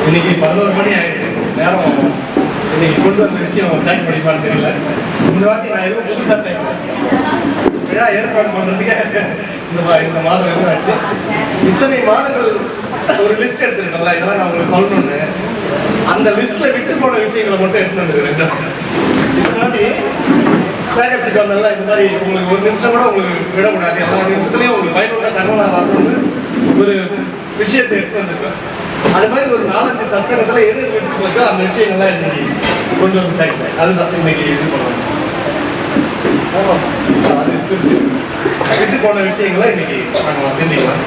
இன்னைக்கு 11 மணி ஆகிடுது நேரம். இன்னைக்கு கொண்டு வந்த விஷயம் சேக் படிப்பான்னு தெரியல. இந்த வாட்டி நான் எதுவும் புதுசாக சேர்க்கிறேன். விழா ஏற்பாடு பண்ணுறதுக்கே இந்த மாதம் எதுவும் ஆச்சு. இத்தனை மாதங்கள் ஒரு லிஸ்ட் எடுத்துருக்கோம்ல, இதெல்லாம் நான் உங்களுக்கு சொல்லணும்னு அந்த லிஸ்ட்டில் விட்டு போன விஷயங்களை மட்டும் எடுத்து வந்துருக்கேன். இந்த வாட்டி சேகரிச்சுட்டு வந்ததில்ல, இந்த மாதிரி உங்களுக்கு ஒரு நிமிஷம் கூட உங்களுக்கு விடக்கூடாது, எல்லா நிமிஷத்துலையும் உங்களுக்கு பயனுள்ள தகவலாக வரணும்னு ஒரு விஷயத்தை எடுத்து வந்துருக்கேன். அது மாதிரி ஒரு 4-5 சத்சங்கத்தில் எது விட்டு போச்சோ அந்த விஷயங்கள்லாம் இன்னைக்கு கொண்டு வந்து சேர்க்கிறேன். அதுதான் இன்னைக்கு இது பண்ணணும். அது விட்டு போன விஷயங்களை இன்னைக்கு நம்ம சிந்திக்கலாம்.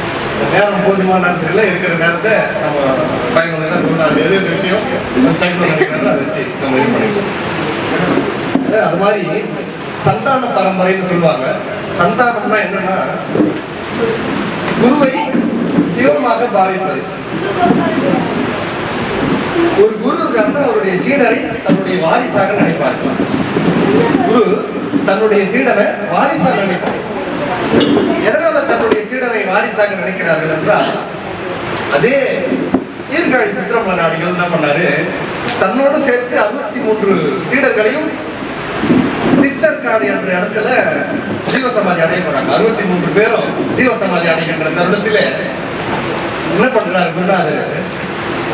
நேரம் போதுமான தெரியல, இருக்கிற நேரத்தை நம்ம பயனுள்ள சொன்னாங்க. எது எந்த விஷயம் சைக்கிள் நினைக்கிறாங்களோ அதை வச்சு நம்ம இது பண்ணிக்கலாம். அது மாதிரி சந்தான பரம்பரைன்னு சொல்லுவாங்க. சந்தானம்னா என்னன்னா, குருவை சிவமாக பாவிப்பது. ஒரு குரு இருக்காருன்னா அவருடைய சீடரை தன்னுடைய வாரிசாக நினைப்பார். குரு தன்னுடைய சீடரை வாரிசாக நினைப்பார். எதனால தன்னுடைய சீடரை வாரிசாக நினைக்கிறார்கள் என்றால், அதே சீர்காழி சிற்றம்பல நாடிகள் என்ன பண்ணாரு, தன்னோடு சேர்த்து 63 சீடர்களையும் சித்தர்காடு என்ற இடத்துல ஜீவசமாதி அடைய போறாங்க. 63 பேரும் ஜீவசமாதி அடைகின்ற தருணத்துல என்ன பண்றாரு குருநாதர்,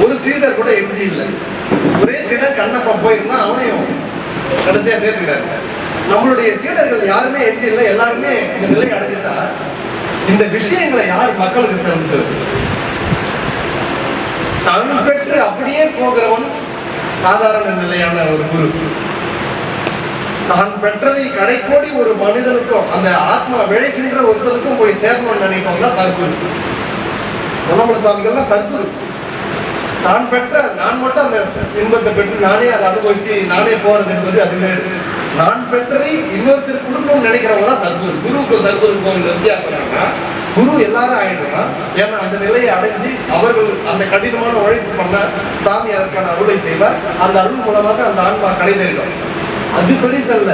ஒரு சீடர் கூட எஞ்சி இல்லை. ஒரே சீடர் கண்ணப்பன் போயிருந்தா அவனையும் கடைசியா சேர்த்துக்கிறாரு. நம்மளுடைய சீடர்கள் யாருமே எஞ்சி இல்லை, எல்லாருமே இந்த நிலை அடைஞ்சிட்டா இந்த விஷயங்களை யார் மக்களுக்கு தெரிஞ்சது? தான் பெற்று அப்படியே போகிறவன் சாதாரண நிலையான ஒரு குரு. தான் பெற்றதை கடைக்கோடி ஒரு மனிதனுக்கும் அந்த ஆத்மா விளைகின்ற ஒருத்தருக்கும் போய் சேரணும்னு நினைப்பவங்க தான் சத்குரு. பொன்னம்பல சுவாமிகள்லாம் சத்குரு. தான் பெற்ற நான் மட்டும் அந்த இன்பத்தை பெற்று நானே அதை அனுபவிச்சு நானே போறது என்பது அதுவே. நான் பெற்றதை இன்னொருத்தர் கொடுக்கணும்னு நினைக்கிறவங்க தான் சத்குரு. குருவுக்கும் சத்குருக்கும் வித்தியாசம்னா, குரு எல்லாரும் ஆயிடுறான். ஏன்னா அந்த நிலையை அடைஞ்சு அவர்கள் அந்த கடினமான உழைப்பு பண்ண சாமி அதற்கான அருளை செய்வார். அந்த அருள் மூலமாக அந்த ஆன்மா கடைதேறும். அது பெரிசல்ல.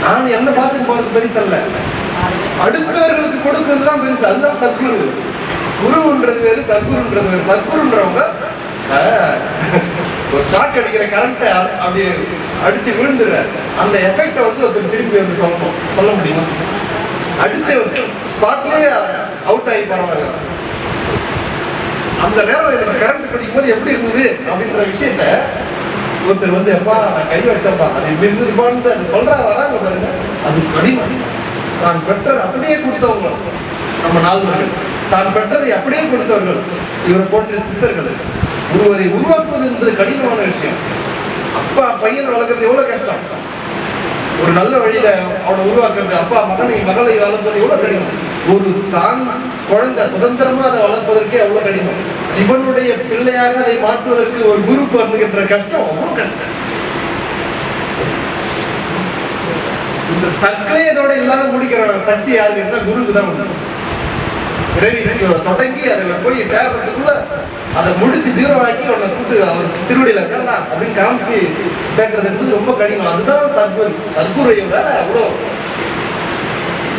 நான் என்ன பார்த்துட்டு போறது பெரிசல்ல, அடுத்தவர்களுக்கு கொடுக்கிறது தான் பெருசு. அதுதான் சத்குரு. குருன்றது வேறு, சத்குருன்றது வேறு. சத்குருன்றவங்க ஒரு ஷாக் அடிக்கிற கரண்ட்டை அப்படி அடிச்சு விழுந்துடுற அந்த எஃபெக்டை வந்து ஒருத்தர் திருப்பி வந்து சொல்ல முடியுமா? அடிச்சு ஸ்பாட்லேயே அவுட் ஆகி பரவாயில்ல. அந்த நேரம் எனக்கு கரண்ட் படிக்கும் போது எப்படி இருந்தது அப்படின்ற விஷயத்த ஒருத்தர் வந்து எப்பா நான் கை வச்சப்பா அது இப்படி இருந்ததுப்பான்னு அது சொல்றா வராங்க பாருங்க. அது கடினம். தான் பெற்றது அப்படியே கொடுத்தவங்க நம்ம நால்வர்கள். தான் பெற்றதை அப்படியே கொடுத்தவர்கள் இவரை போன்ற சித்தர்கள். ஒருவரை உருவாக்குவது என்பது கடினமான விஷயம். அப்பா பையன் வளர்க்கறது எவ்வளவு கஷ்டம். ஒரு நல்ல வழியில அவனை உருவாக்குறது, அப்பா மகனை வளர்ப்பது எவ்வளவு கடினம். ஒரு தான் குழந்தை சுதந்திரமா அதை வளர்ப்பதற்கே எவ்வளவு கடினம். சிவனுடைய பிள்ளையாக அதை மாற்றுவதற்கு ஒரு குரு பண்ணுகின்ற கஷ்டம் அவ்வளவு கஷ்டம். இந்த சக்கரையதோட இல்லாத முடிக்கிற சக்தி யாருக்குன்னா குருக்கு தான் உண்டு. தொடங்கி அதில் போய் சேர்றதுக்குள்ள அதை முடிச்சு ஜீரோவாக்கி அவனை கூட்டு அவர் திருவடியில இருக்கா அப்படின்னு காமிச்சு சேர்க்கறதுக்கு ரொம்ப கடினம். அதுதான் சத்குரு. சத்குருடைய வேலை அவ்வளோ.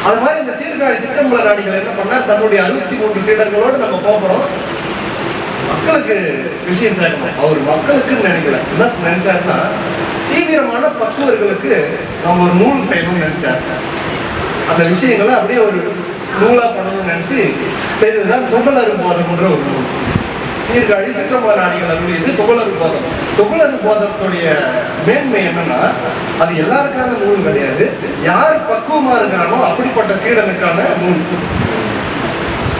அது மாதிரி இந்த சீர்காழி சிற்றம்பல நாடிகள் என்ன பண்ணார், தன்னுடைய 63 சீடர்களோடு நம்ம போகிறோம், மக்களுக்கு விஷயம் சேர்க்கணும். அவர் மக்களுக்குன்னு நினைக்கல. என்ன நினைச்சாருன்னா, தீவிரமான பக்குவர்களுக்கு நம்ம ஒரு நூல் செய்யணும்னு நினைச்சார். அந்த விஷயங்களை அப்படியே ஒரு நூலா பண்ணணும்னு நினைச்சு செய்ததுதான் தொகலரு போதம்ன்ற ஒரு நூல். சீர்காழி சிற்றம்பல நாடிகள் அவருடையது தொகலரு போதம். தொகலரு போதத்துடைய மேன்மை என்னன்னா, அது எல்லாருக்கான நூல் கிடையாது. யார் பக்குவமா இருக்கிறானோ அப்படிப்பட்ட சீடனுக்கான நூல்.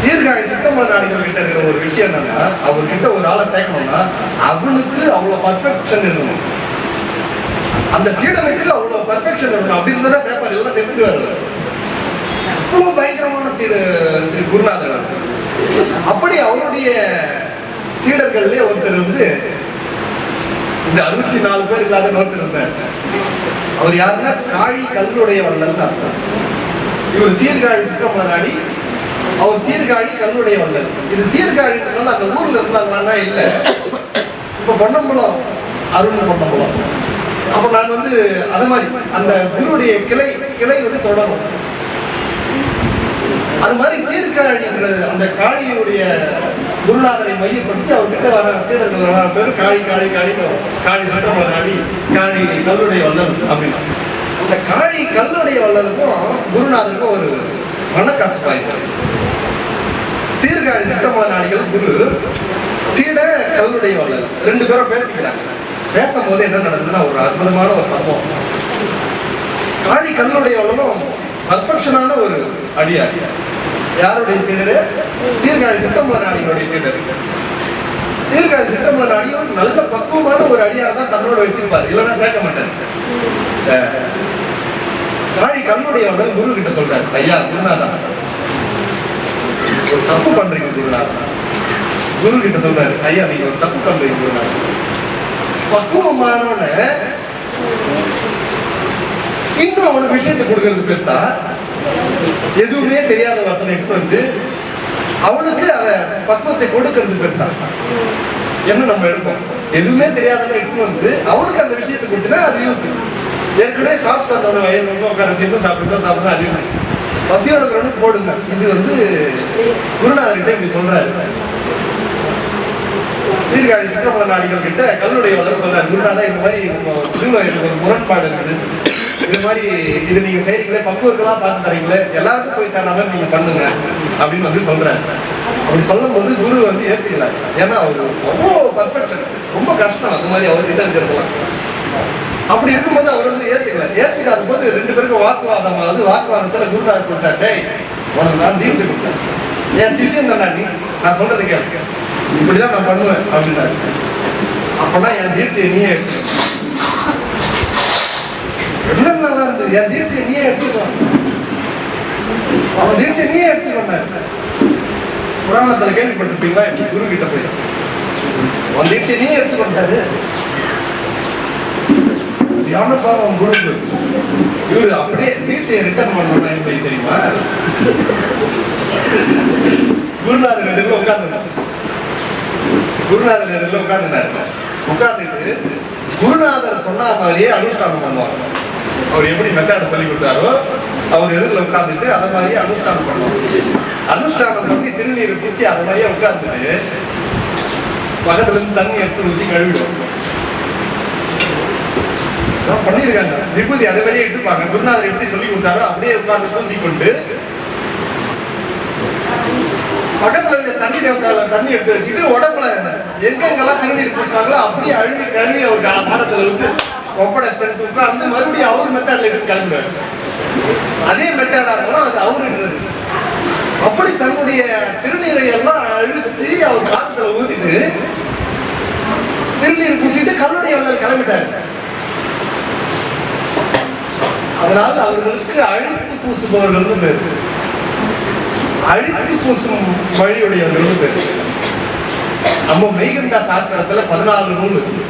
சீர்காழி சிற்றம்பல நாடிகள் கிட்ட இருக்கிற ஒரு விஷயம் என்னன்னா, அவர்கிட்ட ஒரு ஆளை சேர்க்கணும்னா அவனுக்கு அவ்வளவு பர்ஃபெக்ஷன் இருக்கணும். அந்த சீடனுக்கு அவ்வளவு பர்ஃபெக்ஷன் இருக்கணும். அப்படி இருந்தா சேர்ப்பார், எல்லாம் தெரிஞ்சுவாரு. அவ்வளவு பயங்கரமான குருநாதர். அப்படி அவருடைய சீடர்கள்லயே ஒருத்தர் வந்து இந்த 64 பேர் இல்லாத ஒருத்தர் இருந்தார். அவர் யாருன்னா காழி கல்லுடைய வள்ளல் தான். இவர் சீர்காழி சிற்றம்பல நாடி, அவர் சீர்காழி கல்லுடைய வள்ளல். இது சீர்காழினால அந்த ஊர்ல இருந்தாங்கன்னா இல்ல, இப்ப பொன்னம்பலம் அருண் பொன்னம்பலம். அப்ப நான் வந்து அது மாதிரி அந்த குருடைய கிளை வந்து தொடரும். அது மாதிரி சீர்காழி என்ற அந்த காளியுடைய குருநாதரை மையப்படுத்தி அவர்கிட்ட வர சீடர்கள் வர பேர் காழி காழி காழின்னு காழி சட்டமலை நாடி காழி கல்லுடைய வல்லல் அப்படின்னு. அந்த காழி கல்லுடைய வல்லலுக்கும் குருநாதருக்கும் ஒரு மனக்கசப்பாயிருச்சு. சீர்காழி சிற்றமலை நாடிகள் குரு, சீட கல்லுடைய வல்லல், ரெண்டு பேரும் பேசிக்கிறாங்க. பேசும்போது என்ன நடந்ததுன்னா ஒரு அற்புதமான ஒரு சம்பவம். காழி கல்லுடைய வல்லலும் பர்ஃபெக்ஷனான ஒரு அடியார். யாருடைய சீடரு? சீர்காழி சிற்றம்பல நாடிகளுடைய சீடர். சீர்காழி சிற்றம்பல நாடியும் நல்ல பக்குவமான ஒரு அடியார் தான் தன்னோட வச்சிருப்பாரு, இல்லைன்னா சேர்க்க மாட்டாரு. காழி கல்லுடைய வல்லல் குரு கிட்ட சொல்றாரு, ஐயா குருநாதா ஒரு தப்பு பண்றீங்க குருநாதா. குரு கிட்ட சொல்றாரு, ஐயா நீங்க ஒரு தப்பு பண்றீங்க குருநாதா. பக்குவமானவன இன்னும் அவனுக்கு விஷயத்தை கொடுக்கறது பெருசா, எதுவுமே தெரியாத ஒருத்தனை எடுத்து வந்து அவனுக்கு அத பக்குவத்தை கொடுக்கறது பெருசா. என்ன நம்ம எடுப்போம், எதுவுமே தெரியாதவனை எடுத்து வந்து அவனுக்கு அந்த விஷயத்தை கொடுத்தா அது யூஸ். ஏற்கனவே சாப்பிட்டு அந்த வயல் ரொம்ப உட்கார வச்சு சாப்பிட்டு அது பசியோட இருக்கிறவனுக்கு போடுங்க. இது வந்து குருநாதர்கிட்ட இப்படி சொல்றாரு. சீர்காழி சிற்றம்பல நாடிகள் கிட்ட கல்லுடைய வல்லல் சொல்றாரு, குருநாதா இந்த மாதிரி இதுல ஒரு முரண்பாடு இருக்குது, இது மாதிரி இது நீங்க செய்றீங்களே, பக்குவர்களா பார்த்து தரீங்களே, எல்லாருக்கும் போய் தர மாதிரி நீங்க பண்ணுங்க அப்படின்னு வந்து சொல்றாரு. அப்படி சொல்லும் போது குரு வந்து ஏத்துக்கிறாரு. ஏன்னா அவரு ரொம்ப பர்ஃபெக்ஷன், ரொம்ப கஷ்டம் அது மாதிரி அவர்கிட்ட இருக்கலாம். அப்படி இருக்கும்போது அவர் வந்து ஏத்துக்காத போது ரெண்டு பேருக்கும் வாக்குவாதம். வாக்குவாதத்துல குருநாதர் சொல்லிட்டாரு, டேய் உனக்கு நான் தீட்சை கொடுத்தேன், என் சிஷியன் தானே நீ, நான் சொல்றது கேட்க, இப்படிதான் நான் பண்ணுவேன் அப்படின்னாரு. அப்பனா என் தீட்சையை நீயே எடுத்து, எல்லாம் நல்லா இருந்தது, என் தீட்சையை நீயே எடுத்துக்கோ, அவன் தீட்சையை நீயே எடுத்துக்கொண்டாரு. புராணத்துல கேள்விப்பட்டிருப்பீங்களா, குரு கிட்ட போய் அவன் தீட்சையை நீயே எடுத்துக்கொண்டாரு. யானை பாவம் குரு இவரு அப்படியே தீட்சையை ரிட்டர்ன் பண்ணணும் எப்படி தெரியுமா? குருநாதர் இடத்துல உட்கார்ந்து உட்கார்ந்துட்டு குருநாதர் சொன்ன மாதிரியே அனுஷ்டானம் பண்ணுவாங்க. அவர் எப்படி மெத்தட் சொல்லி கொடுத்தாரோ அவர் எதிரில் உட்கார்ந்துட்டு அதை மாதிரியே அனுஷ்டானம் பண்ணுவாங்க. அனுஷ்டானம் பண்ணி திருநீர் பூசி அதை மாதிரியே உட்கார்ந்துட்டு பக்கத்துல இருந்து தண்ணி எடுத்து ஊற்றி கழுவிடுவாங்க. பண்ணிருக்காங்க. விபூதி அதே மாதிரியே எடுத்துப்பாங்க. குருநாதர் எப்படி சொல்லி கொடுத்தாரோ அப்படியே உட்கார்ந்து பூசிக்கொண்டு பக்கத்துல இருக்க தண்ணி தேவசால தண்ணி எடுத்து வச்சுட்டு உடம்புல எங்கெங்கெல்லாம் திருநீர் பூசினாங்களோ அப்படியே அழுவி கழுவி அவர் பாடத்துல வந்து ஒப்படைச்சிட்டு உட்கார்ந்து மறுபடியும் அவர் மெத்தட்ல எடுத்து கிளம்புறாரு. அதே மெத்தடா இருந்தாலும் அது அவருன்றது. அப்படி தன்னுடைய திருநீரை எல்லாம் அழிச்சு அவர் காலத்துல ஊத்திட்டு திருநீர் பூசிட்டு கல்லுடைய வல்லல் கிளம்பிட்டாரு. அதனால் அவர்களுக்கு அழித்து பூசுபவர்கள் பேர், அழித்து பூசும் வழியுடையவர்கள் பேர். நம்ம மெய்கண்டா சாஸ்திரத்துல 14 நூல் இருக்கு.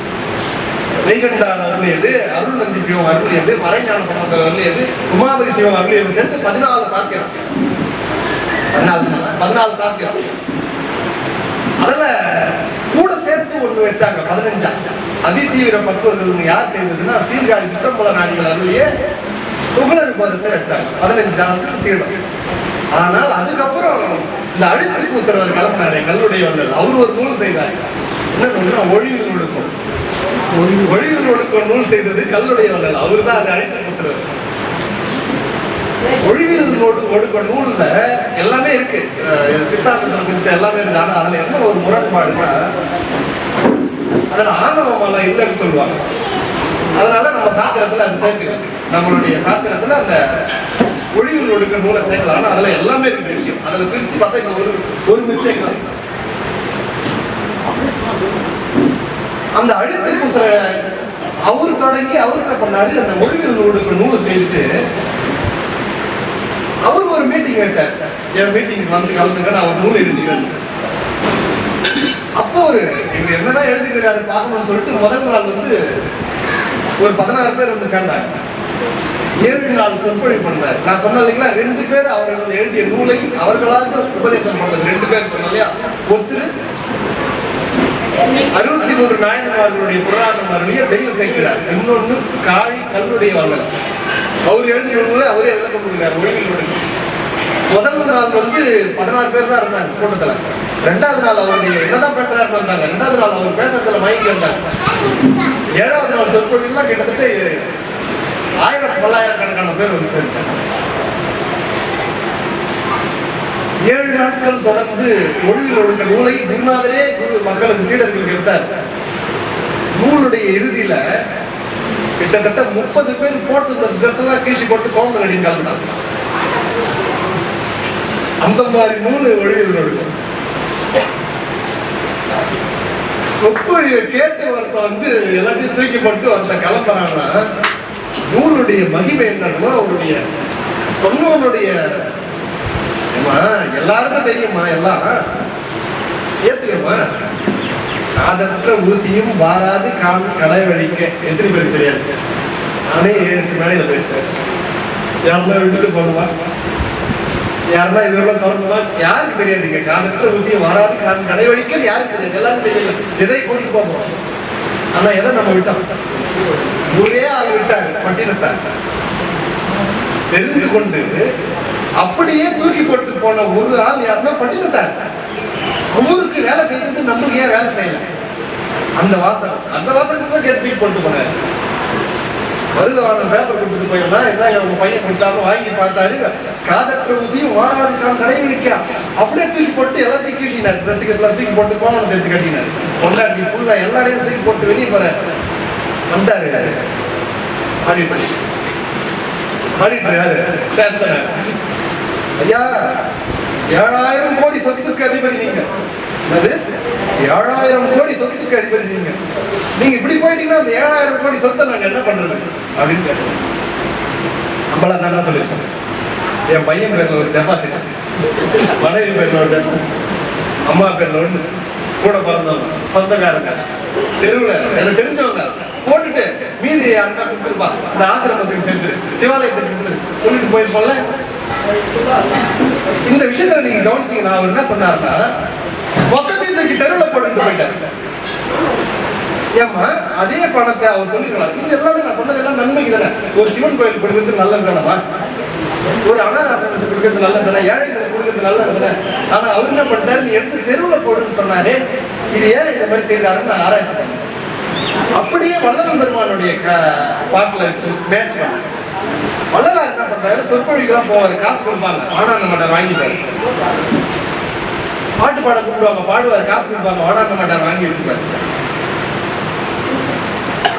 மெய்கண்டா அருளியது, அருள் நந்தி சிவம் அருளியது, மறைஞான சம்பந்தர் அருளியது, உமாபதி சிவம் அருளியது சேர்த்து 14 சாத்திரம். 14 சாத்திரம். அதுல கூட சேர்த்து ஒண்ணு வச்சாங்க 15. அதிதீவிர பக்குவர்கள் யார் செய்ததுன்னா சீர்காழி சிற்றம்பல நாடிகள் அருளிய புகழர் பதத்தை வச்சாங்க 15 சீடம். ஆனால் அதுக்கப்புறம் இந்த அழுத்தி பூசுறவர் கிளம்பினாரே கல்லுடைய வல்லல், அவரு ஒரு நூல் செய்தார். என்ன நூல்னா ஒழிவில் ஒடுக்கம். ஒழிவில் ஒடுக்கம் நூல் செய்தது கல்லுடைய வல்லல், அவரு தான் அதை அழுத்தி பூசுறவர். ஒழிவில் ஒடுக்க நூல்ல எல்லாமே இருக்கு, சித்தாந்தத்தில் கொடுத்த எல்லாமே இருக்கு. ஆனா அதுல என்ன ஒரு முரண்பாடுன்னா அதுல ஆணவமெல்லாம் இல்லைன்னு சொல்லுவாங்க. அதனால நம்ம சாஸ்திரத்துல அது சேர்த்துக்கணும். நம்மளுடைய சாஸ்திரத்துல அந்த ஒழிவில் ஒடுக்க நூலை சேர்க்கலாம். ஆனா அதுல எல்லாமே இருக்கு விஷயம். அதுல பிரிச்சு பார்த்தா இந்த ஒரு மிஸ்டேக் தான். அந்த அழுத்தி பூசுற அவரு தொடங்கி அவரு என்ன பண்ணாரு, அந்த ஒழிவில் ஒடுக்க நூலை செய்துட்டு அவரு ஒரு மீட்டிங் வச்சார். என் மீட்டிங் வந்து கலந்துக்க நான் ஒரு நூல் எழுதுகிறேன். அப்போ ஒரு இவர் என்னதான் எழுதுகிறாரு பார்க்கணும்னு சொல்லிட்டு முதல் நாள் வந்து ஒரு 16 பேர் வந்து சேர்ந்தாங்க. 7 நாள் சொற்பொழிவு பண்ணார். நான் சொன்னேன் இல்லைங்களா, 2 பேர் அவர்கள் எழுதிய நூலை அவர்களாக உபதேசம் பண்ணது. 2 பேர் சொன்னோம் இல்லையா, ஒருத்தர் 63 நாயன்மார்களுடைய புராணம் அருளிய தெய்வ சேர்க்கிறார், இன்னொன்னு காழி கல்லுடைய வல்லல். அவர் எழுதிய நூலை அவரே எழுத கொடுக்கிறார். ஒழிவில் ஒடுக்கம் முதல் நாள் 16 பேர் தான் இருந்தாங்க கூட்டத்துல. 2வது நாள் அவருடைய என்னதான் பேசுறாருன்னு வந்தாங்க. 2வது நாள் அவர் பேசுறதுல மயங்கி வந்தாங்க. 7வது நாள் சொற்பொழிவுலாம் கிட்டத்தட்ட 1000 பல்லாயிரக்கணக்கான பேர் வந்து சேர்ந்தாங்க. 7 நாட்கள் தொடர்ந்து ஒழுங்கில் ஒழுக்க நூலை குருநாதரே மக்களுக்கு சீடர்களுக்கு எடுத்தார். நூலுடைய இறுதியில கிட்டத்தட்ட 30 பேர் போட்டு ட்ரெஸ் எல்லாம் கீழ்ச்சி போட்டு கோம்பு அடிக்காங்க. அந்த மாதிரி நூல் ஒழுங்கில் ஒழுக்கம். சொற்பொழிவை கேட்டு ஒருத்த எல்லாத்தையும் தூக்கி போட்டு ஒருத்த கிளம்புறாங்கன்னா நூலுடைய மகிமை என்னன்னா அவருடைய சொன்னவனுடைய எல்லாருக்கும் தெரியுமா, எல்லாம் ஏத்துக்கமா. காதற்ற ஊசியும் வாராது கடை வலிக்க எத்தனை பேருக்கு தெரியாது. நானே 7 மேடையில பேசுறேன். யாருன்னா விட்டுட்டு போடுவா, யாருன்னா இதெல்லாம் தொடர்ந்துமா, யாருக்கு தெரியாதுங்க. காதற்ற ஊசியும் வாராது கடை வலிக்க யாருக்கு தெரியாது, எல்லாரும் தெரியாது. எதை கூட்டிட்டு போவோம். ஆனா எதை நம்ம விட்டோம்? ஒரே ஆள் விட்டாரு, பட்டினத்தார். தெரிந்து கொண்டு அப்படியே தூக்கி போட்டு போன ஒரு ஆள் யாருன்னா பட்டினத்தார். ஊருக்கு வேலை செய்தது நமக்கு ஏன் வேலை செய்யல? அந்த வாசகம் தான் கேட்டு தூக்கி போட்டு போனாரு. வருதவான பேப்பர் கொடுத்துட்டு போயிருந்தா இதான் அவங்க பையன் கொடுத்தாலும் வாங்கி பார்த்தாரு. காதற்ற ஊசியும் வாராதுக்கான கடைபிடிக்கா அப்படியே தூக்கி போட்டு எல்லாத்தையும் கீழ்ச்சினார். ட்ரெஸ்ஸுக்கு எல்லாம் தூக்கி போட்டு கோணம் சேர்த்து கட்டினார். கொண்டாடி புள்ள எல்லாரையும் தூக்கி போட்டு வெளியே போற வந்தாரு. ஆடிட்டு யாரு? ஐயா, 7000 கோடி சொத்துக்கு அதிபதி நீங்க. 7000 கோடி சொத்துக்கு அதிபதி நீங்க. நீங்க இப்படி போயிட்டீங்கன்னா அந்த 7000 கோடி சொத்தை நாங்க என்ன பண்றது அப்படின்னு கேட்டோம். நம்மளா தான் சொல்லியிருக்கோம். என் பையன் பேர்ல ஒரு டெபாசிட், மனைவி பேர்ல ஒரு டெபாசிட், அம்மா பேர்ல ஒண்ணு, கூட பிறந்தவங்க சொந்தக்காரங்க தெருவுல எனக்கு தெரிஞ்சவங்க போட்டுட்டு மீதி அண்ணா கொடுத்துருப்பா. இந்த ஆசிரமத்துக்கு சேர்ந்து சிவாலயத்துக்கு கொடுத்துரு சொல்லிட்டு போயிருப்போம்ல. இந்த விஷயத்துல நீங்க கவனிச்சீங்கன்னா அவர் என்ன சொன்னார்னா, மொத்தத்தை தெருவில் போட்டு போயிட்டார். ஏமா அதே பணத்தை அவர் சொல்லிக்கலாம். இந்த எல்லாமே நான் சொன்னதெல்லாம் நன்மைக்கு தானே. ஒரு சிவன் கோயில் கொடுக்கறது நல்லது தானேமா, ஒரு அனாதாசிரமத்தை கொடுக்கறது நல்லது தானே, ஏழைகளை கொடுக்கறது நல்லது தானே. ஆனா அவர் என்ன பண்ணிட்டாரு, நீ எடுத்து தெருவில் போடுன்னு சொன்னாரு. இது ஏன் இந்த மாதிரி செய்தாருன்னு நான் ஆராய்ச்சி பண்ணேன். அப்படியே வள்ளல் பெருமானுடைய பாட்டுல வச்சு மேட்ச் பண்ண. வள்ளலார் என்ன பண்றாரு, சொற்பொழிவுலாம் போவாரு, காசு கொடுப்பாங்க, ஆனாந்த மாட்டார் வாங்கிட்டாரு. பாட்டு பாட கூப்பிடுவாங்க, பாடுவார், காசு கொடுப்பாங்க, ஆனாந்த மாட்டார் வாங்கி வச்சுப்பாரு.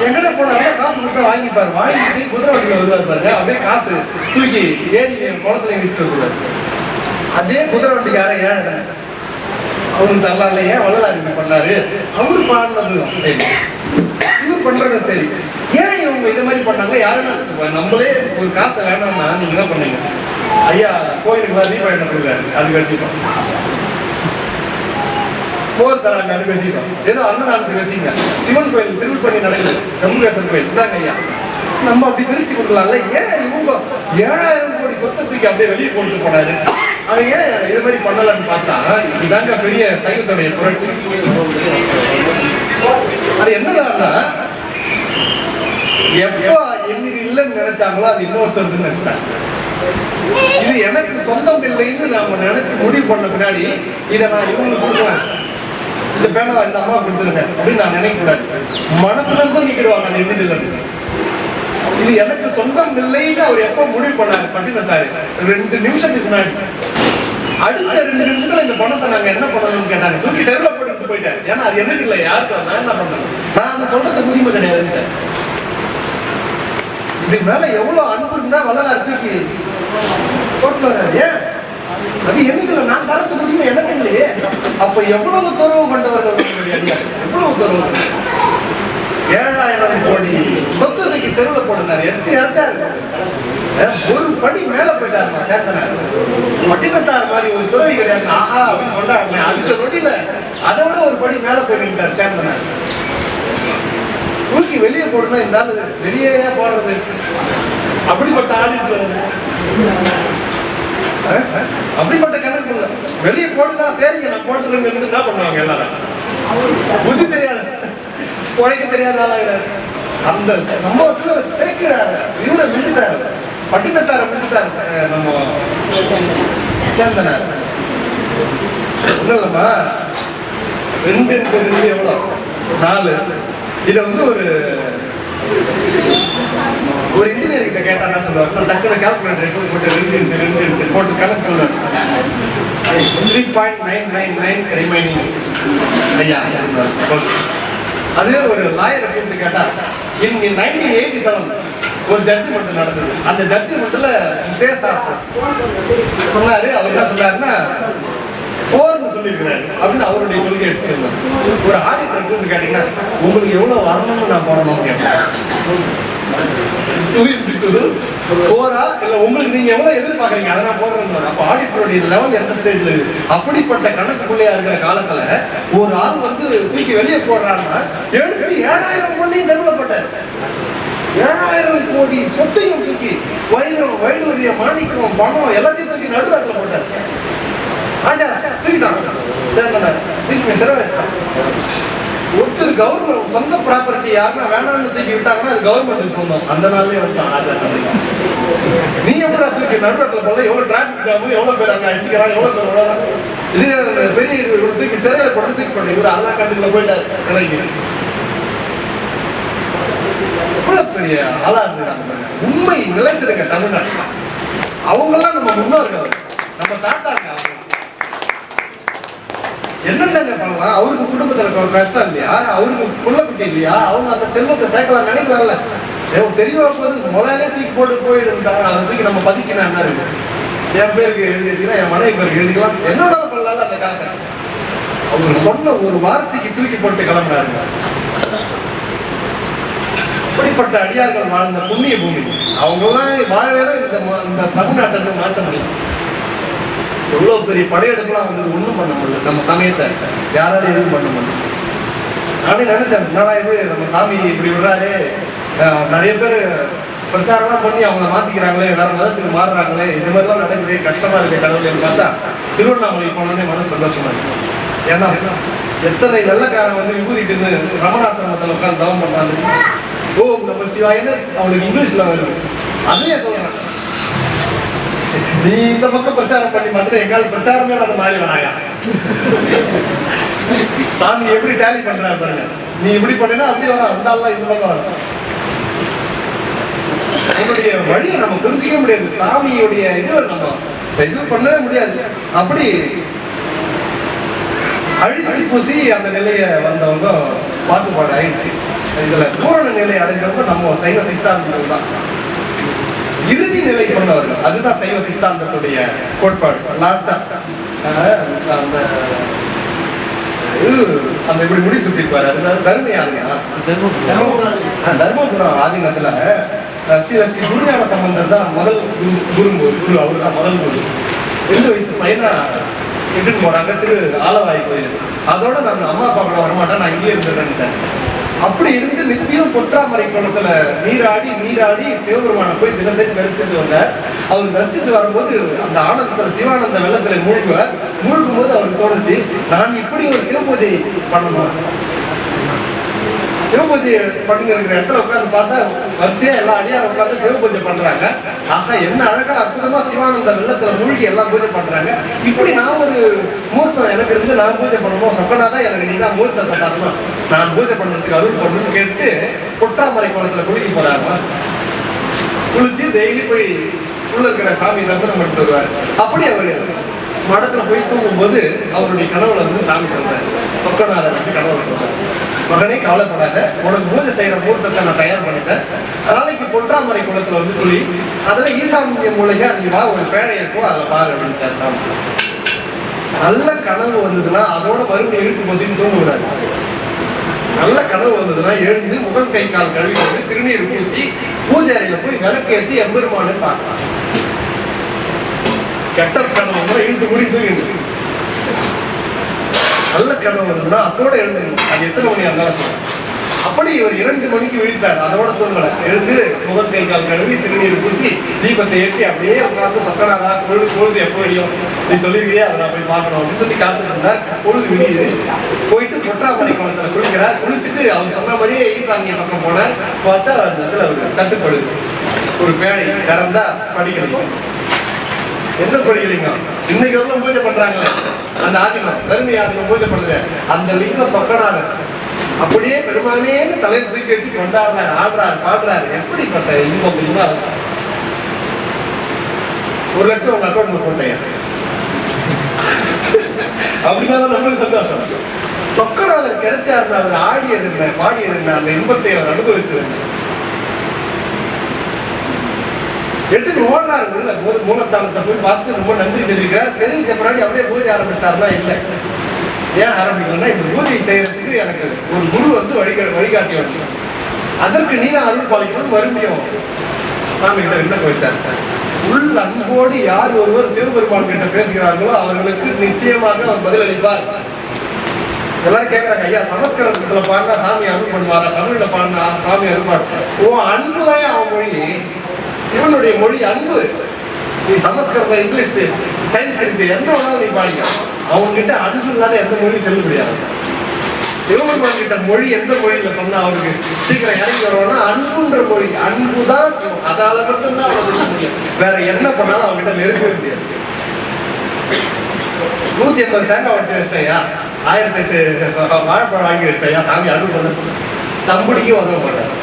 எங்கட போனாரு காசு கொடுத்தா வாங்கிப்பாரு. வாங்கிட்டு குதிரை வண்டியில வருவார் பாருங்க, அப்படியே காசு தூக்கி ஏறி குளத்துல வீசிட்டு வருவாரு. அதே குதிரை வண்டிக்கார ஏழை அவருக்கு தரலாம்ல, ஏன் வள்ளலார் இப்படி பண்ணாரு? அவரு பாடினது சரி, இவர் பண்றது சரி, ஏன் இவங்க இதை மாதிரி பண்ணாங்க? யாருன்னா நம்மளே ஒரு காசை வேணாம்னா நீங்க என்ன பண்ணீங்க? ஐயா கோயிலுக்கு தீபாவளி கொடுக்குறாரு, அதுக்கு வச்சுக்கோம். போர் தராங்க, அதுக்கு வச்சுக்கோம். ஏதோ அன்னதானத்துக்கு வச்சுங்க. சிவன் கோயில் திருப்பணி நடக்குது, கம்புகேசன் கோயில் இதாங்க ஐயா, நம்ம அப்படி பிரிச்சு கொடுக்கலாம்ல. ஏன் இவங்க 7000 கோடி சொத்தை தூக்கி அப்படியே வெளியே போட்டு போனாரு? அது ஏன் இது மாதிரி பண்ணலான்னு பார்த்தா, இதுதாங்க பெரிய சைவத்துடைய புரட்சி. அது என்னன்னா, எப்போ என்னது இல்லைன்னு நினைச்சாங்களோ அது இன்னொருத்தருக்கு நினைச்சிட்டாங்க. இது எனக்கு சொந்தம் இல்லைன்னு நாம நினைச்சு முடிவு பண்ண பின்னாடி இதை நான் இவங்களுக்கு கொடுக்குறேன், இந்த பேனா இந்த அம்மா கொடுத்துருங்க அப்படின்னு நான் நினைக்க கூடாது. மனசுல இருந்தும் நீக்கிடுவாங்க அது என்னது இல்லைன்னு. இது எனக்கு சொந்தம் இல்லைன்னு அவர் எப்ப முடிவு பண்ணாரு பட்டினத்தாரு? 2 நிமிஷத்துக்கு முன்னாடி. அடுத்த 2 நிமிஷத்துல இந்த பணத்தை நாங்க என்ன பண்ணணும்னு கேட்டாங்க. தூக்கி தெருவில் போட்டு போயிட்டாரு. ஏன்னா அது எனக்கு இல்லை, யாருக்கு நான் என்ன பண்ணேன், நான் அந்த சொல்றதுக்கு உரிமை கிடையாது. இது மேல எவ்வளவு அன்பு இருந்தா வள்ளலார் தூக்கி போட்டு ஏன் அது என்னது இல்லை, நான் தரத்து உரிமை எனக்கு இல்லையே. அப்ப எவ்வளவு துறவு கொண்டவர்கள், எவ்வளவு துறவு. 7000 கோடி சொத்துக்கு தெருவில் போடுனாரு. எட்டு அரைச்சாரு, ஒரு படி மேல போயிட்டாருமா சேர்த்தனார். பட்டினத்தார் மாதிரி ஒரு துறவி கிடையாது. ஆஹா அப்படின்னு சொல்றாங்க. அடுத்த நொடியில அதை விட ஒரு படி மேல போயிட்டார் சேர்த்தனார். தூக்கி வெளியே போடணும், இந்த ஆளு வெளியே போடுறது அப்படிப்பட்ட ஆடிட்டு, அப்படிப்பட்ட கணக்கு வெளியே போடுதா சரிங்க நான் போட்டுறேன்னு என்ன பண்ணுவாங்க எல்லாரும்? புத்தி தெரியாது, உழைக்க தெரியாத ஆளாகிறாரு. அந்த சம்பவத்துல சேர்க்கிறாரு, இவரை மிஞ்சிட்டாரு, பட்டினத்தார மிஞ்சிட்டாரு. நம்ம சேர்ந்தனர். ஒன்றும் இல்லைம்மா, 2 × 2 எவ்வளோ? 4. இதை வந்து ஒரு இன்ஜினியர் கிட்ட கேட்டா என்ன சொல்லுவார்? டக்குனு கால்குலேட்டர் போட்டு 2 × 2 போட்டு கணக்கு சொல்லுவார். 3.999 ரிமைனிங் ஐயா. அதுவே ஒரு லாயரை கூப்பிட்டு கேட்டா, in 1987 ஒரு ஜட்ஜ்மெண்ட் நடந்தது. அந்த ஜட்ஜ்மெண்ட்ல சொன்னாரு. அவர் என்ன சொன்னாருன்னா 4 சொல்லியிருக்கிறாரு அப்படின்னு அவருடைய கொள்கை எடுத்து சொன்னார். ஒரு ஆடிட்டர் கூப்பிட்டு கேட்டீங்கன்னா, உங்களுக்கு எவ்வளவு வரணும்னு நான் போடணும்னு கேட்டேன். 4 இல்ல உங்களுக்கு நீங்க எவ்வளவு எதிர்பார்க்கறீங்க அதை நான் போடுறேன். அப்ப ஆடிட்டருடைய லெவல் எந்த ஸ்டேஜ்ல இருக்கு? அப்படிப்பட்ட கணக்குள்ளே இருக்கிற காலத்துல ஒரு ஆள் வந்து தூக்கி வெளியே போடுறான்னா எடுத்து 7000 கோடி தருவப்பட்டார். 7000 கோடி சொத்தையும் தூக்கி வைரம், வைடூரியம், மாணிக்கம், பணம் எல்லாத்தையும் தூக்கி நடுவாட்டில் போட்டார். ராஜா தூக்கிட்டான், சேர்ந்தனர், தூக்கி சிறை வச்சிட்டான். ஒருத்தர் கவர்மெண்ட் சொந்த ப்ராப்பர்ட்டி யாருன்னா வேணாம்னு தூக்கி விட்டாங்கன்னா அது கவர்மெண்ட்டுக்கு சொந்தம். அந்த நாள்லயே வந்தான் ராஜா சந்திரிகான். நீ எப்படி தூக்கி நடுவாட்டில் போல எவ்வளவு டிராபிக் ஜாமு, எவ்வளவு பேர் அங்க அடிச்சுக்கிறான், எவ்வளவு பேர் விடாதான். இது பெரிய தூக்கி சிறையில போட்டு தூக்கி போட்டு இவர் அதெல்லாம் கண்டுக்குள்ள போயிட்டார் சிறைக்கு. பெரிய ஆளா இருந்தாங்க. உண்மை நிலைச்சிருக்க தமிழ்நாட்டுல. அவங்கெல்லாம் நம்ம முன்னோர்கள், நம்ம தாத்தாங்க. என்னென்ன பண்ணலாம்? அவருக்கு குடும்பத்துல கஷ்டம் இல்லையா? அவருக்கு புள்ள குட்டி இல்லையா? அவங்க அந்த செல்வத்தை சேர்க்கலாம் நினைக்கலாம்ல. தெரியவா போது முதலே தூக்கி போட்டு போயிடுறாங்க. அதை தூக்கி நம்ம பதிக்கணும். என்ன இருக்கு? என் பேருக்கு எழுதி வச்சுக்கலாம், என் மனைவி பேருக்கு எழுதிக்கலாம், என்னோட பண்ணலாம்ல அந்த காசை. அவங்க சொன்ன ஒரு வார்த்தைக்கு தூக்கி போட்டு கிளம்புறாங்க. அப்படிப்பட்ட அடியார்கள் வாழ்ந்த புண்ணிய பூமி. அவங்கெல்லாம் வாழவேதான் இந்த தமிழ்நாட்டை மாற்ற முடியும். எவ்வளவு பெரிய படையெடுப்புலாம் வந்து ஒன்றும் பண்ண முடியல. நம்ம சமயத்தை யாராலும் எதுவும் பண்ண முடியல. நானே நினைச்சேன், என்னடா இது நம்ம சாமி இப்படி விடுறாரு, நிறைய பேர் பிரச்சாரம்லாம் பண்ணி அவங்கள மாத்திக்கிறாங்களே, வேற மதத்துக்கு மாறுறாங்களே, இது மாதிரிலாம் நடக்குது, கஷ்டமா இருக்கு கடவுள்னு பார்த்தா திருவண்ணாமலை போனோடனே மனசு சந்தோஷமா இருக்கு. ஏன்னா எத்தனை வெள்ளக்காரன் வந்து விபூதிட்டுன்னு ரமணாசிரமத்தில் உட்காந்து தவம் பண்றாங்க. ஓ நம்ம சிவாயின்னு அவனுக்கு இங்கிலீஷ்ல வருது. அதையே சொல்றேன், நீ இந்த பக்கம் பிரச்சாரம் பண்ணி பார்த்துட்டு எங்கால பிரச்சாரமே அந்த மாதிரி வராங்க. சாமி எப்படி டேலி பண்றாரு பாருங்க. நீ இப்படி பண்ணினா அப்படி வர, அந்த ஆள்லாம் இந்த பக்கம் வர. அவனுடைய வழியை நம்ம புரிஞ்சிக்க முடியாது. சாமியுடைய இது நம்ம இது பண்ணவே முடியாது. அப்படி அழித்து பூசி அந்த நிலையை வந்தவங்க பாட்டுப்பாடு ஆயிடுச்சு. இதுல பூரண நிலை அடைஞ்சவங்க நம்ம சைவ சித்தாந்தங்கள் தான். இறுதி நிலை சொன்னவர்கள், அதுதான் சைவ சித்தாந்தத்துடைய கோட்பாடு. லாஸ்டா அந்த இப்படி முடி சுத்திருப்பாரு. அதுதான் தர்ம ஆதீனம். தர்மபுரம் ஆதீனத்துல ஸ்ரீ குருஞான சம்பந்தர் தான் முதல் குரு. அவரு தான் முதல் குரு. 2 வயசு பையனா இதுக்கு போறாங்க திரு ஆலவாய் கோயில். அதோட நான் அம்மா அப்பா கூட வரமாட்டேன், நான் இங்கே இருந்துட்டேன். அப்படி இருந்து நித்தியம் பொற்றாமரை குளத்துல நீராடி சிவபெருமானை போய் தினத்தை தரிசிட்டு வந்தார். அவர் தரிசிட்டு வரும்போது அந்த ஆனந்தத்துல சிவானந்த வெள்ளத்துல மூழ்கும் போது அவருக்கு தோணுச்சு, நான் இப்படி ஒரு சிவபூஜை பண்ணணும். சிவபூஜை பண்ணுங்கிற இடத்துல உட்காந்து பார்த்தா வரிசையா எல்லா அடியாரும் உட்காந்து சிவபூஜை பண்றாங்க. ஆகா என்ன அழகா அற்புதமா சிவானந்த வெள்ளத்துல மூழ்கி எல்லாம் பூஜை பண்றாங்க. இப்படி நான் ஒரு மூர்த்தம் எனக்கு இருந்து நான் பூஜை பண்ணணும், சொக்கனாதான் எனக்கு நீதான் மூர்த்தத்தை தரணும், நான் பூஜை பண்றதுக்கு அருள் பண்ணணும்னு கேட்டு பொற்றாமரை குளத்துல குளிக்க போறாங்க. குளிச்சு டெய்லி போய் உள்ள இருக்கிற சாமி தரிசனம் பண்ணிட்டு வருவாரு. அப்படி அவரு மடத்துல போய் தூங்கும்போது அவருடைய கனவுல வந்து சாமி சொல்றாரு, சொக்கநாதர் வந்து கனவுல சொல்றாரு, மகனே கவலைப்படாத, உனக்கு பூஜை செய்யற மூர்த்தத்தை நான் தயார் பண்ணிட்டேன், நாளைக்கு பொற்றாமரை குளத்துல வந்து குளி, அதுல ஈசாமிய மூலையா நீ வா, ஒரு பேழை இருக்கும் அதுல பாரு அப்படின்னு சாமி. நல்ல கனவு வந்ததுன்னா அதோட மறுபடியும் இழுத்து போதின்னு தூங்க விடாது. நல்ல கனவு வந்ததுன்னா எழுந்து முகம் கை கால் கழுவி வந்து திருநீர் பூசி பூஜை அறையில போய் விளக்கேற்றி எம்பெருமானு பார்க்கலாம். கெட்ட கனவு இழுத்து கூடி தூங்கிடு. நல்ல கனவு வந்ததுன்னா அதோட எழுந்துங்க. அது எத்தனை மணி இருந்தாலும் அப்படி ஒரு 2 மணிக்கு விழித்தார். அதோட தூங்கல. எழுந்து முகம் கை கால் கழுவி திருநீர் பூசி தீபத்தை ஏற்றி அப்படியே உட்கார்ந்து சொக்கனாதா பொழுது எப்போ விடியும் நீ சொல்லிருக்கியே அதை நான் போய் பார்க்கணும் அப்படின்னு சொல்லி காத்துட்டு இருந்தார். பொழுது விடியுது. போயிட்டு பொற்றாமரை குளத்துல குளிக்கிறார். குளிச்சுட்டு அவர் சொன்ன மாதிரியே ஈசாமிய பக்கம் போனார். பார்த்தா அந்த இடத்துல ஒரு தட்டுப்படுது, ஒரு பேழை திறந்தா படி கிடைக்கும். எந்த ஸ்படிகலிங்கம் இன்னைக்கு எவ்வளவு பூஜை பண்றாங்களே அந்த ஆதினம் தர்மி ஆதினம் பூஜை பண்ணுது அந்த லிங்கம் சொக்கநாதர் அப்படியே பெருமானேன்னு தலையில தூக்கி வச்சு கொண்டாடுறாரு, ஆடுறாரு, பாடுறாரு. எப்படிப்பட்ட இன்பம் தெரியுமா? 1 லட்சம் உங்க அக்கௌண்ட்ல போட்டேன் அப்படின்னா நம்மளுக்கு சந்தோஷம். சொக்கநாதர் கிடைச்சாருன்னா அவர் ஆடியது என்ன, பாடியது என்ன, அந்த இன்பத்தை அவர் அனுபவிச்சது எடுத்துட்டு ஓடுறாரு உள்ள. மூலஸ்தானத்தை போய் பார்த்து ரொம்ப நன்றி தெரிவிக்கிறார். தெரிவிச்ச பின்னாடி அப்படியே பூஜை ஆரம்பிச்சிட்டாருன்னா இல்லை. ஏன் ஆரம்பிக்கணும்னா இந்த பூஜை செய்யறதுக்கு எனக்கு ஒரு குரு வந்து வழிகாட்டி வரணும், அதற்கு நீ தான் அருள் பாலிக்கணும். மறுபடியும் சாமி கிட்ட விண்ணப்பம் வச்சாரு. உள் அன்போடு யார் ஒருவர் சிவபெருமான் கிட்ட பேசுகிறார்களோ அவர்களுக்கு நிச்சயமாக அவர் பதிலளிப்பார். எல்லாரும் கேட்கறாங்க, ஐயா சமஸ்கிருதத்துல பாடினா சாமி அருள் பண்ணுவாரா, தமிழ்ல பாடினா சாமி அருள் பாடு. ஓ அன்புதான் அவன் மொழி, சிவனுடைய மொழி அன்பு. நீ சமஸ்கிருதம், இங்கிலீஷ், சயின்ஸ் எந்த வேணாலும் நீ பாடிக்க, அவங்ககிட்ட அன்பு இல்லாத எந்த மொழியும் செல்ல முடியாது. சிவபெருமான் கிட்ட மொழி எந்த மொழியில சொன்னா அவருக்கு சீக்கிரம் இறங்கி வருவோம்னா அன்புன்ற மொழி. அன்புதான் சிவம், அதால மட்டும்தான் அவனை முடிய முடியும். வேற என்ன பண்ணாலும் அவங்ககிட்ட நெருங்க முடியாது. 180 தேங்காய் வச்சு வச்சிட்டயா, 1008 வாழைப்பழம் வாங்கி வச்சிட்டயா, சாமி அருள் பண்ண தம்படிக்கும் உதவ மாட்டார்.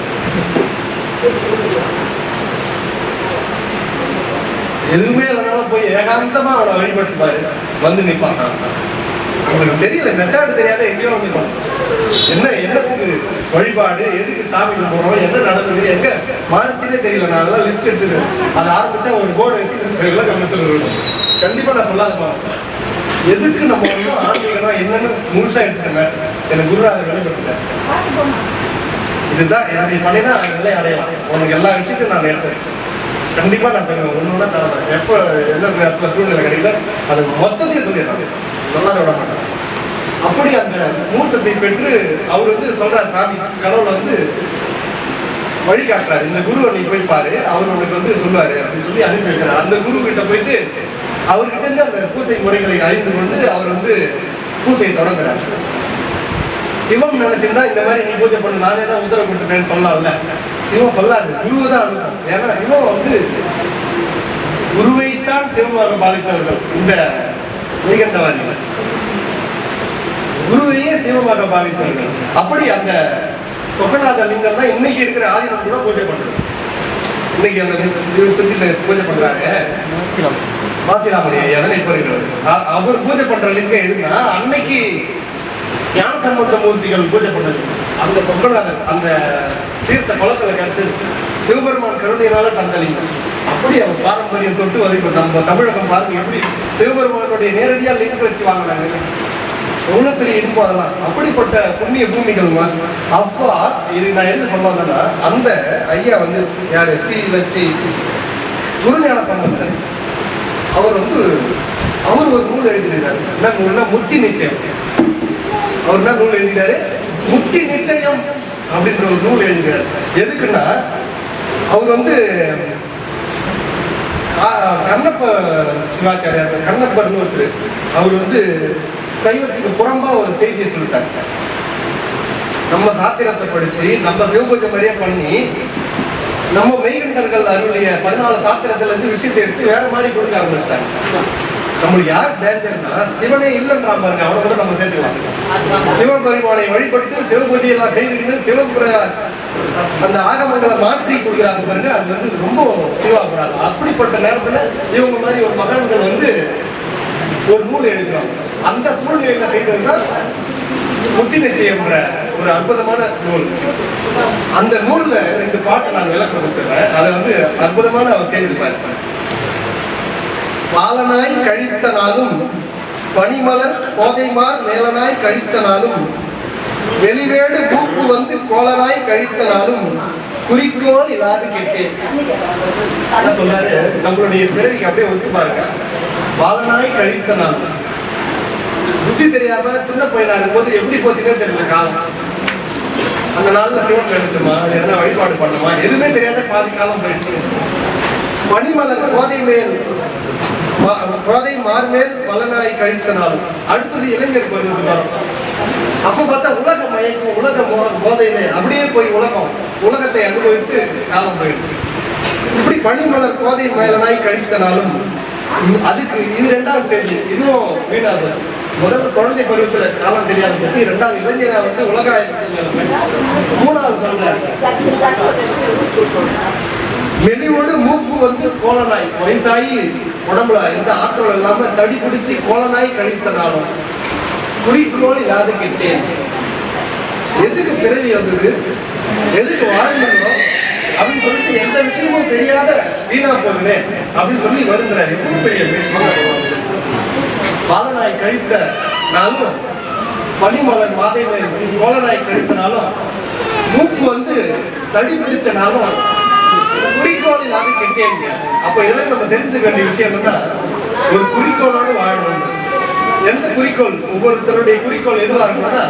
எதுவுமே இல்லைனாலும் போய் ஏகாந்தமா அவனை வழிபட்டுப்பாரு, வந்து நிற்பான் சாமி. உங்களுக்கு தெரியல, மெத்தட் தெரியாத எங்கேயோ வந்து என்ன என்னத்துக்கு வழிபாடு, எதுக்கு சாமி போறோம், என்ன நடந்தது, எங்க மாறிச்சுன்னே தெரியல. நான் அதெல்லாம் லிஸ்ட் எடுத்துட்டு அதை ஆரம்பிச்சா ஒரு போர்டு வச்சு கவனத்தில் கண்டிப்பா நான் சொல்லாதப்பா. எதுக்கு நம்ம வந்து ஆன்மீகம்னா என்னன்னு முழுசா எடுத்துட்டேன். எனக்கு குருநாதர் வெளிப்பட்டுட்டேன். இதுதான் எனக்கு பண்ணினா நிலை அடையலாம். உனக்கு எல்லா விஷயத்தையும் நான் எடுத்து வச்சேன். கண்டிப்பா நான் தருவேன், ஒண்ணு தரேன். எப்போ எந்த இடத்துல சூழ்நிலை கிடைக்கல அது மொத்தத்தையும் சொல்லிடுறாங்க, நல்லா விட மாட்டாங்க. அப்படி அந்த மூர்த்தத்தை பெற்று அவர் வந்து சொல்றாரு, சாமி கடவுளை வந்து வழிகாட்டுறாரு. இந்த குருவை நீ போய் பாரு, அவர் உனக்கு வந்து சொல்லுவாரு அப்படின்னு சொல்லி அனுப்பி வைக்கிறார். அந்த குரு கிட்ட போயிட்டு அவர்கிட்ட இருந்து அந்த பூசை முறைகளை அறிந்து கொண்டு அவர் வந்து பூசையை தொடங்குறார். சிவம் நினைச்சிருந்தா இந்த மாதிரி நீ பூஜை பண்ணு, நானே தான் உத்தரவு கொடுத்துட்டேன்னு சொல்லலாம்ல. சிவம் சொல்லாது, குருவை தான் அனுப்பும். ஏன்னா சிவம் வந்து குருவைத்தான் சிவமாக பாதித்தவர்கள் இந்த வைகண்டவாதிகள், குருவையே சிவமாக பாவித்தவர்கள். அப்படி அந்த சொக்கநாத லிங்கம் தான் இன்னைக்கு இருக்கிற ஆதினம் கூட பூஜை பண்றது. இன்னைக்கு அந்த சுத்தி பூஜை பண்றாங்க மாசிராமணியை எதனை போகிறவர். அவர் பூஜை பண்ற லிங்கம் எதுன்னா அன்னைக்கு ஞான சம்பந்த மூர்த்திகள் பூஜை பண்ணது. அந்த சொக்கநாதர் அந்த தீர்த்த குளத்துல கிடைச்சது சிவபெருமான் கருணையினால தந்த லிங்கம். அப்படி அவர் பாரம்பரியம் தொட்டு வரைக்கும் நம்ம தமிழகம் பாருங்க எப்படி சிவபெருமானுடைய நேரடியா லிங்க் வச்சு வாங்கினாங்க. எவ்வளவு பெரிய இன்பம் அதெல்லாம். அப்படிப்பட்ட புண்ணிய பூமிகள். அப்போ இது நான் என்ன சொல்லாதன்னா அந்த ஐயா வந்து யாரு ஸ்ரீ குருஞான சம்பந்தர் அவர் வந்து அவர் ஒரு நூல் எழுதினார். என்ன நூல்னா முத்தி நிச்சயம். அவர் என்ன நூல் எழுதினாரு? முத்தி நிச்சயம் அப்படின்ற ஒரு நூல் எழுதினார். எதுக்குன்னா அவர் வந்து கண்ணப்ப சிவாச்சாரியார், கண்ணப்பர்னு ஒருத்தர், அவர் வந்து சைவத்துக்கு புறம்பா ஒரு செய்தியை சொல்லிட்டாங்க. நம்ம சாத்திரத்தை படிச்சு நம்ம சிவபூஜை மாதிரியே பண்ணி நம்ம மெய்கண்டர்கள் அருளிய 14 சாத்திரத்துல இருந்து விஷயத்தை எடுத்து வேற மாதிரி கொடுக்க ஆரம்பிச்சிட்டாங்க. நம்மளுக்கு யார் டேஞ்சர்னா சிவனே இல்லைன்றா பாருங்க, அவனை கூட நம்ம சேர்த்துக்கலாம். சிவபெருமானை வழிபட்டு சிவபூஜை எல்லாம் செய்துக்கிட்டு சிவபுர அந்த ஆகமங்களை மாற்றி கொடுக்குறாங்க பாருங்க, அது வந்து ரொம்ப சிவாபுறாங்க. அப்படிப்பட்ட நேரத்துல இவங்க மாதிரி ஒரு மகன்கள் வந்து ஒரு நூல் எழுதுறாங்க. அந்த சூழ்நிலையில செய்ததுதான் முத்தி நிச்சயம்ன்ற ஒரு அற்புதமான நூல். அந்த நூல்ல 2 பாட்டு நான் விளக்கம் கொடுத்துறேன். அதை வந்து அற்புதமான அவர் செய்திருப்பார். பாலனாய் கழித்த நாளும் பனிமலர் கோதைமார் மேலனாய் கழித்த நாளும் வெளிவேடு பூப்பு வந்து கோலனாய் கழித்த நாளும் குறிக்கோள் இல்லாது கேட்டேன். என்ன சொன்னாரு? நம்மளுடைய பிறவிக்கு அப்படியே ஒத்து பாருங்க. பாலனாய் கழித்த நாள் புத்தி தெரியாம சின்ன பையனா இருக்கும்போது எப்படி போச்சுன்னே தெரியல காலம். அந்த நாள்ல சிவன் கிடைச்சுமா, எதனா வழிபாடு பண்ணுமா, எதுவுமே தெரியாத பாதி காலம் போயிடுச்சு. பனிமலர் கோதை மார்மேல் மலனாய் கழித்த நாளும். அடுத்தது இளைஞர் பருவத்துக்கு வரும். அப்ப பார்த்தா உலக மயக்கம், உலக போதையிலே அப்படியே போய் உலகத்தை அனுபவித்து காலம் போயிடுச்சு. இப்படி பனிமலர் கோதை மேலனாய் கழித்த நாளும் அதுக்கு இது 2வது ஸ்டேஜ். இதுவும் வீணா போச்சு. முதல்ல குழந்தை பருவத்துல காலம் தெரியாத போச்சு. 2வது இளைஞரா வந்து உலகாயம். 3வது சொல்றாரு, மெலிவோடு மூப்பு வந்து கோலனாய், வயசாகி உடம்புல எந்த ஆற்றல் இல்லாம தடி பிடிச்சி கோலனாய் கழித்தனாலும் குறிக்கோள் இல்லாத கெட்டேன். எதுக்கு பிறவி வந்தது, எதுக்கு வாழ்ந்தோம் அப்படின்னு சொல்லிட்டு எந்த விஷயமும் தெரியாத வீணா போகுது அப்படின்னு சொல்லி வருகிறார். எப்படி பெரிய விஷயம். பாலனாய் கழித்த நாளும் பனிமலர் மாதை கோலனாய் கழித்தனாலும் மூப்பு வந்து தடி பிடிச்சனாலும் குறிக்கோள் இல்லாத கெட்டேன். அப்ப இதெல்லாம் நம்ம தெரிஞ்சுக்க வேண்டிய விஷயம் என்னன்னா, ஒரு குறிக்கோளோடு வாழணும். எந்த குறிக்கோள், ஒவ்வொருத்தருடைய குறிக்கோள் எதுவா இருக்கணும்னா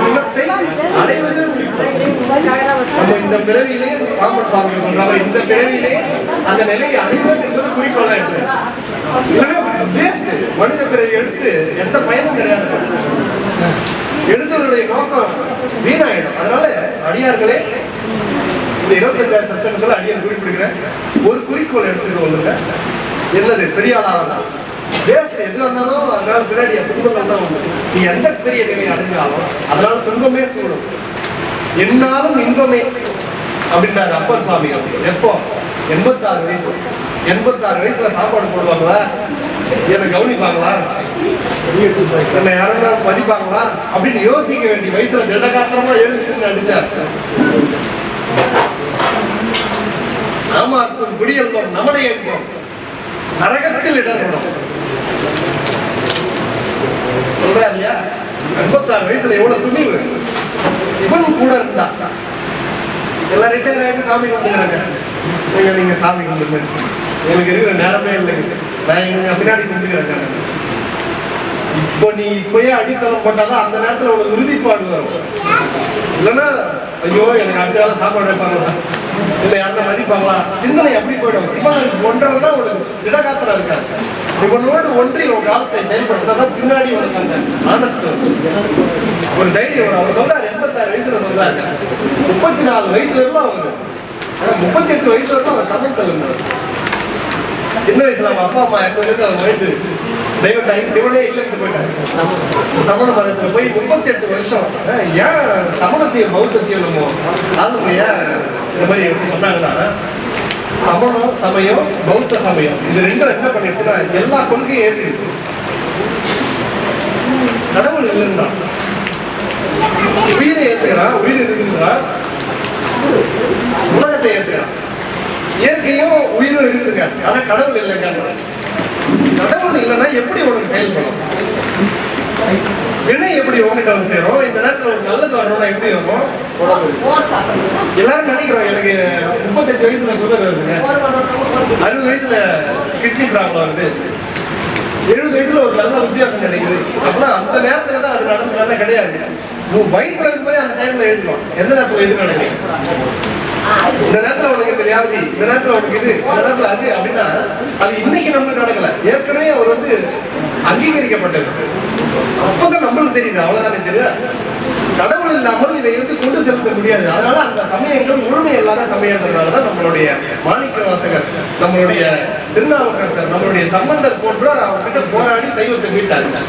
சிவத்தை அடைவது குறிக்கோள். நம்ம இந்த பிறவியிலே பாம்பன் சுவாமி சொல்றாங்க, இந்த பிறவியிலே அந்த நிலையை அடைவது என்பது குறிக்கோளா இருக்கு. வேஸ்ட். மனித பிறவி எடுத்து எந்த பயனும் கிடையாது. எடுத்தவருடைய நோக்கம் வீணாயிடும். அதனால அடியார்களே, இந்த 25 சச்சங்கத்துல அடியார் குறிப்பிடுகிறேன், ஒரு குறிக்கோள் எடுத்துக்கொள்ளுங்க. என்னது, பெரிய ஆளாகலாம். வேஸ்ட் எது வந்தாலும் அதனால பின்னாடி துன்பங்கள் தான் உண்டு. நீ எந்த பெரிய நிலையை அடைஞ்சாலும் அதனால துன்பமே சூடும். என்னாலும் இன்பமே அப்படின்றாரு அப்பர் சுவாமி. எப்போ? 86 வயசு. 86 வயசுல சாப்பாடு போடுவாங்களா, என்னை கவனிப்பாங்களா, என்னை யாருன்னா மதிப்பாங்களா அப்படின்னு யோசிக்க வேண்டிய வயசுல திடகாத்திரமா எழுந்து அடிச்சார். நாமாக்கும் குடியல்வோம் நம்முடைய எங்கும் நரகத்தில் இடர்படும் சொல்றா இல்லையா? 86 வயசுல எவ்வளவு துணிவு. சிவன் கூட இருந்தா. எல்லாம் ரிட்டையர் ஆகிட்டு சாமி கும்பிடுறாங்க. நீங்க சாமி கும்பிடுங்க, எனக்கு இருக்கிற நேரமே இல்லைங்க, நான் இங்க பின்னாடி கும்பிடுகிறேன். இப்போ நீ இப்பயே அடித்தளம் போட்டாதான் அந்த நேரத்துல உனக்கு உறுதிப்பாடு வரும். இல்லைன்னா ஐயோ எனக்கு அடுத்த காலம் சாப்பாடு வைப்பாங்களா, இல்லை யாருன்னா மதிப்பாங்களா, சிந்தனை எப்படி போயிடும். சிவனுக்கு ஒன்றவங்க தான் உனக்கு திடகாத்திரம் இருக்காது. சிவனோடு ஒன்றி உன் காலத்தை செயல்படுத்தாதான் பின்னாடி உனக்கு அந்த ஆனஸ்ட் ஒரு தைரியம் வரும். அவர் சொல்றாரு 86 வயசுல சொல்றாரு. 34 வயசுல இருந்தா அவரு 38 வயசுல இருந்தா அவர் சமத்தல் இருந்தார். சின்ன வயசுல அவங்க அப்பா அம்மா இறந்ததுக்கு அவர் போயிட்டு தெய்வத்தாய் சிவனே இல்லைன்னு போயிட்டாரு. சமண மதத்துல போய் 38 வருஷம். ஏன் சமணத்தையும் பௌத்தத்தையும் நம்ம ஆளுங்க ஏன் இந்த மாதிரி எப்படி சொன்னாங்கன்னா, சமணம் சமயம் பௌத்த சமயம் இது ரெண்டும் என்ன பண்ணிடுச்சுன்னா எல்லா கொள்கையும் ஏற்றுக்குது. கடவுள் இல்லைன்னா உயிரை ஏற்றுக்கிறான், உயிர் இருக்குங்கிறான், உலகத்தை ஏற்றுக்கிறான். இயற்கையும் உயிரும் இருக்குதுங்க, ஆனா கடவுள் இல்லைங்க. கடவுள் இல்லைன்னா எப்படி உனக்கு செயல்படும்? வினை எப்படி உங்ககிட்ட வந்து சேரும்? இந்த நேரத்தில் ஒரு நல்லது வரணும்னா எப்படி வரும்? எல்லாரும் நினைக்கிறோம் எனக்கு 38 வயசுல சுகர் வருதுங்க, 60 வயசுல கிட்னி ப்ராப்ளம் வருது, 70 வயசுல ஒரு நல்ல உத்தியோகம் கிடைக்குது அப்படின்னா அந்த நேரத்துல தான் அது நடந்ததுனால கிடையாது. வயிற்றுல இருக்கும்போதே அந்த டைம்ல எழுதுவோம். எந்த நேரத்துல எது கிடையாது. இந்த நேரத்துல உனக்கு இந்த வியாதி, இந்த நேரத்துல உனக்கு இது, இந்த நேரத்துல அது அப்படின்னா அது இன்னைக்கு நம்மளுக்கு நடக்கல. ஏற்கனவே அவர் வந்து அங்கீகரிக்கப்பட்டது. அப்பதான் நம்மளுக்கு தெரியுது, அவ்வளவுதானே தெரியும். கடவுள் இல்லாமல் இதை வந்து கொண்டு செலுத்த முடியாது. அதனால அந்த சமயங்கள் முழுமை இல்லாத சமயங்கிறதுனாலதான் நம்மளுடைய மாணிக்க வாசகர், நம்மளுடைய திருநாவுக்கரசர், நம்மளுடைய சம்பந்தர் போன்றோர் அவர்கிட்ட போராடி தெய்வத்தை மீட்டாங்க.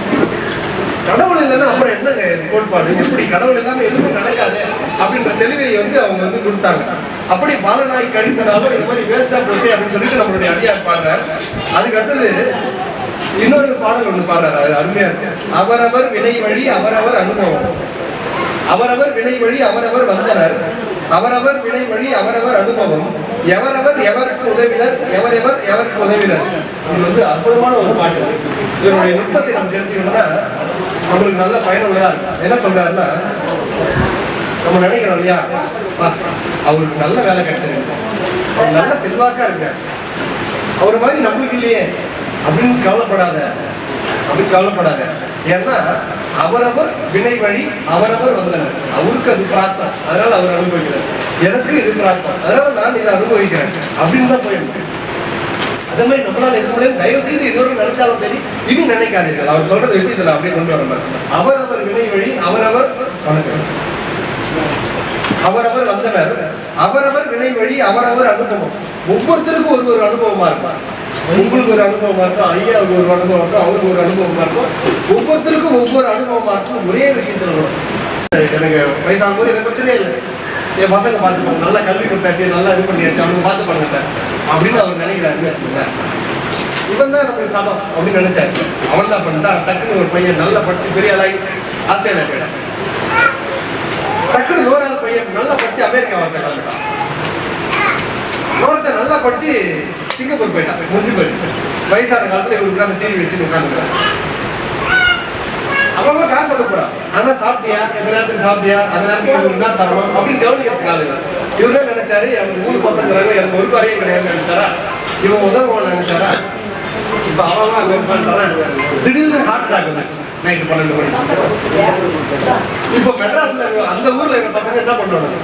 கடவுள் இல்லைன்னா அப்புறம் என்ன கோட்பாடு, எப்படி கடவுள் இல்லாம எதுவும் நடக்காது அப்படின்ற தெளிவை வந்து அவங்க வந்து கொடுத்தாங்க. அப்படி பாலனாய் கழித்தனாலும் இது மாதிரி வேஸ்டா போச்சு அப்படின்னு சொல்லிட்டு நம்மளுடைய அடியார் பாடுறார். அதுக்கு அடுத்தது இன்னொரு பாடல் ஒண்ணு பாடுறாரு, அது அருமையா இருக்கு. அவரவர் வினை வழி அவரவர் அனுபவம், அவரவர் வினை வழி அவரவர் வந்தனர், அவரவர் வினை வழி அவரவர் அனுபவம், எவரவர் எவருக்கு உதவினர், எவரெவர் எவருக்கு உதவினர். இது வந்து அற்புதமான ஒரு பாட்டு. இதனுடைய நுட்பத்தை நம்ம தெரிஞ்சுக்கணும்னா நம்மளுக்கு நல்ல பயனுள்ளதா இருக்கு. என்ன சொல்றாருன்னா, நம்ம நினைக்கிறோம் இல்லையா, அவருக்கு நல்ல வேலை கிடைச்சிருக்கு, அவர் நல்ல செல்வாக்கா இருக்க, அவர் மாதிரி நம்மளுக்கு இல்லையே அப்படின்னு கவலைப்படாத, அப்படின்னு கவலைப்படாத. ஏன்னா அவரவர் வினை வழி அவரவர் வந்தனர், அவருக்கு அது பிரார்த்தம், அதனால அவர் அனுபவிக்கிறார், எனக்கு இது பிரார்த்தம், அதனால நான் இதை அனுபவிக்கிறேன் அப்படின்னு தான் போயிருக்கு. அதே மாதிரி நம்மளால இருக்க முடியாது. தயவு செய்து இதுவரை நினைச்சாலும் சரி இனி நினைக்காதீர்கள். அவர் சொல்றது விஷயத்துல அப்படியே கொண்டு வரணும். அவரவர் வினை வழி அவரவர் வணக்கம், அவரவர் வந்தனர், அவரவர் வினை வழி அவரவர் அனுபவம். ஒவ்வொருத்தருக்கும் ஒரு ஒரு அனுபவமா இருக்கும். உங்களுக்கு ஒரு அனுபவமா இருக்கும், ஐயாவுக்கு ஒரு அனுபவம் இருக்கும், அவருக்கு ஒரு அனுபவமா இருக்கும். ஒவ்வொருத்தருக்கும் ஒவ்வொரு அனுபவமா இருக்கும். ஒரே விஷயத்துல வரும். எனக்கு வயசாகும் போது எனக்கு பிரச்சனையே இல்லை. என் பசங்க பார்த்துப்பாங்க, நல்லா கல்வி கொடுத்தாச்சு, நல்லா இது பண்ணியாச்சு, அவங்க பார்த்து பண்ணுங்க சார் அப்படின்னு அவர் நினைக்கிறாருன்னு வச்சுக்கோங்க. இவன் தான் நம்மளுக்கு சாதம் அப்படின்னு நினைச்சாரு. அவன் தான் பண்ணிட்டான். டக்குன்னு ஒரு பையன் நல்லா படிச்சு பெரிய ஆளாகி ஆஸ்திரேலியா போயிட்டான். டக்குன்னு இன்னொரு ஆள் பையன் நல்லா படிச்சு அமெரிக்கா வரத்த கிளம்பிட்டான். இன்னொருத்த நல்லா படிச்சு சிங்கப்பூர் போயிட்டான். முடிஞ்சு போயிடுச்சு. வயசான காலத்துல இவர் உட்காந்து டிவி வச்சுட்டு உட்காந்துக்கிறான். அவங்க காசு அனுப்புறான். ஆனா சாப்பிட்டியா, எந்த நேரத்துக்கு சாப்பிட்டியா, அந்த நேரத்துக்கு இவருக்கு என்ன தரணும் அப்படின்னு கவனிக்கிறதுக்கு இவரே நினைச்சாரு. அவங்க 3 பசங்க எனக்கு ஒரு காரியம் கிடையாது நினைச்சாரா, இவன் உதவுவான்னு நினைச்சாரா. இப்ப அவன் பண்றான். திடீர்னு ஹார்ட் அட்டாக் வந்துச்சு நைட்டு 12 மணி. இப்ப மெட்ராஸ்ல அந்த ஊர்ல இருக்கிற பசங்க என்ன பண்ணுவாங்க,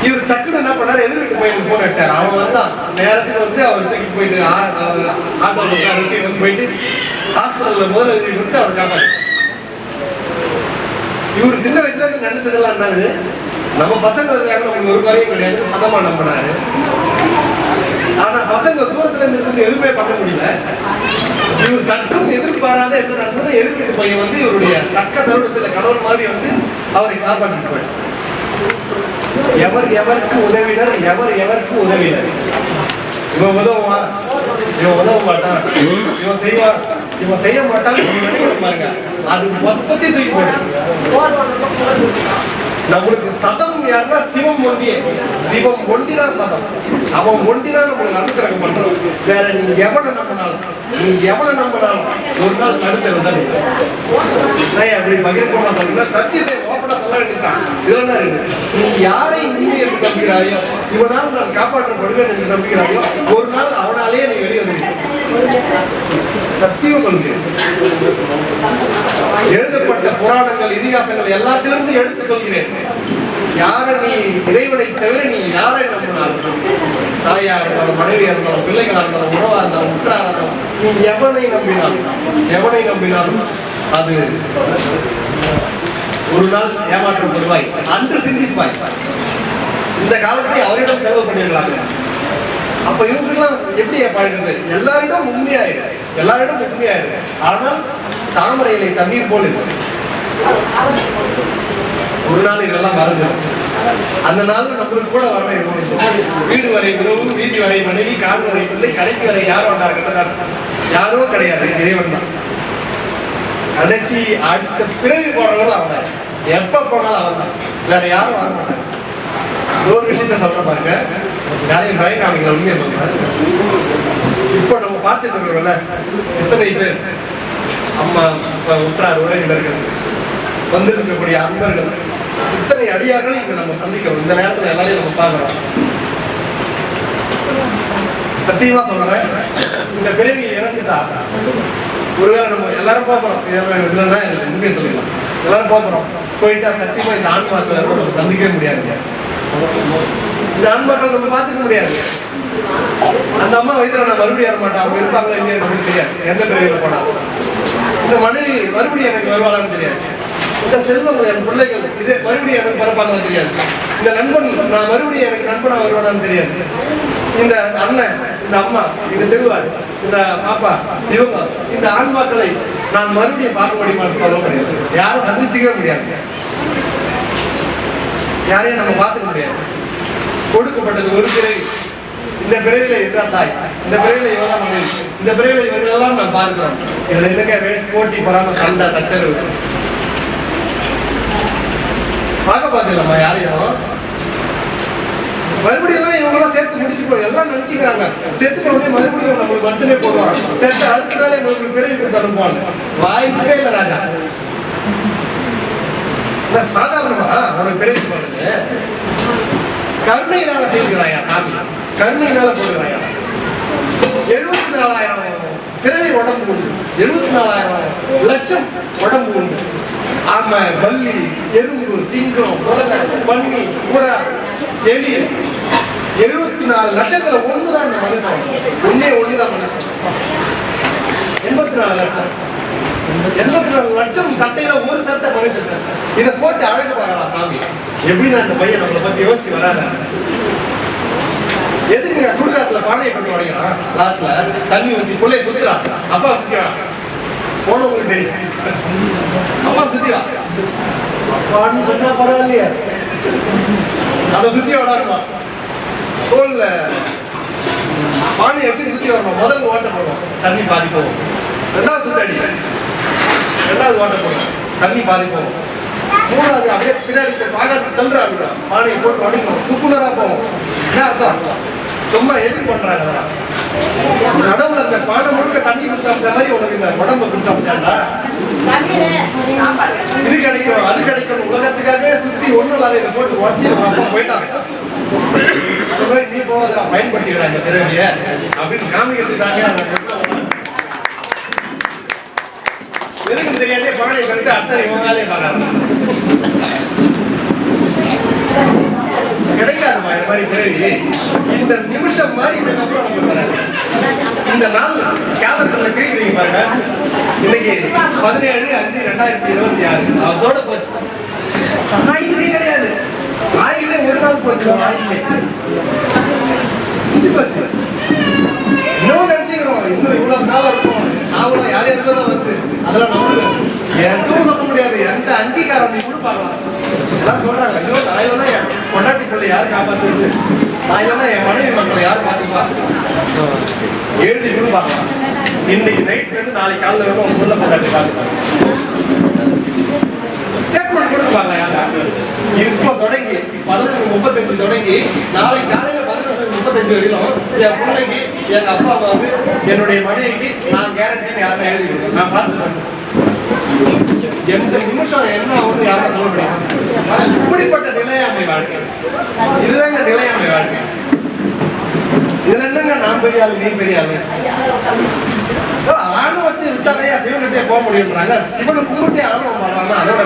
இவர் டக்குன்னு என்ன பண்ணாரு, எதிர் வீட்டு பையனுக்கு போன் அடிச்சாரு. அவன் வந்தான் நேரத்துக்கு வந்து அவர் தூக்கி போயிட்டு ஆட்டோ வச்சு வந்து போயிட்டு ஹாஸ்பிட்டல்ல முதல்ல கொடுத்து அவர் காப்பாரு. இவர் சின்ன வயசுல இருந்து நினைச்சதெல்லாம் என்னது, நம்ம பசங்க இருக்காங்க, நமக்கு ஒரு காரியம் கிடையாது, சதமா நம்பினாரு. ஆனா பசங்க தூரத்துல இருந்து எதுவுமே பண்ண முடியல. இவர் சட்டம் எதிர்பாராத என்ன நடந்தது, எதிர்ப்பு பையன் வந்து இவருடைய தக்க தருணத்துல கடவுள் மாதிரி வந்து அவரை காப்பாற்றிட்டு போயிட்டார். எவர் எவருக்கு உதவினர், எவர் எவருக்கு உதவினர். இவன் உதவுவான், இவன் உதவ மாட்டான், இவன் செய்வான், இவன் செய்ய மாட்டான்னு பாருங்க. அது மொத்தத்தையும் தூக்கி போட்டு நம்மளுக்கு சதம் யாருன்னா சிவம் ஒண்டியே. சிவம் ஒண்டிதான் சதம். அவன் ஒண்டிதான் நம்மளுக்கு அனுக்கிரகம் பண்றான். வேற நீ எவனை நம்பினாலும், நீ எவனை நம்பினாலும் ஒரு நாள் தடுத்து தான் அப்படி பகிர்ப்பமா சொல்றீங்கன்னா சத்தியத்தை ஓப்பனா சொல்ல வேண்டியதான். இதெல்லாம் இருக்கு. நீ யாரை உண்மை என்று நம்புகிறாயோ, இவனால் நான் காப்பாற்றப்படுவேன் என்று நம்புகிறாயோ, ஒரு நாள் அவனாலேயே நீ வெளியே வந்து சத்தியம் சொல்கிறேன். எழுதப்பட்ட புராணங்கள், இதிகாசங்கள் எல்லாத்திலிருந்து எடுத்து சொல்கிறேன். யாரை நீ இறைவனை தவிர நீ யாரை நம்பினாலும், தாயா இருந்தாலும், மனைவியா இருந்தாலும், பிள்ளைகளா இருந்தாலும், உணவா இருந்தாலும், உற்றாரா இருந்தாலும், நீ எவனை நம்பினாலும் அது ஒரு நாள் ஏமாற்றப்படுவாய். அன்று சிந்திப்பாய். இந்த காலத்தை அவரிடம் செலவு பண்ணிடலாங்க. அப்ப இவங்கெல்லாம் எப்படி பழகுது, எல்லாரிடம் உண்மையாயிரு, ஆனால் தாமரையிலே தண்ணீர் போல் இருக்கு. ஒரு நாள் இதெல்லாம் மறந்து அந்த நாள் நம்மளுக்கு கூட வர வீடு வரை உறவு, வீதி வரை மனைவி, காடு வரை பிள்ளை, கடைக்கு வரை யாரும் வந்தாங்க, யாரோ கிடையாது, இறைவன் தான். கடைசி அடுத்த பிறகு போனவர்கள் அவன் தான். எப்ப போனாலும் அவன் தான், வேற யாரும் வர மாட்டாங்க. ஒரு விஷயத்த சொல்ற பாருங்க, யாரையும் பயக்காமிகள் உண்மையை சொல்றாரு. இப்போ நம்ம பார்த்துட்டு இருக்கிறோம்ல, எத்தனை பேர் அம்மா உற்றார் உறவினர்கள் வந்திருக்கக்கூடிய அன்பர்கள், இத்தனை அடியார்களை இங்க நம்ம சந்திக்கிறோம். இந்த நேரத்தில் எல்லாரையும் நம்ம பார்க்கிறோம். சத்தியமா சொல்றேன், இந்த பிறவி இறந்துட்டா ஒருவேளை நம்ம எல்லாரும் போறோம், இல்லைன்னா உண்மையை சொல்லிடலாம், எல்லாரும் போறோம். போயிட்டா சத்தியமா இந்த ஆன்மாக்களை நம்ம சந்திக்கவே முடியாது. இந்த ஆன்மாக்கள் நம்ம பார்த்துக்க முடியாது. அந்த அம்மா வயசுல நான் மறுபடியும் வர மாட்டேன், அவங்க இருப்பாங்களா இல்லையா நமக்கு தெரியாது. எந்த பிறவியில போனாலும் இந்த மனைவி மறுபடியும் எனக்கு வருவாங்கன்னு தெரியாது. இந்த செல்வங்கள், என் பிள்ளைகள் இது மறுபடியும் எனக்கு பரப்பாங்கன்னு தெரியாது. இந்த நண்பன் நான் மறுபடியும் எனக்கு நண்பனா வருவானான்னு தெரியாது. இந்த அண்ணன், இந்த அம்மா, இந்த திருவாள், இந்த பாப்பா, இவங்க இந்த ஆன்மாக்களை நான் மறுபடியும் பார்க்க முடியுமான்னு சொல்ல முடியாது. யாரும் சந்திச்சுக்கவே முடியாது, யாரையும் நம்ம பார்த்துக்க முடியாது. கொடுக்கப்பட்டது ஒரு பிறவி. இந்த பிறவில இதுதான் தாய், இந்த பிறவில இவதான் மனைவி, இந்த பிறவில இவர்களெல்லாம் நான் பார்க்கிறோம். இதுல என்னங்க போட்டி போடாம சண்டை சச்சரவு பார்க்க பார்த்துலாமா யாரையும். மறுபடியும் இவங்கெல்லாம் சேர்த்து முடிச்சு எல்லாம் நினைச்சுக்கிறாங்க, சேர்த்துக்க உடனே மறுபடியும் நம்மளுக்கு மனுஷனே போடுவாங்க, சேர்த்து அடுத்த நாளே நம்மளுக்கு பிறவி கொடுத்து அனுப்புவாங்க. வாய்ப்பே இல்லை ராஜா. சாதாரணமா அவனுக்கு பிறவி பண்ணுங்க, கருணையினால செய்கிறாயா சாமி, கருணையினால போடுகிறாயா. 74,000 பிறவி உடம்பு உண்டு, 74,000 லட்சம் உடம்பு உண்டு. ஆமை, பல்லி, எறும்பு, சிங்கம், முதலை, பன்னி, புறா, எலி, 74 லட்சத்துல ஒண்ணுதான் இந்த மனுஷன். ஒண்ணுதான் மனுஷன். 84 லட்சம், 84 லட்சம் சட்டையில ஒரு சட்டை மனுஷன் சார். இதை போட்டு அழகு பார்க்கலாம் சாமி. எப்படின்னா இந்த பையன் நம்மளை பத்தி யோசிச்சு வராத. எதுக்கு சுடுகாட்டுல பானையை கொண்டு உடைக்கிறான், லாஸ்ட்ல தண்ணி ஊற்றி பிள்ளைய சுத்துறான், அப்பா சுத்திவான் போனவங்களுக்கு தெரியும், அப்பா சுத்திவா அப்பான்னு சொன்னா பரவாயில்லையா, அதை சுத்தி விடாருமா ஸ்கூல்ல பானையை வச்சு சுத்தி வரணும். முதல்ல ஓட்ட போடுவோம், தண்ணி பாதி போகும். ரெண்டாவது சுத்தடி, ரெண்டாவது ஓட்ட போடுவோம், தண்ணி பாதி போகும். மூணாவது அப்படியே பின்னாடி பானை தள்ளுறாங்க, பானையை போட்டு உடைக்கணும், சுக்குனரா போகும். என்ன அர்த்தம்? சும்மா எதுக்கு பண்றாங்க? கடவுள் அந்த பானை முழுக்க தண்ணி கொடுத்த மாதிரி உனக்கு இந்த உடம்பு கொடுத்தாச்சாண்டா, இது கிடைக்கும் அது கிடைக்கும் உலகத்துக்காகவே சுத்தி ஒண்ணும் இல்லாத இதை போட்டு உடச்சி போயிட்டாங்க. அந்த மாதிரி நீ போவதை பயன்படுத்திக்கிறாங்க திறமைய அப்படின்னு காமிக்கிறதுக்காக எதுக்கு தெரியாதே பானையை கழித்து அர்த்தம் இவங்காலே பார்க்கறாங்க. கிடைக்காதுமா இந்த மாதிரி பிறவி. இந்த நிமிஷம் மாதிரி இதுக்கப்புறம் நம்ம வராது. இந்த நாள் கேலண்டர்ல கிழிக்கிறீங்க பாருங்க. இன்னைக்கு 17/5/2026 அதோட போச்சு. ஆயிலே கிடையாது, ஆயிலே ஒரு நாள் போச்சு. ஆயிலே போச்சு. இன்னும் நினைச்சுக்கிறோம் இன்னும் இவ்வளவு நாள் இருக்கும், சாவுல யார் யாருக்கெல்லாம் வருது அதெல்லாம் நம்மளுக்கு எதுவும் சொல்ல முடியாது. எந்த அங்கீகாரம் நீ கொடுப்பாங்க எல்லாம் சொல்றாங்க. ஐயோ நான் இல்லைன்னா என் பொண்டாட்டி பிள்ளை யார் காப்பாத்துறது, நான் இல்லைன்னா என் மனைவி மக்களை யார் பார்த்துப்பா, எழுதி கொடுப்பாங்க. இன்னைக்கு நைட்ல இருந்து நாளைக்கு காலையில் வரும் உங்க உள்ள பொண்டாட்டி பார்த்துப்பாங்க, ஸ்டேட்மெண்ட் கொடுப்பாங்க. யாரா இப்போ தொடங்கி 11:35 தொடங்கி நாளைக்கு காலையில 11:35 வரையிலும் என் பிள்ளைக்கு எங்க அப்பா அம்மாவுக்கு என்னுடைய மனைவிக்கு நான் கேரண்டின்னு யாரும் எழுதி கொடுப்பேன். நான் பார்த்துப்பேன். எந்த நிமிஷம் என்ன ஆகுது யாரும் சொல்ல முடியும். இப்படிப்பட்ட நிலையாமை வாழ்க்கை, இதுதாங்க நிலையாமை வாழ்க்கை. இதுல என்னங்க நான் பெரிய ஆளு நீ பெரிய ஆளு, ஆணவத்தை விட்டாலையா சிவன்கிட்டே போக முடியும்ன்றாங்க. சிவனை கும்பிட்டே ஆணவம் பண்ணலாம்னா அதோட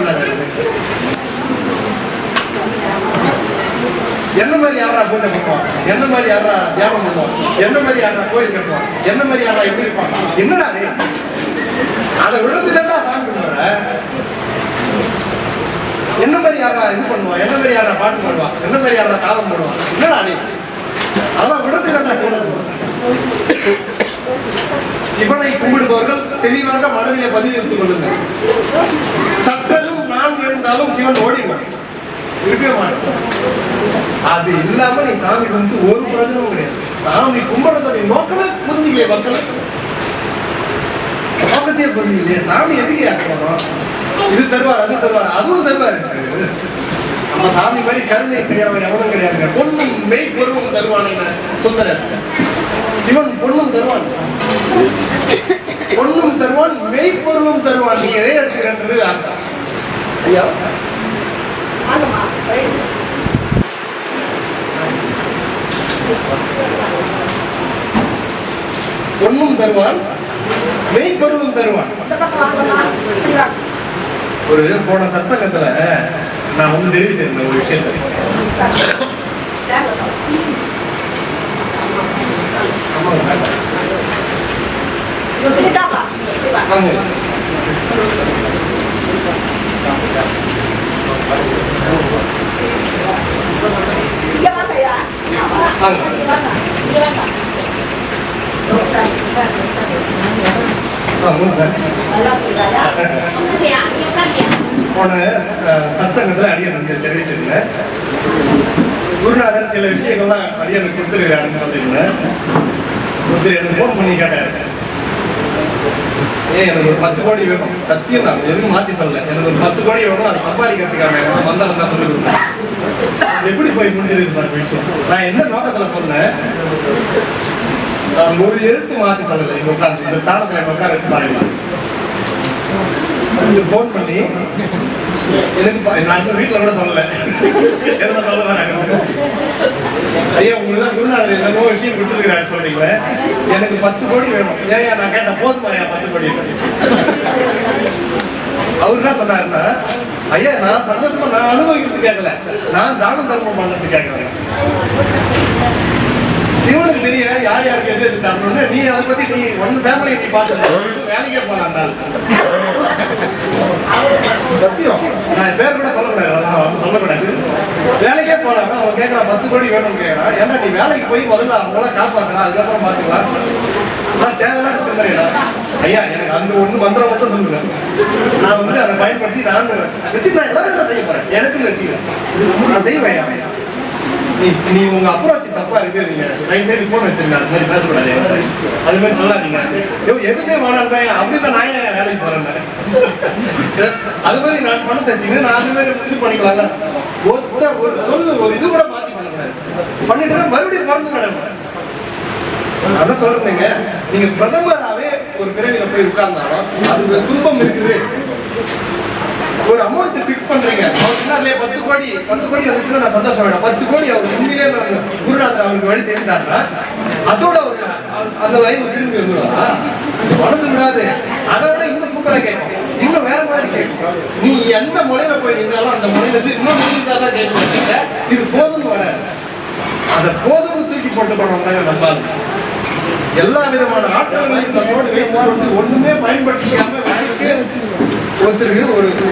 என்ன மாதிரி யாரா பூஜை பண்ணுவான், என்ன மாதிரி யாரா தியானம் பண்ணுவான், என்ன மாதிரி யாரா கோயில் கட்டுவான், என்ன மாதிரி யாரா எப்படி இருப்பான், என்னடா அதை விழுந்துட்டா சாமி பண்ணுவார, என்ன மாதிரி யாரா இது பண்ணுவான், என்ன மாதிரி யாரா பாட்டு பண்ணுவான், என்ன மாதிரி யாரா தாளம் போடுவான், என்னடா நீ அதெல்லாம் விழுந்துட்டா சிவனை கும்பிடுபவர்கள் தெளிவாக மனதிலே பதிவு எடுத்துக் கொள்ளுங்கள். சட்டலும் நான் இருந்தாலும் சிவன் ஓடிடுவான், இருக்கவே மாட்டேன். அது இல்லாம நீ சாமி கும்பிட்டு ஒரு பிரயோஜனமும் கிடையாது. சாமி கும்பிடுறதுடைய நோக்கமே புரிஞ்சுக்கலையே மக்கள், நோக்கத்தையே புரிஞ்சுக்கலையே. சாமி எதுக்கு யாருக்கிறோம், இது தருவார் அது தருவார் அதுவும் தருவார். நம்ம சாமி மாதிரி கருணை செய்யறவன் எவனும் கிடையாதுங்க. பொண்ணும் மெய் பொருளும் தருவானுங்க சுந்தரர். சிவன் பொண்ணும் தருவான், பொண்ணும் தருவான், மெய் பொருளும் தருவான். நீங்க எதை எடுத்துக்கிறது அர்த்தம் ஐயா. பொண்ணும் தருவான், மெய்ப்பொருளும் தருவான். ஒரு போன சத்சங்கத்துல நான் வந்து தெரிவிச்சிருந்தேன் ஒரு விஷயத்தை. போன சத்சங்கத்துல அடியனுக்கு தெரிவிச்சிருந்தேன். குருநாதர் சில விஷயங்கள்லாம் அடியனுக்கு கொடுத்துருக்காருன்னு சொல்லியிருந்தேன். ஒருத்தர் எனக்கு ஃபோன் பண்ணி கேட்டாரு, எனக்கு ஒரு 10 கோடி வேணும். சத்தியம் தான், எதுவும் மாற்றி சொல்லலை. எனக்கு ஒரு 10 கோடி வேணும், அதை சம்பாதிக்கிறதுக்கான வந்தாலும் தான் சொல்லி கொடுத்தேன். எப்படி போய் முடிஞ்சிருக்கு பாருங்க விஷயம். நான் எந்த நோக்கத்தில் சொன்னேன், நான் ஒரு எழுத்து மாற்றி சொல்லலை. இங்க உட்காந்து இந்த ஸ்தானத்தில் உட்கார வச்சு பாருங்க. ஃபோன் பண்ணி எனக்கு நான் வீட்டில் கூட சொல்லலை, எதுவும் சொல்ல வராங்க. ஐயா உங்களுக்கு தான் குருநாதர் என்னமோ விஷயம் கொடுத்துருக்கிறாரு சொல்றீங்களே, எனக்கு 10 கோடி வேணும். ஏயா நான் கேட்டேன், போதுமா 10 கோடி? அவர் என்ன சொன்னாருன்னா, ஐயா நான் சந்தோஷமா நான் அனுபவிக்கிறது கேட்கல, நான் தான தர்மம் பண்ணுறது கேட்கறேன். சிவனுக்கு தெரிய யார் யாருக்கு எது எது தரணும்னு நீ அதை பத்தி நீ ஒன்னு ஃபேமிலியை நீ பார்த்து வேலைக்கே போனான். சத்தியம், நான் பேர் கூட சொல்லக்கூடாது, சொல்லக்கூடாது. வேலைக்கே போனாங்க. அவன் கேட்கறான் 10 கோடி வேணும்னு கேட்கறான். ஏன்னா நீ வேலைக்கு போய் முதல்ல அவங்களாம் காப்பாத்துறான், அதுக்கப்புறம் பாத்துக்கலாம். நான் தேவையில்லாத சிந்தனைடா ஐயா, எனக்கு அந்த ஒண்ணு மந்திரம் மட்டும் சொல்லுங்க, நான் வந்து அதை பயன்படுத்தி நான் வச்சு நான் எல்லாரும் செய்ய போறேன், எனக்குன்னு வச்சுக்கிறேன், நான் செய்வேன். நீ உங்க அப்ரோச் தப்பா இருக்கு, நீங்க தயவு செய்து போன் வச்சிருங்க, அது மாதிரி பேசக்கூடாது, அது மாதிரி சொல்லாதீங்க, எதுவுமே வேணாம் அப்படிதான் நான் ஏன் வேலைக்கு போறேன், அது மாதிரி நான் பணம் செஞ்சீங்கன்னா நான் அது மாதிரி இது பண்ணிக்கலாம்ல. ஒரு சொல்லு ஒரு இது கூட மாத்தி பண்ணக்கூடாது, பண்ணிட்டுனா மறுபடியும் மறந்து கிடக்கும். அதான் சொல்றீங்க, நீங்க பிரதமராகவே ஒரு பிறவியில போய் உட்கார்ந்தாலும் அது துன்பம் இருக்குது. ஒரு அமௌண்ட் பிக்ஸ் பண்றீங்க, அவர் சொன்னார்லயே 10 கோடி வந்துச்சுன்னா நான் சந்தோஷம் வேணும். 10 கோடி அவர் உண்மையிலே குருநாதர் அவருக்கு வழி சேர்ந்துட்டாருன்னா அதோட ஒரு அந்த லைன் திரும்பி வந்துடுவா, மனசு விடாது. அதை விட இன்னும் சூப்பரா கேட்கும், இன்னும் வேற மாதிரி கேட்கும். நீ எந்த மொழியில போய் நின்னாலும் அந்த மொழியில இருந்து இன்னும் தான் கேட்க, இது போதும்னு வராது. அதை போதும்னு தூக்கி போட்டு போனவங்க நம்பாது. எல்லா விதமான ஆற்றல்களையும் நம்மோடு வைத்து ஒண்ணுமே பயன்படுத்திக்காம வேலைக்கே ஒருத்தருக்கு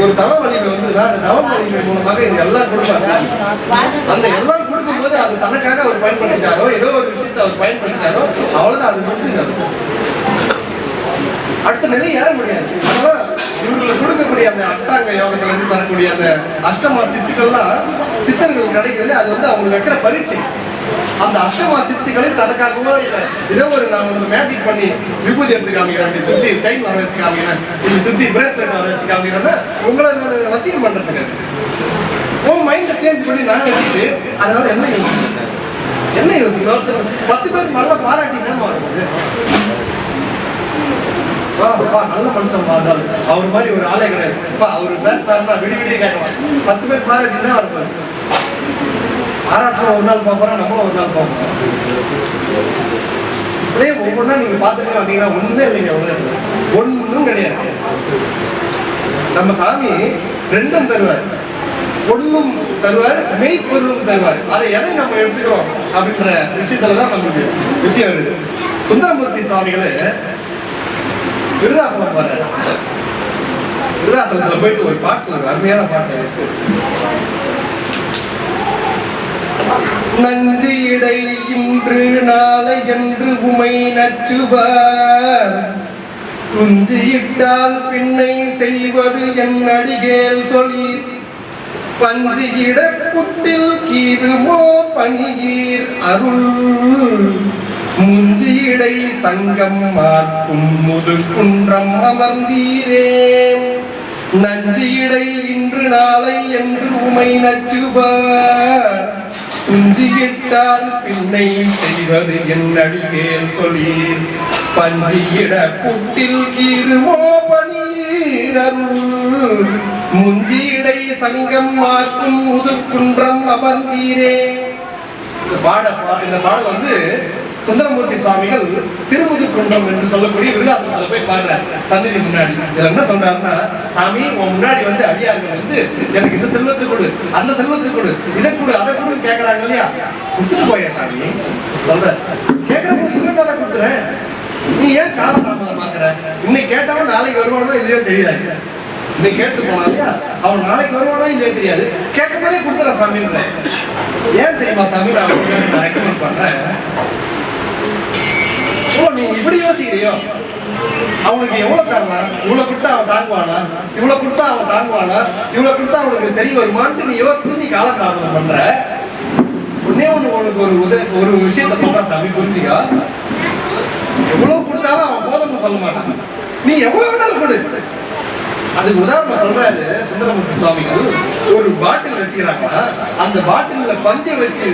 ஒரு தவ வலிமை வந்து அந்த தவ வலிமை மூலமாக இது எல்லாம் கொடுப்பாரு. அந்த எல்லாம் கொடுக்கும்போது அது தனக்காக அவர் பயன்படுத்திட்டாரோ, ஏதோ ஒரு விஷயத்தை அவர் பயன்படுத்திட்டாரோ, அவ்வளவுதான், அது முடிச்சுது. அடுத்த நிலை ஏற முடியாது. அதனால இவங்களுக்கு கொடுக்கக்கூடிய அந்த அஷ்டாங்க யோகத்துல இருந்து வரக்கூடிய அந்த அஷ்டமா சித்துக்கள்லாம் சித்தர்கள் கிடைக்கிறது, அது வந்து அவங்க வைக்கிற பரீட்சை. அந்த அஷ்டமா சித்திகளை தனக்காகவோ இல்லை ஏதோ ஒரு நான் ஒரு மேஜிக் பண்ணி விபூதி எடுத்து காமிக்கிறேன், இப்படி சுத்தி செயின் வர வச்சு காமிக்கிறேன், இப்படி சுத்தி பிரேஸ்லெட் வர வச்சு காமிக்கிறேன்னா உங்களை வசியம் பண்றதுக்கு உன் மைண்டை சேஞ்ச் பண்ணி நான் வச்சுட்டு அதனால என்ன யோசிக்கணும். 10 பேர் நல்லா பாராட்டினா நல்ல மனுஷன் பார்த்தால் அவர் மாதிரி ஒரு ஆளே கிடையாது. அவர் பேசுறாருன்னா விடிவிடியே கேட்கலாம். 10 பேர் பாராட்டினா இருப்பாரு. பாராட்டுறோம் ஒரு நாள் பார்ப்போம், நம்மளும் ஒரு நாள் பார்ப்போம். இப்படியே ஒவ்வொன்றா நீங்க பார்த்துட்டு வந்தீங்கன்னா ஒண்ணுமே இல்லைங்க, ஒன்றும் கிடையாது. நம்ம சாமி ரெண்டும் தருவார், பொண்ணும் தருவார், மெய்ப்பொருளும் தருவார். அதை எதை நம்ம எடுத்துக்கிறோம் அப்படின்ற விஷயத்துலதான் நம்மளுக்கு விஷயம் இருக்கு. சுந்தரமூர்த்தி சுவாமிகளே விருதாசனம் பாரு, விருதாசனத்துல போயிட்டு ஒரு பாட்டு, ஒரு அருமையான பாட்டு இருக்கு. நஞ்சு இடை இன்று நாளை என்று உமை நச்சுவார், துஞ்சி இட்டால் பின்னை செய்வது என் அடிகேல் சொல்லி, பஞ்சு இட புட்டில் கீருமோ பனியீர் அருள், முஞ்சி இடை சங்கம் மாற்றும் முது குன்றம் அமர்ந்தீரே, நஞ்சு இடை இன்று நாளை என்று உமை நச்சுவார், துஞ்சியிட்டால் பின்னை செய்வது என் அடிகேல் சொல்லீர், பஞ்சியிட புட்டில் கீருமோ பனீரருள், முஞ்சியிடை சங்கம் மாற்றும் முதுகுன்றம் அமர்ந்தீரே. இந்த பாடல் வந்து சுந்தரமூர்த்தி சுவாமிகள் திருமுதுகுன்றம் என்று சொல்லக்கூடிய விருதாசனத்துல போய் பாடுறார் சந்நிதி முன்னாடி. இதுல என்ன சொல்றாருன்னா, சாமி உன் முன்னாடி வந்து அடியார்கள் வந்து எனக்கு இந்த செல்வத்தை கொடு, அந்த செல்வத்தை கொடு, இதை கொடு, அதை கொடு கேட்கறாங்க இல்லையா, கொடுத்துட்டு போய சாமி சொல்ற. கேட்கற போது இல்லைன்னா கொடுத்துறேன், நீ ஏன் காலதாமதம் ஆக்குற? இன்னைக்கு கேட்டவன் நாளைக்கு வருவானோ இல்லையோ தெரியாது, இன்னைக்கு கேட்டு போனா இல்லையா, அவன் நாளைக்கு வருவானோ இல்லையோ தெரியாது, கேட்கும் போதே கொடுத்துற சாமின்ற. ஏன் தெரியுமா சாமி நான் ரெக்கமெண்ட் பண்றேன், நீ இப்படி யோசிக்கிறியோ அவனுக்கு எவ்வளவு தரலாம், இவ்வளவு கொடுத்தா அவன் தாங்குவானா, இவ்வளவு கொடுத்தா அவன் தாங்குவானா, இவ்வளவு கொடுத்தா அவனுக்கு சரி வருமானு நீ யோசிச்சு நீ காலதாமதம் பண்ற. ஒன்னே ஒண்ணு உனக்கு ஒரு விஷயத்த சொல்ற சாமி, புரிஞ்சுக்கா, எவ்வளவு கொடுத்தாலும் அவன் போதும்னு சொல்ல மாட்டான், நீ எவ்வளவு வேணாலும் கொடு. அதுக்கு உதாரணம் சொல்றாரு சுந்தரமூர்த்தி சுவாமிகள். ஒரு பாட்டில் வச்சுக்கிறாங்கன்னா அந்த பாட்டில்ல பஞ்சை வச்சு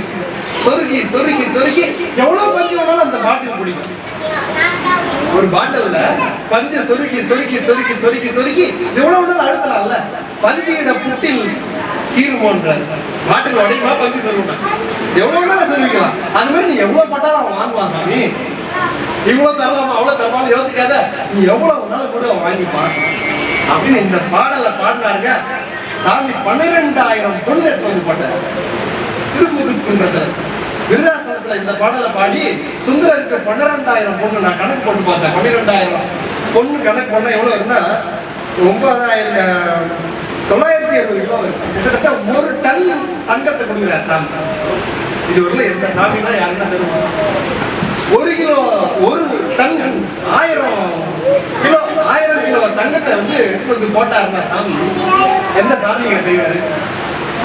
சொருகி சொருகி சொருகி எவ்வளவு பஞ்சு வேணாலும் அந்த பாட்டில் குடிக்கும். ஒரு பாட்டில்ல பஞ்சை சொருகி சொருகி சொருகி சொருகி சொருகி எவ்வளவு வேணாலும் அழுத்தலாம்ல. பஞ்சியிட புட்டில் கீருமோன்ற பாட்டில் உடையுமா பஞ்சு சொருவிட்டான், எவ்வளவு வேணாலும் சொருவிக்கலாம். அது மாதிரி நீ எவ்வளவு பட்டாலும் அவன் வாங்குவான் சாமி. இவ்வளவு தரலாமா அவ்வளவு தரலாமா யோசிக்காத, நீ எவ்வளவு வேணாலும் கூட அவன் வாங்கிப்பான் அப்படின்னு இந்த பாடலை பாடினாருங்க சாமி. 12,000 பொண்ணு எடுத்து வந்து போட்டார் திருமுதுகுன்றத்துல. விருதாசனத்துல இந்த பாடலை பாடி சுந்தரருக்கு 12,000 பொண்ணு, நான் கணக்கு போட்டு பார்த்தேன், 12,000 பொண்ணு கணக்கு பண்ணா எவ்வளவு இருக்குன்னா 9,970 கிலோ வரும். கிட்டத்தட்ட 1 டன் தங்கத்தை கொடுக்குறாரு சாமி. இது ஒரு எந்த சாமினா யாருன்னா தருவாங்க. 1 கிலோ 1 டன் 1000 கிலோ தங்கத்தை வந்து போட்டாருன்னா சாமி எந்த சாமிங்க செய்வாரு?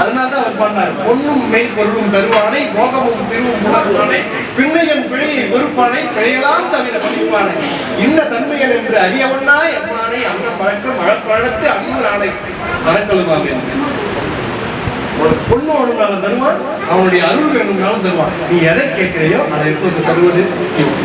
அதனால்தான் அவர் பண்ணார். பொன்னும் மெய் பொருளும் தருவானை, மோகமும் திருவும் உணர்வானை, பின்னையன் பிழையை பொறுப்பானை, பிழையலாம் தவிர படிப்பானை, இன்ன தன்மையன் என்று அறியவண்ணா எம்மானை, அன்னம் வழக்கம் வழப்பழத்து அன்புரானை வழக்கலுமாக. ஒரு பொண்ணு வேணும்னாலும் தருவான், அவனுடைய அருள் வேணும்னாலும் தருவான். நீ எதை கேட்கிறையோ அதை எப்போது தருவது சிவம்.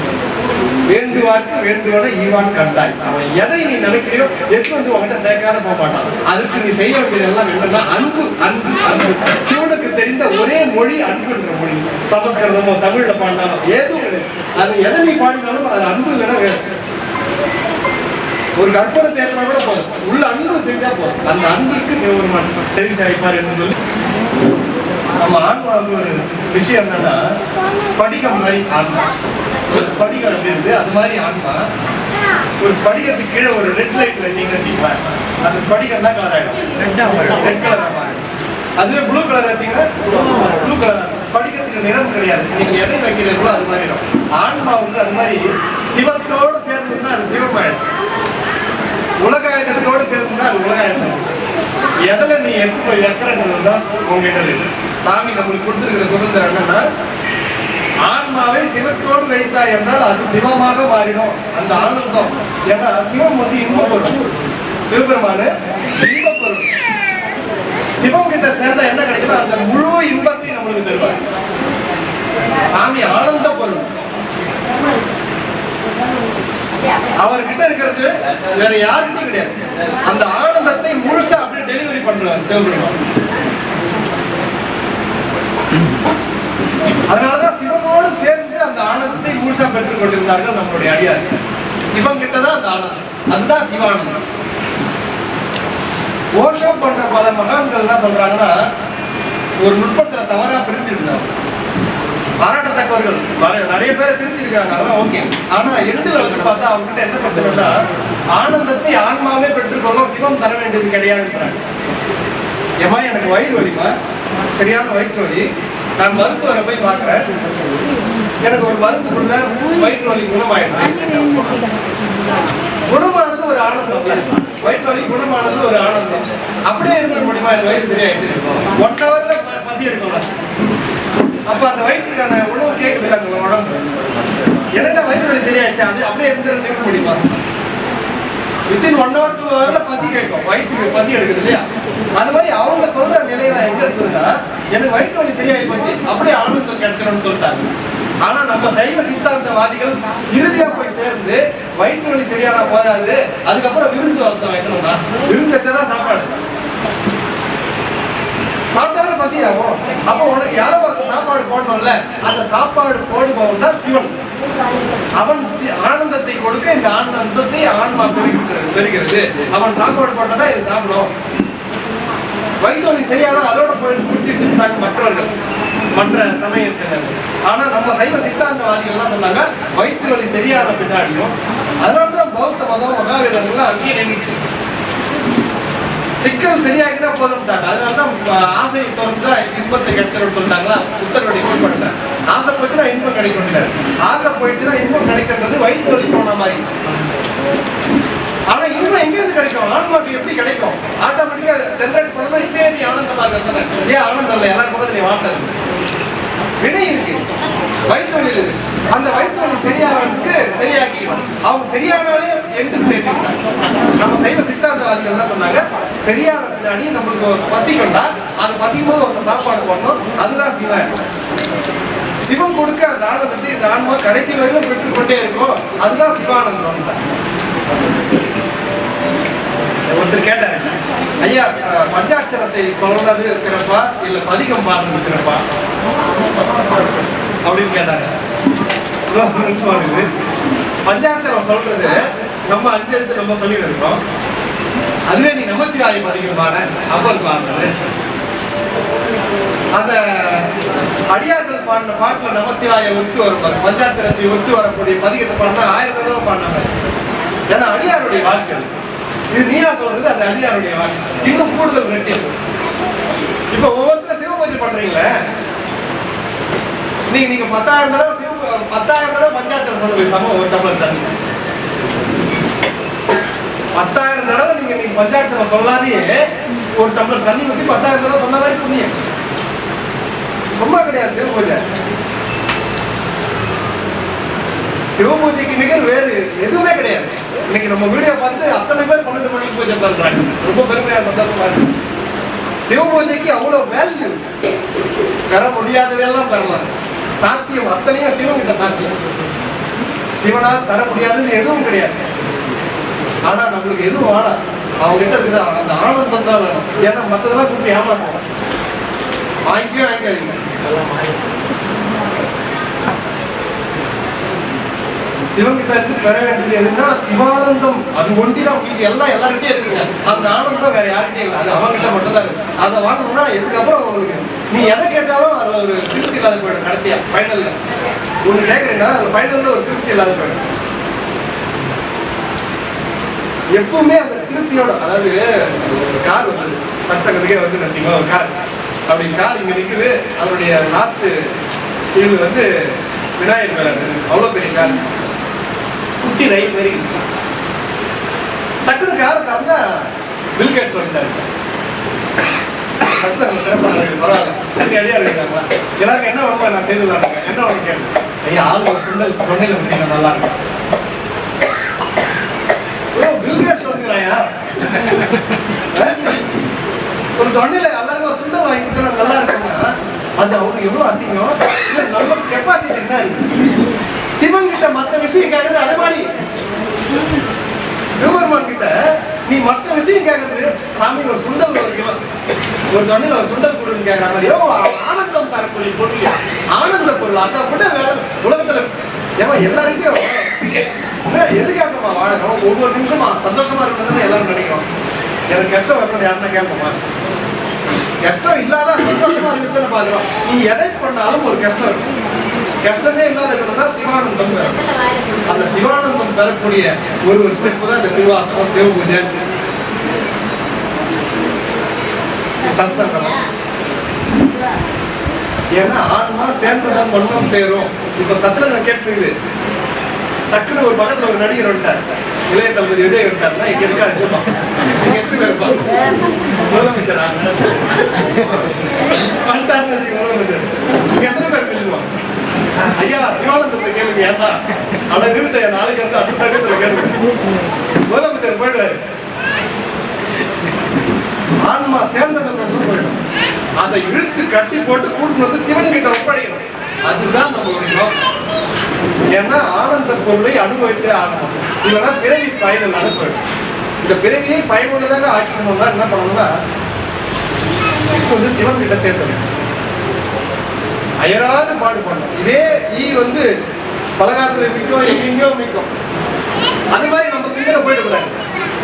வேண்டுவார்க்கு வேண்டுவன ஈவான் கண்டாய். அவன் எதை நீ நினைக்கிறையோ எது உங்ககிட்ட சேர்க்காத போக மாட்டான். அதுக்கு நீ செய்ய வேண்டியதெல்லாம் என்னன்னா அன்பு அன்பு அன்பு. சிவனுக்கு தெரிந்த ஒரே மொழி அன்புன்ற மொழி. சமஸ்கிருதமோ தமிழ்ல பாடினாலும் ஏதும் கிடையாது. அது எதை நீ பாடினாலும் அது அன்பு இல்லைன்னா வேறு. ஒரு கற்பனை தேர்தல் கூட போதும், உள்ள அன்பு செய்தா போதும். அந்த அன்புக்கு சிவபெருமான் செவி சாய்ப்பார் என்று சொல்லி நம்ம ஆன்மா ஒரு விஷயம் என்னன்னா ஸ்படிகம் மாதிரி ஆன்மா. ஒரு ஸ்படிகம் எப்படி இருக்கு அது மாதிரி ஆன்மா. ஒரு ஸ்படிகத்துக்கு கீழே ஒரு ரெட் லைட் வச்சிங்கன்னு வச்சுக்கலாம், அந்த ஸ்படிகம் தான் கலர் ஆகிடும், ரெட் கலர் ஆகும். அதுவே ப்ளூ கலர் வச்சிங்கன்னா ப்ளூ கலர். ஸ்படிகத்துக்கு நிறம் கிடையாது, நீங்க எதை வைக்கிறீங்களோ அது மாதிரி இருக்கும். ஆன்மாவுக்கு அது மாதிரி சிவத்தோடு சேர்ந்துன்னா அது சிவமாயிடும், உலகாயத்தோடு சேர்ந்துன்னா அது உலகாயத்தம். எதில் நீ எடுத்து போய் வைக்கிறன்னு தான் உங்ககிட்ட இருக்கு. சாமி நம்மளுக்கு கொடுத்துருக்கிற சுதந்திரம் என்னன்னா ஆன்மாவை சிவத்தோடு வைத்தாய் என்றால் அது சிவமாக மாறிடும். அந்த ஆனந்தம், ஏன்னா சிவம் வந்து இன்ப பொருள், சிவபெருமானு இன்ப பொருள். சிவம் கிட்ட சேர்ந்தா என்ன கிடைக்கும்? அந்த முழு இன்பத்தை நம்மளுக்கு தருவார். சாமி ஆனந்த பொருள். அவர்கிட்ட இருக்கிறது வேற யாருக்கிட்டையும் கிடையாது. அந்த ஆனந்தத்தை முழுசா அப்படியே டெலிவரி பண்றாரு சிவபெருமான். அதனாலதான் சிவனோடு சேர்ந்து அந்த ஆனந்தத்தை முழுசா பெற்றுக் கொண்டிருந்தார்கள் நம்மளுடைய அடியார். சிவம் கிட்டதான் அந்த ஆனந்தம், அதுதான் சிவானந்தம். ஓஷோ போன்ற பல மகான்கள் என்ன சொல்றாங்கன்னா ஒரு நுட்பத்துல தவறா பிரிஞ்சிருந்தாங்க. பாராட்டத்தக்கவர்கள் நிறைய பேரை திருத்திருக்காங்க, அதெல்லாம் ஓகே. ஆனா எண்டுல வந்து பார்த்தா அவங்ககிட்ட என்ன பிரச்சனைனா ஆனந்தத்தை ஆன்மாவே பெற்றுக்கொள்ளும், சிவம் தர வேண்டியது கிடையாதுன்றாங்க. ஏமா எனக்கு வயிறு வலிமா, சரியான வயிற்று வலி, நான் மருத்துவரை போய் பார்க்குறேன், எனக்கு ஒரு மருந்து கொடுத்தா வயிற்று வலி குணமாயிடும். குணமானது ஒரு ஆனந்தம், வயிற்று வலி குணமானது ஒரு ஆனந்தம். அப்படியே இருந்த முடியுமா? எனக்கு வயிறு சரியாயிடுச்சு, 1 ஹவர்ல பசி எடுக்கலாம். அப்ப அந்த வயிற்றுக்கான உணவு கேட்குது அந்த உடம்பு. எனக்கு வயிறு வலி சரியாயிடுச்சு, அது அப்படியே இருக்க முடியுமா? வித்தின் 1 hour 2 hourல பசி கேட்கும், வயிற்றுக்கு பசி எடுக்குது இல்லையா? அது மாதிரி அவங்க சொல்ற நிலையில எங்க இருக்குதுன்னா எனக்கு வயிற்று வலி சரியாகி போச்சு, அப்படியே ஆனந்தம் கிடைச்சிடும்னு சொல்லிட்டாங்க. ஆனா நம்ம சைவ சித்தாந்தவாதிகள் இறுதியா போய் சேர்ந்து வயிற்று வலி சரியானா போதாது, அதுக்கப்புறம் விருந்து அர்த்தம் வைக்கணும்னா விருந்து வச்சாதான் சாப்பாடு சாப்பிட்டாலும் பசி ஆகும். அப்போ உனக்கு யாரோ அந்த சாப்பாடு போடணும்ல, அந்த சாப்பாடு போடுபவன் தான் சிவன். அவன் ஆனந்தத்தை கொடுக்க இந்த ஆனந்தத்தை ஆன்மா பெறுகிறது. அவன் சாப்பாடு போட்டதான் இது சாப்பிடும். வயிற்று வலி சரியானா அதோட போயிட்டு குடிச்சிருந்தாங்க மற்றவர்கள், மற்ற சமயத்தினர். ஆனா நம்ம சைவ சித்தாந்தவாதிகள் எல்லாம் சொன்னாங்க வயிற்று வலி சரியான பின்னாடியும். அதனாலதான் பௌத்த மதம் மகாவீரர்கள் அங்கேயே நின்றுச்சு. சிக்கல் சரியாகினா போதும்ட்டாங்க. அதனாலதான் ஆசையை திறந்தா இன்பத்தை கிடைச்சிடும் சொல்லிட்டாங்களா புத்தருடைய கோட்பாடுல. ஆசை போச்சுன்னா இன்பம் கிடைக்கும், ஆசை போயிடுச்சுன்னா இன்பம் கிடைக்கிறது வயிற்று வலி போன மாதிரி. ஆனா இன்பம் எங்க இருந்து கிடைக்கும்? ஆன்மாவுக்கு எப்படி கிடைக்கும்? ஆட்டோமேட்டிக்கா ஜென்ரேட் பண்ணா இப்பயே நீ ஆனந்தமா இருக்க. ஏன் ஆனந்தம் இல்லை? எல்லாரும் கூட நீ வாழ்க்கை வினை இருக்கு, வயிற்று வலி இருக்கு. அந்த வயிற்று வலி சரியாகிறதுக்கு சரியாக்கிக்கணும். அவங்க சரியானாலே எண்டு ஸ்டேஜ். நம்ம சைவ சித்தாந்தவாதிகள் தான் சொன்னாங்க சரியான பின்னாடி நம்மளுக்கு ஒரு பசிக்கண்டா அது பசிக்கும் போது ஒரு சாப்பாடு போடணும், அதுதான் சிவன். சிவம் கொடுக்க அந்த ஆனந்தத்தை இந்த ஆன்மா கடைசி வரைக்கும் பெற்றுக்கொண்டே இருக்கும், அதுதான் சிவானந்தம். ஒருத்தர் கேட்டாரு, ஐயா பஞ்சாட்சரத்தை சொல்றது சிறப்பா இல்ல பதிகம் பாடுறது சிறப்பா அப்படின்னு கேட்டாங்க. பஞ்சாட்சரம் சொல்றது நம்ம 5 எழுத்து நம்ம சொல்லிட்டு இருக்கோம், அதுவே நீ நமச்சிவாய பதிகமான அப்பர் பாடுறது. அந்த அடியார்கள் பாடின பாட்டுல நமச்சிவாய ஒத்து வரும், பஞ்சாட்சரத்தை ஒத்து வரக்கூடிய பதிகத்தை பாடினா 1000 தடவை பாடினாங்க. ஏன்னா அடியாருடைய வாழ்க்கை இது, நீயா சொல்றது அந்த அடியாருடைய வாழ்க்கை இன்னும் கூடுதல் ரெட்டி. இப்ப ஒவ்வொருத்தரும் சிவபூஜை பண்றாங்க, நீங்க 10,000 தடவை 10,000 தடவை பஞ்சாயத்து சொல்லுது சமம் ஒரு டம்ளர் தண்ணி. 10,000 தடவை நீங்க பஞ்சாயத்துல சொல்லாதே ஒரு டம்ளர் தண்ணி ஊற்றி 10,000 தடவை சொன்னாலே புண்ணியம். சும்மா கிடையாது சிவ பூஜை. சிவ பூஜைக்கு நிகர் வேறு எதுவுமே கிடையாது. இன்னைக்கு நம்ம வீடியோ பார்த்து அத்தனை பேர் 12 மணிக்கு பூஜை பண்றாங்க. ரொம்ப பெருமையா சந்தோஷமா இருக்கு. சிவ பூஜைக்கு அவ்வளவு வேல்யூ. பெற முடியாததெல்லாம் பெறலாம். சாத்தியம் அத்தனையும் சிவன் கிட்ட சாத்தியம். சிவனால் தர முடியாதது எதுவும் கிடையாது. ஆனா நம்மளுக்கு எதுவும் வேணாம். அவங்க கிட்ட இருக்கிற அந்த ஆனந்தம் தான் வேணும். ஏன்னா மற்றதெல்லாம் கொடுத்து ஏமாத்துவோம். வாங்கிக்காதீங்க. சிவன் கிட்ட இருந்து பெற வேண்டியது எதுன்னா சிவானந்தம். அது ஒண்டிதான் மீதி எல்லாம் எல்லாருக்கிட்டே இருக்குங்க. அந்த ஆனந்தம் வேற யாருக்கிட்டே இல்லை. அது அவங்ககிட்ட மட்டும் தான் இருக்கு. அதை வாங்கணும்னா இதுக்கப்புறம் உங்களுக்கு நீ எதை கேட்டாலும் அதுல ஒரு திருப்தி இல்லாத போயிடும். கடைசியா ஃபைனல்ல ஒன்று கேட்குறீங்கன்னா அது ஃபைனல்ல ஒரு திருப்தி இல்லாத போயிடும். எப்பவுமே அந்த திருப்தியோட, அதாவது ஒரு கார் வந்து சட்டத்துக்கே வந்து நினைச்சிங்களா ஒரு கார் அப்படி கார் இங்க நிற்குது. அதனுடைய லாஸ்ட் இது வந்து விநாயகர் மேல அவ்வளோ பெரிய கார், குட்டி ரயில் மாரி டக்குனு காரை திறந்தா பில்கேட்ஸ் வந்துட்டாரு. பரவாயில்ல அடியா இருக்காங்களா எல்லாருக்கும் என்ன வேணுமோ நான் செய்துலாங்க. என்ன வேணும் கேட்டு ஐயா ஆள் ஒரு சுண்டல் தொண்டையில் பார்த்தீங்கன்னா நல்லா இருக்கும். பில்கேட்ஸ் வந்துக்கிறாயா ஒரு தொண்டையில எல்லாருக்கும் ஒரு சுண்டல் வாங்கிக்கிட்டா நல்லா இருக்குங்க. அது அவங்களுக்கு எவ்வளவு அசிங்கம். இல்லை நல்ல கெப்பாசிட்டி என்ன இருக்கு. சிவன் கிட்ட மற்ற விஷயம் கேட்கறது அதே மாதிரி. சிவபெருமான் கிட்ட நீ மற்ற விஷயம் கேட்கறது சாமி ஒரு சுண்டல் ஒரு கிலோ ஒரு தொண்டையில ஒரு சுண்டல் கொடுன்னு கேட்கற மாதிரி ஆனந்தம் சார் பொருள் ஆனந்த பொருள். அதை கூட வேற உலகத்துல ஏமா எல்லாருக்கும் எதுக்காகமா வாழணும். ஒவ்வொரு நிமிஷமா சந்தோஷமா இருக்கணும்னு எல்லாரும் நினைக்கிறோம். எனக்கு கஷ்டம் வரணும்னு யாருன்னா கேட்போமா? கஷ்டம் இல்லாத சந்தோஷமா இருக்குன்னு பாக்குறோம். நீ எதை பண்ணாலும் ஒரு கஷ்டம் இருக்கும். கஷ்டமே இல்லாத இருக்கணும்னா சிவானந்தம். அந்த சிவானந்தம் பெறக்கூடிய ஒரு ஸ்டெப் தான் இந்த திருவாசகம், சிவ பூஜை, சத்சங்கம். ஏன்னா ஆன்மா சேர்ந்துதான் மன்னம் சேரும். இப்ப சத்சங்கம் கேட்டுக்குது. டக்குன்னு ஒரு பக்கத்துல ஒரு நடிகர் வந்துட்டார், இளைய தளபதி விஜய் வந்துட்டாருன்னா இங்க இருக்கா நீங்க எப்படி இருப்பாங்க முதலமைச்சரா முதலமைச்சர் இங்க எத்தனை பேர் பேசுவாங்க? ஐயா சிவானந்தத்தை கேளுங்க. ஏன்னா அதை நிறுத்த நாளைக்கு வந்து அடுத்த தகவல் கேளுங்க. முதலமைச்சர் போயிடுவாரு. ஆன்மா சேர்ந்ததை போயிடும். அதை இழுத்து கட்டி போட்டு கூட்டு வந்து சிவன் கிட்ட ஒப்படைக்கணும். அதுதான் நம்மளுடைய நோக்கம். ஏன்னா ஆனந்த பொருளை அனுபவிச்சே ஆகணும். இல்லைன்னா பிறவி பயன் அனுப்பணும். இந்த பிறவியை பயனுள்ளதாக ஆக்கணும்னா என்ன பண்ணணும்னா வந்து சிவன் கிட்ட சேர்த்தணும். அயராது பாடுபடணும். இதே வந்து பலகாலத்துல மிக்கும் எங்கெங்கயோ மிக்கும். அது மாதிரி நம்ம சிந்தனை போயிடக்கூடாது.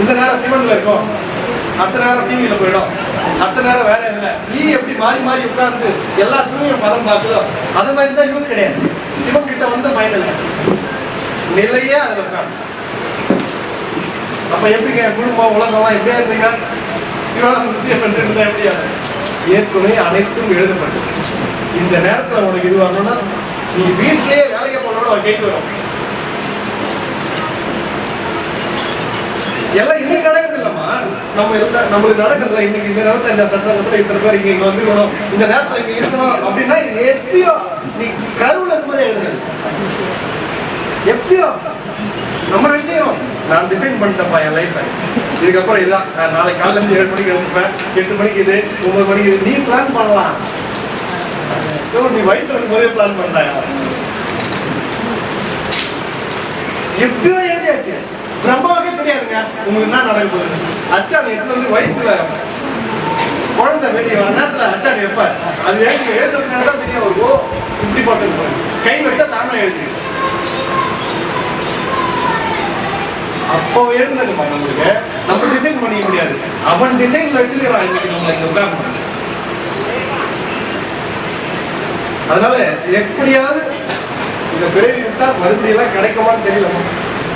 இந்த நேரம் சிவன்ல இருக்கும், அடுத்த நேரம் டிவியில போயிடும், அடுத்த நேரம் வேற எதுல எப்படி மாறி மாறி உட்கார்ந்து எல்லா சிவனையும் பதம் பார்க்குதோ அது மாதிரி தான் யூஸ் கிடையாது. சிவன் கிட்ட வந்து பயன் நிலையே அதுல உட்காந்து. அப்ப எப்படிங்க குடும்பம் உலகம்லாம் எப்படியா இருந்தீங்க? சிவானந்தத்தை எப்படியா ஏற்கனவே அனைத்தும் எழுதப்பட்டது. இந்த நேரத்துல உனக்கு இது வரணும்னா நீ வீட்டிலேயே வேலைக்கு போனோட கேட்டு வரும். எல்லாம் இன்னைக்கு நடக்குது இல்லம்மா. நம்ம நம்மளுக்கு நடக்கிறதுல இன்னைக்கு இந்த நேரத்துல இந்த சந்தர்ப்பத்துல இத்தனை பேர் இங்க வந்துருக்கணும், இந்த நேரத்துல இங்க இருக்கணும் அப்படின்னா எப்படியோ நீ கருவுல இருக்கும்போதே எழுதுறது. எப்படியோ நம்ம நிச்சயம் நான் டிசைன் பண்ணிட்டேன்ப்பா என் லைஃப்பை. இதுக்கப்புறம் இதுதான் நான் நாளைக்கு காலையில இருந்து 7 மணிக்கு எழுந்துப்பேன், 8 மணிக்கு இது, 9 மணிக்கு இது. நீ பிளான் பண்ணலாம். நீ வயிற்று இருக்கும் போதே பிளான் பண்ணாயா? எப்படியோ எழுதியாச்சு. பிரம்மாவுக்கே தெரியாதுங்க உங்களுக்கு என்ன நடக்க போகுது. அச்சாணி எடுத்து வந்து வயிற்றுல குழந்தை வெளியே வர நேரத்துல அச்சாணி எப்ப அது எழுதுறதுனால தான் தெரியும். ஒரு இப்படி போட்டது கை வச்சா தானா எழுதி அப்போ எழுதுனதுமா நம்மளுக்கு நம்ம டிசைன் பண்ணிக்க முடியாது. அவன் டிசைன்ல வச்சிருக்கிறான் இன்னைக்கு நம்ம இந்த உதாரணம். அதனால எப்படியாவது இந்த பிறவி விட்டா மறுபடியும் எல்லாம் கிடைக்குமான்னு தெரியல.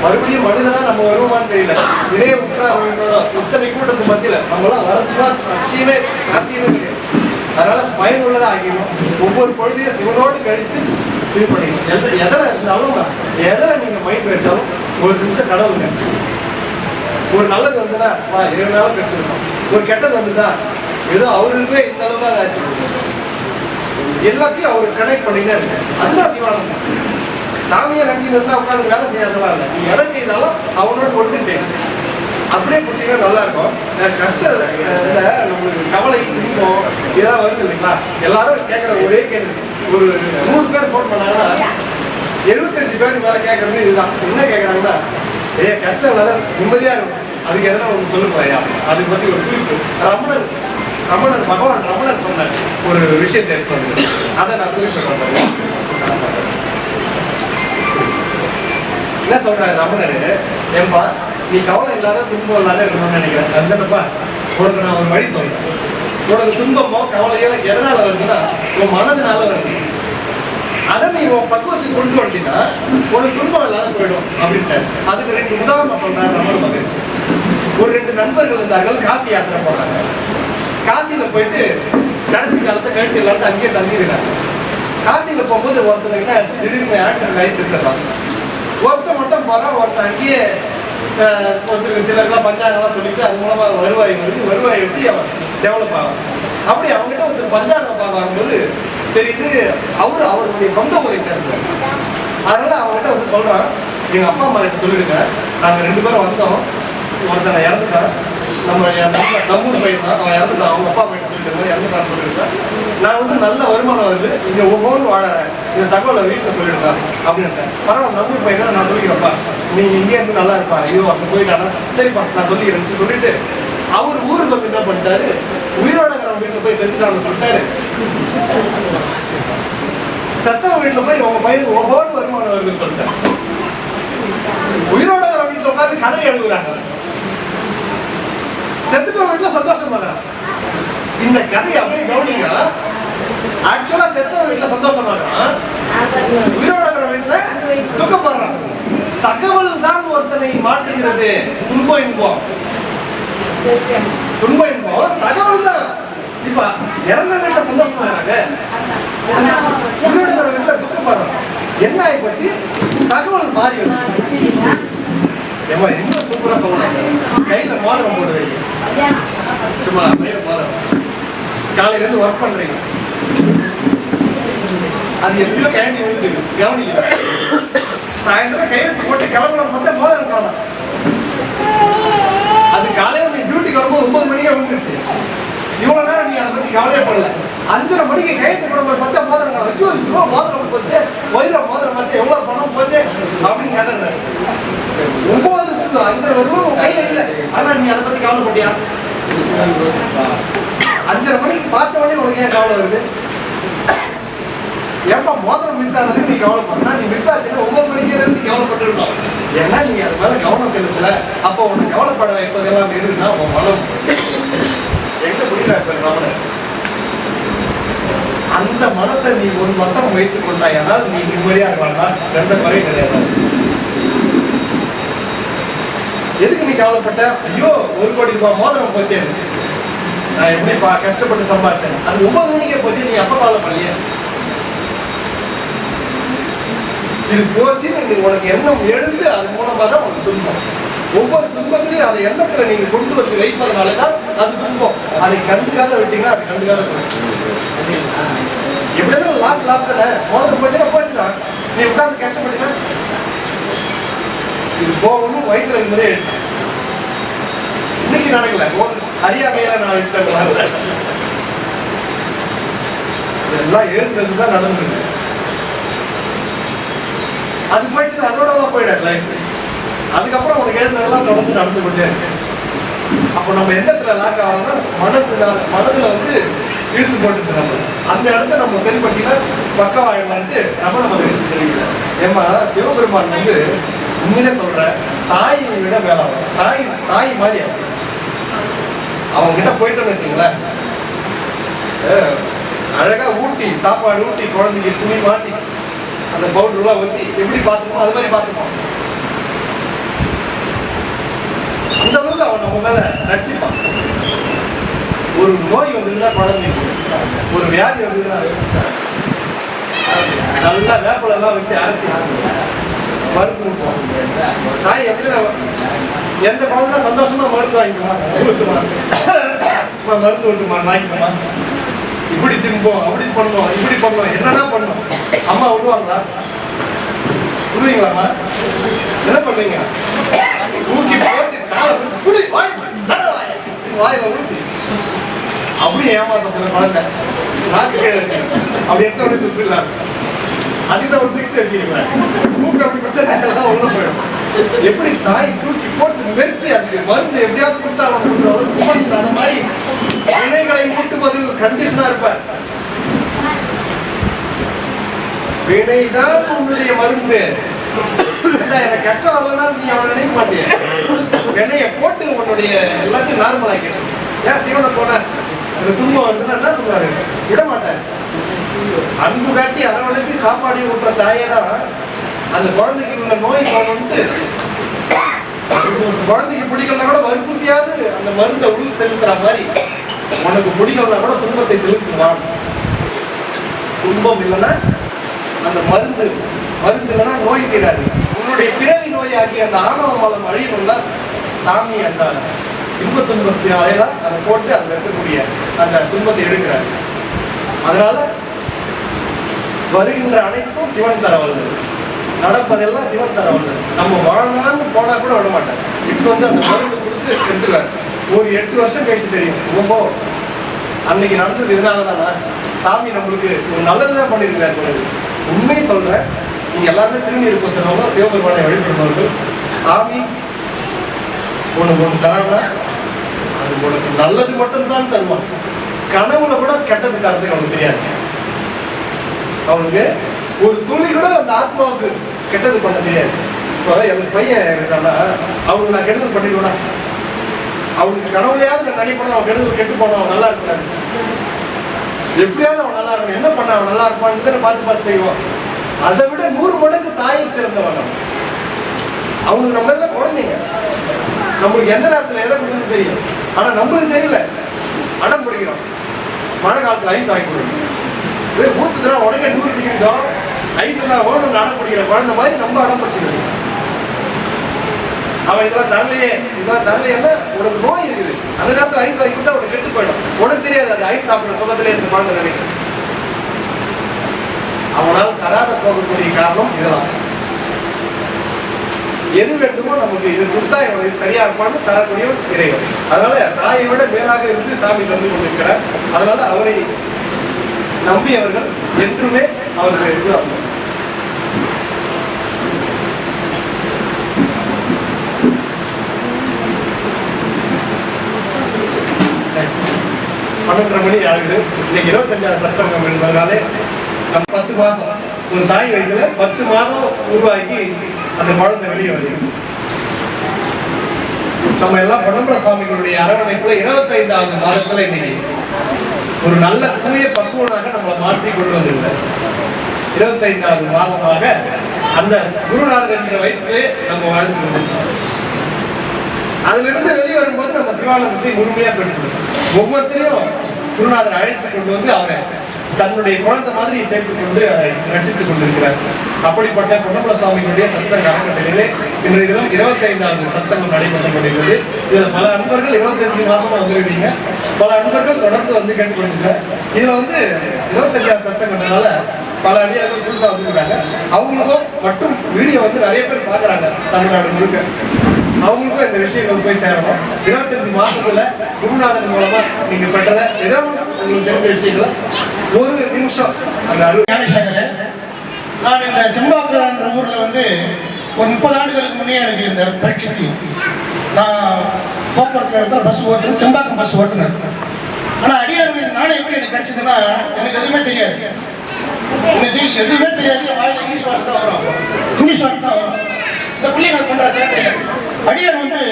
மறுபடியும் மனிதனா நம்ம வருவோமான்னு தெரியல. இதே உற்றாரோட இத்தனை கூட்டத்து மத்தியில நம்மளாம் வரதுலாம் சாத்தியமே கிடையாது. அதனால பயனுள்ளதாக ஆகிடும். ஒவ்வொரு பொழுதையும் சுவனோடு கழித்து இது பண்ணிக்கணும். எதில் இருந்தாலும் எதில் நீங்கள் மைண்ட் வச்சாலும் ஒரு நிமிஷம் கடவுள் நினச்சி. ஒரு நல்லது வந்துன்னா 20 நாளும் கிடைச்சிருக்கோம். ஒரு கெட்டது வந்துட்டா ஏதோ அவருக்குமே இந்த அளவுக்கு அதை ஆச்சு. எல்லாத்தையும் அவருக்கு கனெக்ட் பண்ணினே இருக்கு. அதுதான் சிவானந்தம். சாமியை நினச்சின்னு இருந்தால் உட்காந்து வேலை செய்யாதெல்லாம் இல்லை. நீ எதை செய்தாலும் அவனோட ஒன்று செய்யணும். அப்படியே பிடிச்சிங்கன்னா நல்லா இருக்கும். கஷ்டம் நம்மளுக்கு கவலை துன்பம் இதெல்லாம் வருது இல்லைங்களா? எல்லாரும் கேட்குற ஒரே கேள்வி. ஒரு 100 பேர் ஃபோன் பண்ணாங்கன்னா 75 பேர் மேலே கேட்கறது இதுதான். என்ன கேட்குறாங்கன்னா, கஷ்டம் இல்லாத நிம்மதியாக இருக்கும், அதுக்கு எதனா ஒன்று சொல்லுங்கய்யா. அதை பற்றி ஒரு குறிப்பு ரமணர் பகவான் ரமணர் சொன்ன ஒரு விஷயத்தை ஏற்படுது. அதை நான் குறிப்பிடுறேன். என்ன சொல்றாரு ரமணர்? ஏன்பா நீ கவலை இல்லாத துன்பம் இல்லாத இருக்கணும்னு நினைக்கிறேன். அதுதானப்பா உனக்கு நான் ஒரு வழி சொல்றேன். உனக்கு துன்பமோ கவலையோ எதனால வருதுன்னா உன் மனதினால வருது. அதை நீ உன் பக்குவத்துக்கு கொண்டு வந்தீங்கன்னா உனக்கு துன்பம் இல்லாத போயிடும் அப்படின்ட்டாரு. அதுக்கு 2 உதாரணம் சொல்றாரு ரமண மகரிஷி. ஒரு 2 நண்பர்கள் இருந்தார்கள், காசி யாத்திரை போறாங்க. காசியில போயிட்டு கடைசி காலத்தை கழிச்சு எல்லாத்தையும் அங்கேயே தங்கிருக்காங்க. காசியில போகும்போது ஒருத்தர் என்ன ஆச்சு, திடீர்னு ஆக்சிடென்ட் ஆகி செத்துறாங்க. ஒருத்தர் மட்டும் போறான், ஒருத்தர் அங்கேயே ஒருத்தருக்கு சிலருக்குலாம் பஞ்சாங்கம்லாம் சொல்லிட்டு அது மூலமா வருவாய் வச்சு அவன் டெவலப் ஆகும். அப்படி அவங்ககிட்ட ஒருத்தர் பஞ்சாங்கம் பார்க்க வரும்போது தெரியுது அவருடைய சொந்த முறைக்கு இருந்தார். அதனால அவங்ககிட்ட வந்து சொல்றான், எங்க அப்பா அம்மா கிட்ட சொல்லிடுங்க, நாங்க 2 பேரும் வந்தோம், ஒருத்தனை இறந்துட்டான், நம்மூர் பையன் தான், அவன் இறந்துட்டான், அவங்க அப்பா அம்மா கிட்ட சொல்லிட்டு இறந்துட்டான்னு சொல்லியிருக்கேன். நான் வந்து நல்ல வருமானம் வருது, இங்க ஒவ்வொரு வாழறேன், இந்த தகவலை வீட்டில் சொல்லிடுங்க அப்படின்னு நினைச்சேன். பரவாயில்ல, நம்மூர் பையன் தான், நான் சொல்லிக்கிறேன்ப்பா, நீ இங்கே இருந்து நல்லா இருப்பா, ஐயோ அப்போ போயிட்டானா, சரிப்பா நான் சொல்லிக்கிறேன்னு சொல்லிட்டு அவர் ஊருக்கு வந்து என்ன பண்ணிட்டாரு, உயிரோட வீட்டில் போய் செஞ்சுட்டான்னு சொல்லிட்டாரு. சத்தவ வீட்டில் போய் உங்க பையனுக்கு ஒவ்வொரு வருமானம் வருதுன்னு சொல்லிட்டாரு. உயிரோட வீட்டில் உட்காந்து கதை எழுதுறாங்க, செத்துட்ட வீட்டுல சந்தோஷம் வர. இந்த கதையை அப்படியே கவனிங்க. ஆக்சுவலா செத்த வீட்டுல சந்தோஷமாகறான், உயிரோட வீட்டுல துக்கம் வர்றான். தகவல் தான் ஒருத்தனை மாற்றுகிறது. துன்பம் இன்பம் தகவல் தான். இப்ப இறந்த வீட்டுல சந்தோஷமாகறாங்க, உயிரோட வீட்டுல துக்கம் வர்றான். என்ன ஆகி போச்சு, தகவல் மாறி வந்துச்சு. இன்னும் சூப்பரா சொல்றாங்க, கையில மோதிரம் போடுது, சும்மா கையில மோதிரம், காலையில இருந்து ஒர்க் பண்றீங்க, அது எப்படியோ கேண்டி வந்து கவனிக்க, சாயந்தரம் கையெழுத்து போட்டு கிளம்புற பார்த்தா மோதிரம் காணும். அது காலையில நீ டியூட்டிக்கு வரும்போது 9 மணிக்கே விழுந்துருச்சு. இவ்வளவு நேரம் நீ அதை பத்தி கவலையே பண்ணல. 5:30 மணிக்கு கையெழுத்து போடும்போது பார்த்தா மோதிரம் காணும். ஐயோ இவ்வளவு மோதிரம் போச்சு, வயிறு மோதிரம் போச்சு, எவ்வளவு பணம் போச்சு அப்படின்னு கேட்டுறேன். 9 to 5:30 வரைக்கும் உன் கையில இல்லை, ஆனா நீ அதை பத்தி கவலைப்பட்டியா? 5:30 மணிக்கு பார்த்த உடனே உனக்கு ஏன் கவலை வருது? ஏப்பா மோதிரம் மிஸ் ஆனதுக்கு நீ கவலைப்படுறா, நீ மிஸ் ஆச்சுன்னா 9 மணிக்கே நீ கவலைப்பட்டுருக்கோம். ஏன்னா நீ அது மேல கவனம் செலுத்தல. அப்போ உனக்கு கவலைப்பட வைப்பதெல்லாம் எதுன்னா உன் மனம் எங்க புரியல. அந்த மனசை நீ 1 வருஷம் வைத்துக் கொண்டாயானால் நீ நிம்மதியா இருப்பானா, எந்த குறையும் கிடையாது. எதுக்கு நீ கவலைப்பட்ட? ஐயோ 1 கோடி ரூபாய் மோதிரம் போச்சு, நான் எப்படி கஷ்டப்பட்டு சம்பாதிச்சேன், அது 9 மணிக்கே போச்சு, நீ அப்ப கவலைப்படலையே. இது போச்சு, உனக்கு எண்ணம் எழுந்து அது மூலமா தான் உனக்கு துன்பம். ஒவ்வொரு துன்பத்திலையும் அதை எண்ணத்துல நீங்க கொண்டு வந்து வைப்பதனாலதான் அது துன்பம். அதை கண்டுக்காத விட்டீங்கன்னா அது கண்டுக்காத போயிடும். எப்படிதான் லாஸ்ட் தானே, மோதிரம் போச்சுன்னா போச்சுதான், நீ உட்கார்ந்து கஷ்டப்பட்டுனா இது போகணும் வயிற்றுல இருந்ததே எடுத்தேன். இன்னைக்கு நடக்கல, அறியாமையில நான் எடுத்தேன். இதெல்லாம் எழுதுறது தான் நடந்தது. அது போயிடுச்சுன்னா அதோட போயிடாது லைஃப். அதுக்கப்புறம் உனக்கு எழுதுனதெல்லாம் தொடர்ந்து நடந்து கொண்டே இருக்கு. அப்போ நம்ம எந்த இடத்துல லாக் ஆகணும்னா மனதுல வந்து இழுத்து போட்டு நம்ம அந்த இடத்த நம்ம சரிபடுத்தினா பக்கவாயிடலான்ட்டு ரமண மகரிஷி தெரிவிக்கிறார். ஏமா சிவபெருமான் வந்து உண்மையிலே சொல்றேன், தாயை விட மேல தாய் மாதிரி அவங்க கிட்ட போயிட்டோன்னு வச்சுங்களேன், அழகா ஊட்டி சாப்பாடு ஊட்டி குழந்தைக்கு துணி மாட்டி அந்த பவுடர்லாம் ஊற்றி எப்படி பார்த்துக்கணும் அது மாதிரி பார்த்துப்போம். அந்த அளவுக்கு அவன் நம்ம மேல ரட்சிப்பான். ஒரு நோய் வந்ததுன்னா குழந்தைக்கு, ஒரு வியாதி வந்ததுன்னா நல்லா வேப்பலெல்லாம் வச்சு அரைச்சி மருந்து கொடுப்போம். தாய் எப்படி எந்த குழந்தைனா சந்தோஷமா மருந்து வாங்கிக்குமா, மருந்து விட்டுமா வாங்கிக்குமா, இப்படி சிம்போம், அப்படி பண்ணணும், இப்படி பண்ணணும், என்னன்னா பண்ணணும். அம்மா விடுவாங்களா? விடுவீங்களாம்மா? என்ன பண்ணுவீங்க? ஊக்கி போட்டு காலை பிடிச்சி குடி வாய் ஊற்றி அப்படியே ஏமாத்த சில குழந்தை நாக்கு கீழே வச்சு அப்படி எடுத்த உடனே துப்பிடலாம். அதுதான் ஒரு ட்ரிக்ஸ் வச்சுக்கிறேன். மூக்கு அப்படி பிரச்சனை எல்லாம் உள்ள போயிடும். எப்படி தாய் தூக்கி போட்டு மெரிச்சு அதுக்கு மருந்து எப்படியாவது கொடுத்தா அந்த மாதிரி வினைகளை மூட்டுவதில் கண்டிஷனா இருப்பார். வினைதான் உன்னுடைய மருந்து. எனக்கு கஷ்டம் வரலன்னா நீ அவனை நினைக்க மாட்டேன். வினையை போட்டு உன்னுடைய எல்லாத்தையும் நார்மல் ஆக்கிடும். ஏன் சிவனை போன துன்பம் வருதுன்னா என்ன பண்ணுவாரு? விட மாட்டாரு. அன்பு காட்டி அரவணைச்சு சாப்பாடு ஊட்டுற தாயே தான் அந்த குழந்தைக்கு உள்ள நோய் போகணும்ட்டு குழந்தைக்கு பிடிக்கலன்னா கூட வற்புறுத்தியாவது அந்த மருந்தை உள் செலுத்துற மாதிரி உனக்கு பிடிக்கலன்னா கூட துன்பத்தை செலுத்துவான். துன்பம் இல்லைன்னா அந்த மருந்து இல்லைன்னா நோய் தீராது. உன்னுடைய பிறவி நோயாகி அந்த ஆணவ மலம் அழியணும்ல சாமி அந்த இன்ப துன்பத்தினாலேதான் அதை போட்டு அதில் இருக்கக்கூடிய அந்த துன்பத்தை எடுக்கிறார். அதனால வருகின்ற அனைத்தும் சிவன் தரவல்ல, நடப்பதெல்லாம் சிவன் தரவல்ல. நம்ம வாழ்நாள்னு போனா கூட விட மாட்டேன். இப்போ வந்து அந்த மருந்து கொடுத்து எடுத்துருவார். ஒரு 8 வருஷம் கழிச்சு தெரியும் ரொம்ப அன்னைக்கு நடந்தது இதனால தானே சாமி நம்மளுக்கு ஒரு நல்லதுதான் பண்ணியிருக்காரு. உண்மையை சொல்றேன், நீங்க எல்லாருமே திருநீர் பூசுறவங்க சிவபெருமானை வழிபடுறவர்கள் சாமி உனக்கு ஒன்று தரானா அது உனக்கு நல்லது மட்டும்தான் தருவான். கனவுல கூட கெட்டது காரணத்துக்கு அவனுக்கு தெரியாது. அவனுக்கு ஒரு துளி கூட அந்த ஆத்மாவுக்கு கெட்டது பண்ண தெரியாது. இப்போ எனக்கு பையன் இருக்கான்னா அவனுக்கு நான் கெடுதல் பண்ணிடுவேனா? அவனுக்கு கனவுலையாவது நான் நினைப்பேன் அவன் கெடுதல் கெட்டு போன அவன் நல்லா இருக்காது. எப்படியாவது அவன் நல்லா இருக்கணும், என்ன பண்ண அவன் நல்லா இருப்பான்னு பார்த்து செய்வான். அதை விட 100 மடங்கு தாயை சிறந்தவன். அவனுக்கு நம்ம எல்லாம் குழந்தைங்க, நம்மளுக்கு எந்த நேரத்தில் எதை கொடுக்கணும்னு தெரியும். ஆனா நம்மளுக்கு தெரியல, அடம் பிடிக்கிறோம். மழை காலத்தில் ஐஸ் வாங்கி கொடுக்கணும், ஊத்துதுனா உடனே 100 டிகிரி ஜோரம் ஐஸ் தான் வேணும்னு அடம் பிடிக்கிற குழந்தை மாதிரி நம்ம அடம் பிடிச்சிக்கணும். அவன் இதெல்லாம் தரலையேன்னா உனக்கு நோய் இருக்குது. அந்த நேரத்தில் ஐஸ் வாங்கி கொடுத்தா உனக்கு கெட்டு போயிடும். உனக்கு தெரியாது அது ஐஸ் சாப்பிட்ற சுகத்திலே இந்த குழந்தை நினைக்கும். அவனால் தராத போகக்கூடிய காரணம் இதெல்லாம். எது வேண்டுமோ நமக்கு இது கொடுத்தா இவனுக்கு சரியா இருப்பான்னு தரக்கூடிய இறைவன். அதனால தாயை விட மேலாக இருந்து சாமி தந்து கொண்டிருக்கிறார். அதனால அவரை நம்பியவர்கள் என்றுமே அவர்கள் பன்னெண்டரை மணி ஆகுது. இன்னைக்கு 25ஆவது சத்சங்கம் என்பதனாலே நம்ம 10 மாசம் ஒரு தாய் வயிற்றுல 10 மாதம் உருவாக்கி அந்த குழந்தை வெளியே வருது. நம்ம எல்லாம் பொன்னம்பல சுவாமிகளுடைய அரவணைப்புல 25ஆவது மாதத்துல இன்னைக்கு ஒரு நல்ல தூய பக்குவனாக நம்மளை மாற்றி கொண்டு வந்திருந்த 25ஆவது மாதமாக அந்த குருநாதர் என்ற வயிற்றிலே நம்ம வாழ்ந்து கொண்டிருக்கோம். அதுல இருந்து வெளியே வரும்போது நம்ம சிவானந்தத்தை முழுமையா பெற்றுள்ளோம். ஒவ்வொருத்தரையும் குருநாதர் அழைத்து கொண்டு வந்து அவரை தன்னுடைய குழந்தை மாதிரி சேர்த்துக் கொண்டு ரசித்துக் கொண்டிருக்கிறார். அப்படிப்பட்ட பொன்னம்பல சுவாமிகளுடைய சத்சங்க அறக்கட்டளையிலே இன்றைய தினம் 25ஆவது சத்சங்கம் நடைபெற்றுக் கொண்டிருக்கிறது. இதுல பல அன்பர்கள் 25 மாசமா வந்துருக்கீங்க, பல அன்பர்கள் தொடர்ந்து வந்து கேட்டுக்கொண்டிருக்கிறார். இதுல வந்து 25ஆவது சத்சங்கம்னால பல அடியார்கள் புதுசாக வந்துருக்காங்க. அவங்களுக்கும் மட்டும் வீடியோ வந்து நிறைய பேர் பார்க்குறாங்க தமிழ்நாடு முழுக்க. அவங்களுக்கும் இந்த விஷயங்கள் போய் சேரணும். 25 மாசத்துல குருநாதன் மூலமா நீங்க பெற்றதை ஏதோ உங்களுக்கு தெரிஞ்ச விஷயங்கள ஒரு நிமிஷம் அந்த நான் இந்த செம்பாக்குன்ற ஊர்ல வந்து ஒரு 30 ஆண்டுகளுக்கு முன்னே எனக்கு இந்த பரீட்சைக்கு நான் போக்குவரத்துல இருந்தா பஸ் ஓட்டுநர், செம்பாக்கம் பஸ் ஓட்டுநர். ஆனா அடியார்கள் நானே எப்படி எனக்கு கிடைச்சதுன்னா எனக்கு எதுவுமே தெரியாது. எனக்கு எதுவுமே தெரியாது. இங்கிலீஷ் வார்த்தை தான் வரும், இங்கிலீஷ் வார்த்தை தான் வரும். இந்த பிள்ளைங்க பண்ற சேட்டை அடியார் வந்து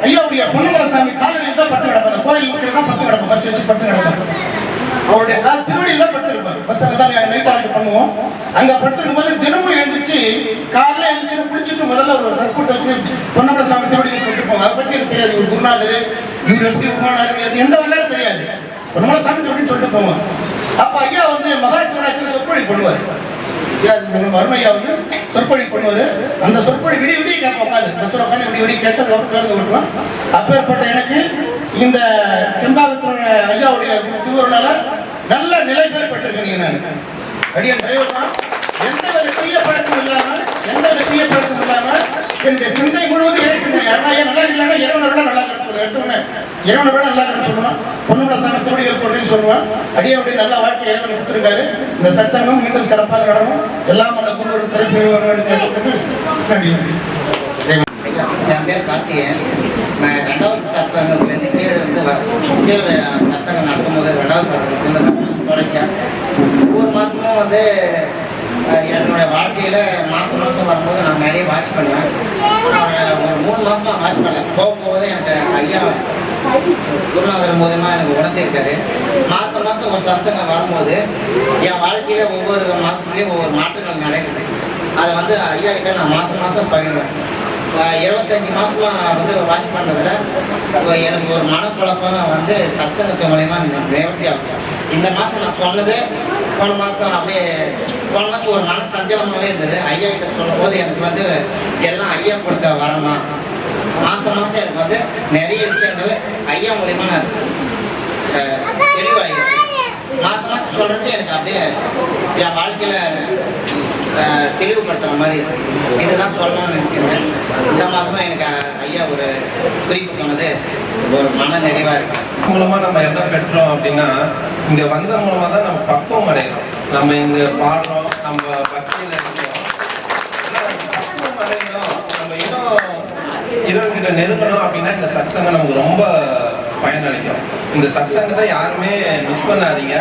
ஐயாவுடைய பொன்னம்பல சாமி காலடியில் தான் பட்டு கிடப்பாங்க. கோயில் தான் பட்டு கிடப்போம், பஸ் வச்சு பட்டு கிடப்பாங்க. அவருடைய கால் திருவடியில் தான் பட்டு இருப்பாங்க. பஸ் அங்கே தான் நைட் ஆகிட்டு பண்ணுவோம். அங்கே படுத்துருக்கும் போது தினமும் எழுந்திரிச்சு காலையில் எழுந்திரிச்சு குளிச்சுட்டு முதல்ல ஒரு கற்கூட்டத்துக்கு பொன்னம்பல சாமி திருவடியில் சொல்லிருப்போம். அதை பற்றி எனக்கு தெரியாது. இவர் குருநாதர், இவர் எப்படி உருவானாரு, எந்த வரலாறு தெரியாது. பொன்னம்பல சாமி திருவடின்னு சொல்லிட்டு போவோம். அப்ப ஐயா வந்து மகா சிவராத்திரி சொற்பொழி பண்ணுவார். வரும் ஐயா வந்து சொற்பொழி பண்ணுவாரு. அந்த சொற்பொழி விடிய விடிய கேட்ப உட்காந்து பஸ்ஸில் உட்காந்து விடிய விடிய கேட்டது அவர் பேருந்து விட்டுருவோம். அப்பேற்பட்ட எனக்கு இந்த செம்பாகத்தோட ஐயாவுடைய திருவருளால நல்ல நிலை பேர் பெற்றிருக்கீங்க. நான் அடியன் டிரைவர் தான். எந்த ஒரு தீய பழக்கம் இல்லாமல் என்னுடைய சிந்தை முழுவதும் ஏசுங்க. யாரா நல்லா இல்லைன்னா இறைவனோட நல்லா கிடைச்சு எடுத்துக்கோங்க. இறைவனோட நல்லா கிடைச்சு சொல்லுவான். பொண்ணுட சாமி திருவடிகள் போட்டுன்னு சொல்லுவான். அடியனுடைய நல்ல வாழ்க்கை இறைவன் கொடுத்துருக்காரு. இந்த சத்சங்கம் மீண்டும் சிறப்பாக நடக்கும். எல்லாம் அந்த குரு திரைப்பு நன்றி. என் பேர் கார்த்திகேயன். நான் 2வது சத்சங்கத்துலேருந்து கீழே சத்சங்கம் நடக்கும் போது 2வது சத்சங்கத்துலேருந்து தொடர்ச்சியாக ஒவ்வொரு மாதமும் வந்து என்னோடய வாழ்க்கையில் மாதம் வரும்போது நான் நிறைய வாட்ச் பண்ணுவேன். ஒரு 3 மாதமாக வாட்ச் பண்ணல. போகும்போது எனக்கு ஐயா குருநாதர் மூலமாக எனக்கு உணர்த்திருக்காரு. மாதம் ஒரு சத்சங்கம் வரும்போது என் வாழ்க்கையில் ஒவ்வொரு மாதத்துலேயும் ஒவ்வொரு மாற்றங்கள் நடக்குது. அதை வந்து ஐயா கிட்ட நான் மாதம் பகிர்வேன். 25 மாதமாக வந்து வாட்ச் பண்ணுறதுல எனக்கு ஒரு மனக்குழப்பம் வந்து சத்சங்கத்து மூலயமா நிவர்த்தி ஆகும். இந்த மாதம் நான் சொன்னது போன மாதம் ஒரு மன சஞ்சலமாகவே இருந்தது. ஐயா கிட்ட சொல்லும் போது எனக்கு வந்து எல்லாம் ஐயா கொடுத்த வரம் தான். மாதம் எனக்கு வந்து நிறைய விஷயங்கள் ஐயா மூலயமா நான் தெளிவாகிடுது. மாதம் சொல்கிறது எனக்கு அப்படியே என் வாழ்க்கையில் தெளிவுபடுத்துகிற மாதிரி இதுதான் சொல்லணும்னு நினச்சிருந்தேன். இந்த மாதமும் எனக்கு ஐயா ஒரு குறிப்பு சொன்னது ஒரு மன நிறைவாக இருக்கு. மூலமாக நம்ம என்ன பெற்றோம் அப்படின்னா, இங்கே வந்த மூலமாக தான் நம்ம பக்குவம் அடைகிறோம். நம்ம இங்கே பாடுறோம், நம்ம பக்தியில் இருக்கோம். பக்குவம் அடையணும், நம்ம இன்னும் இறைவன்கிட்ட நெருங்கணும் அப்படின்னா இந்த சத்சங்கம் நமக்கு ரொம்ப பயனளிக்கும். இந்த சத்சங்கத்தை யாருமே மிஸ் பண்ணாதீங்க.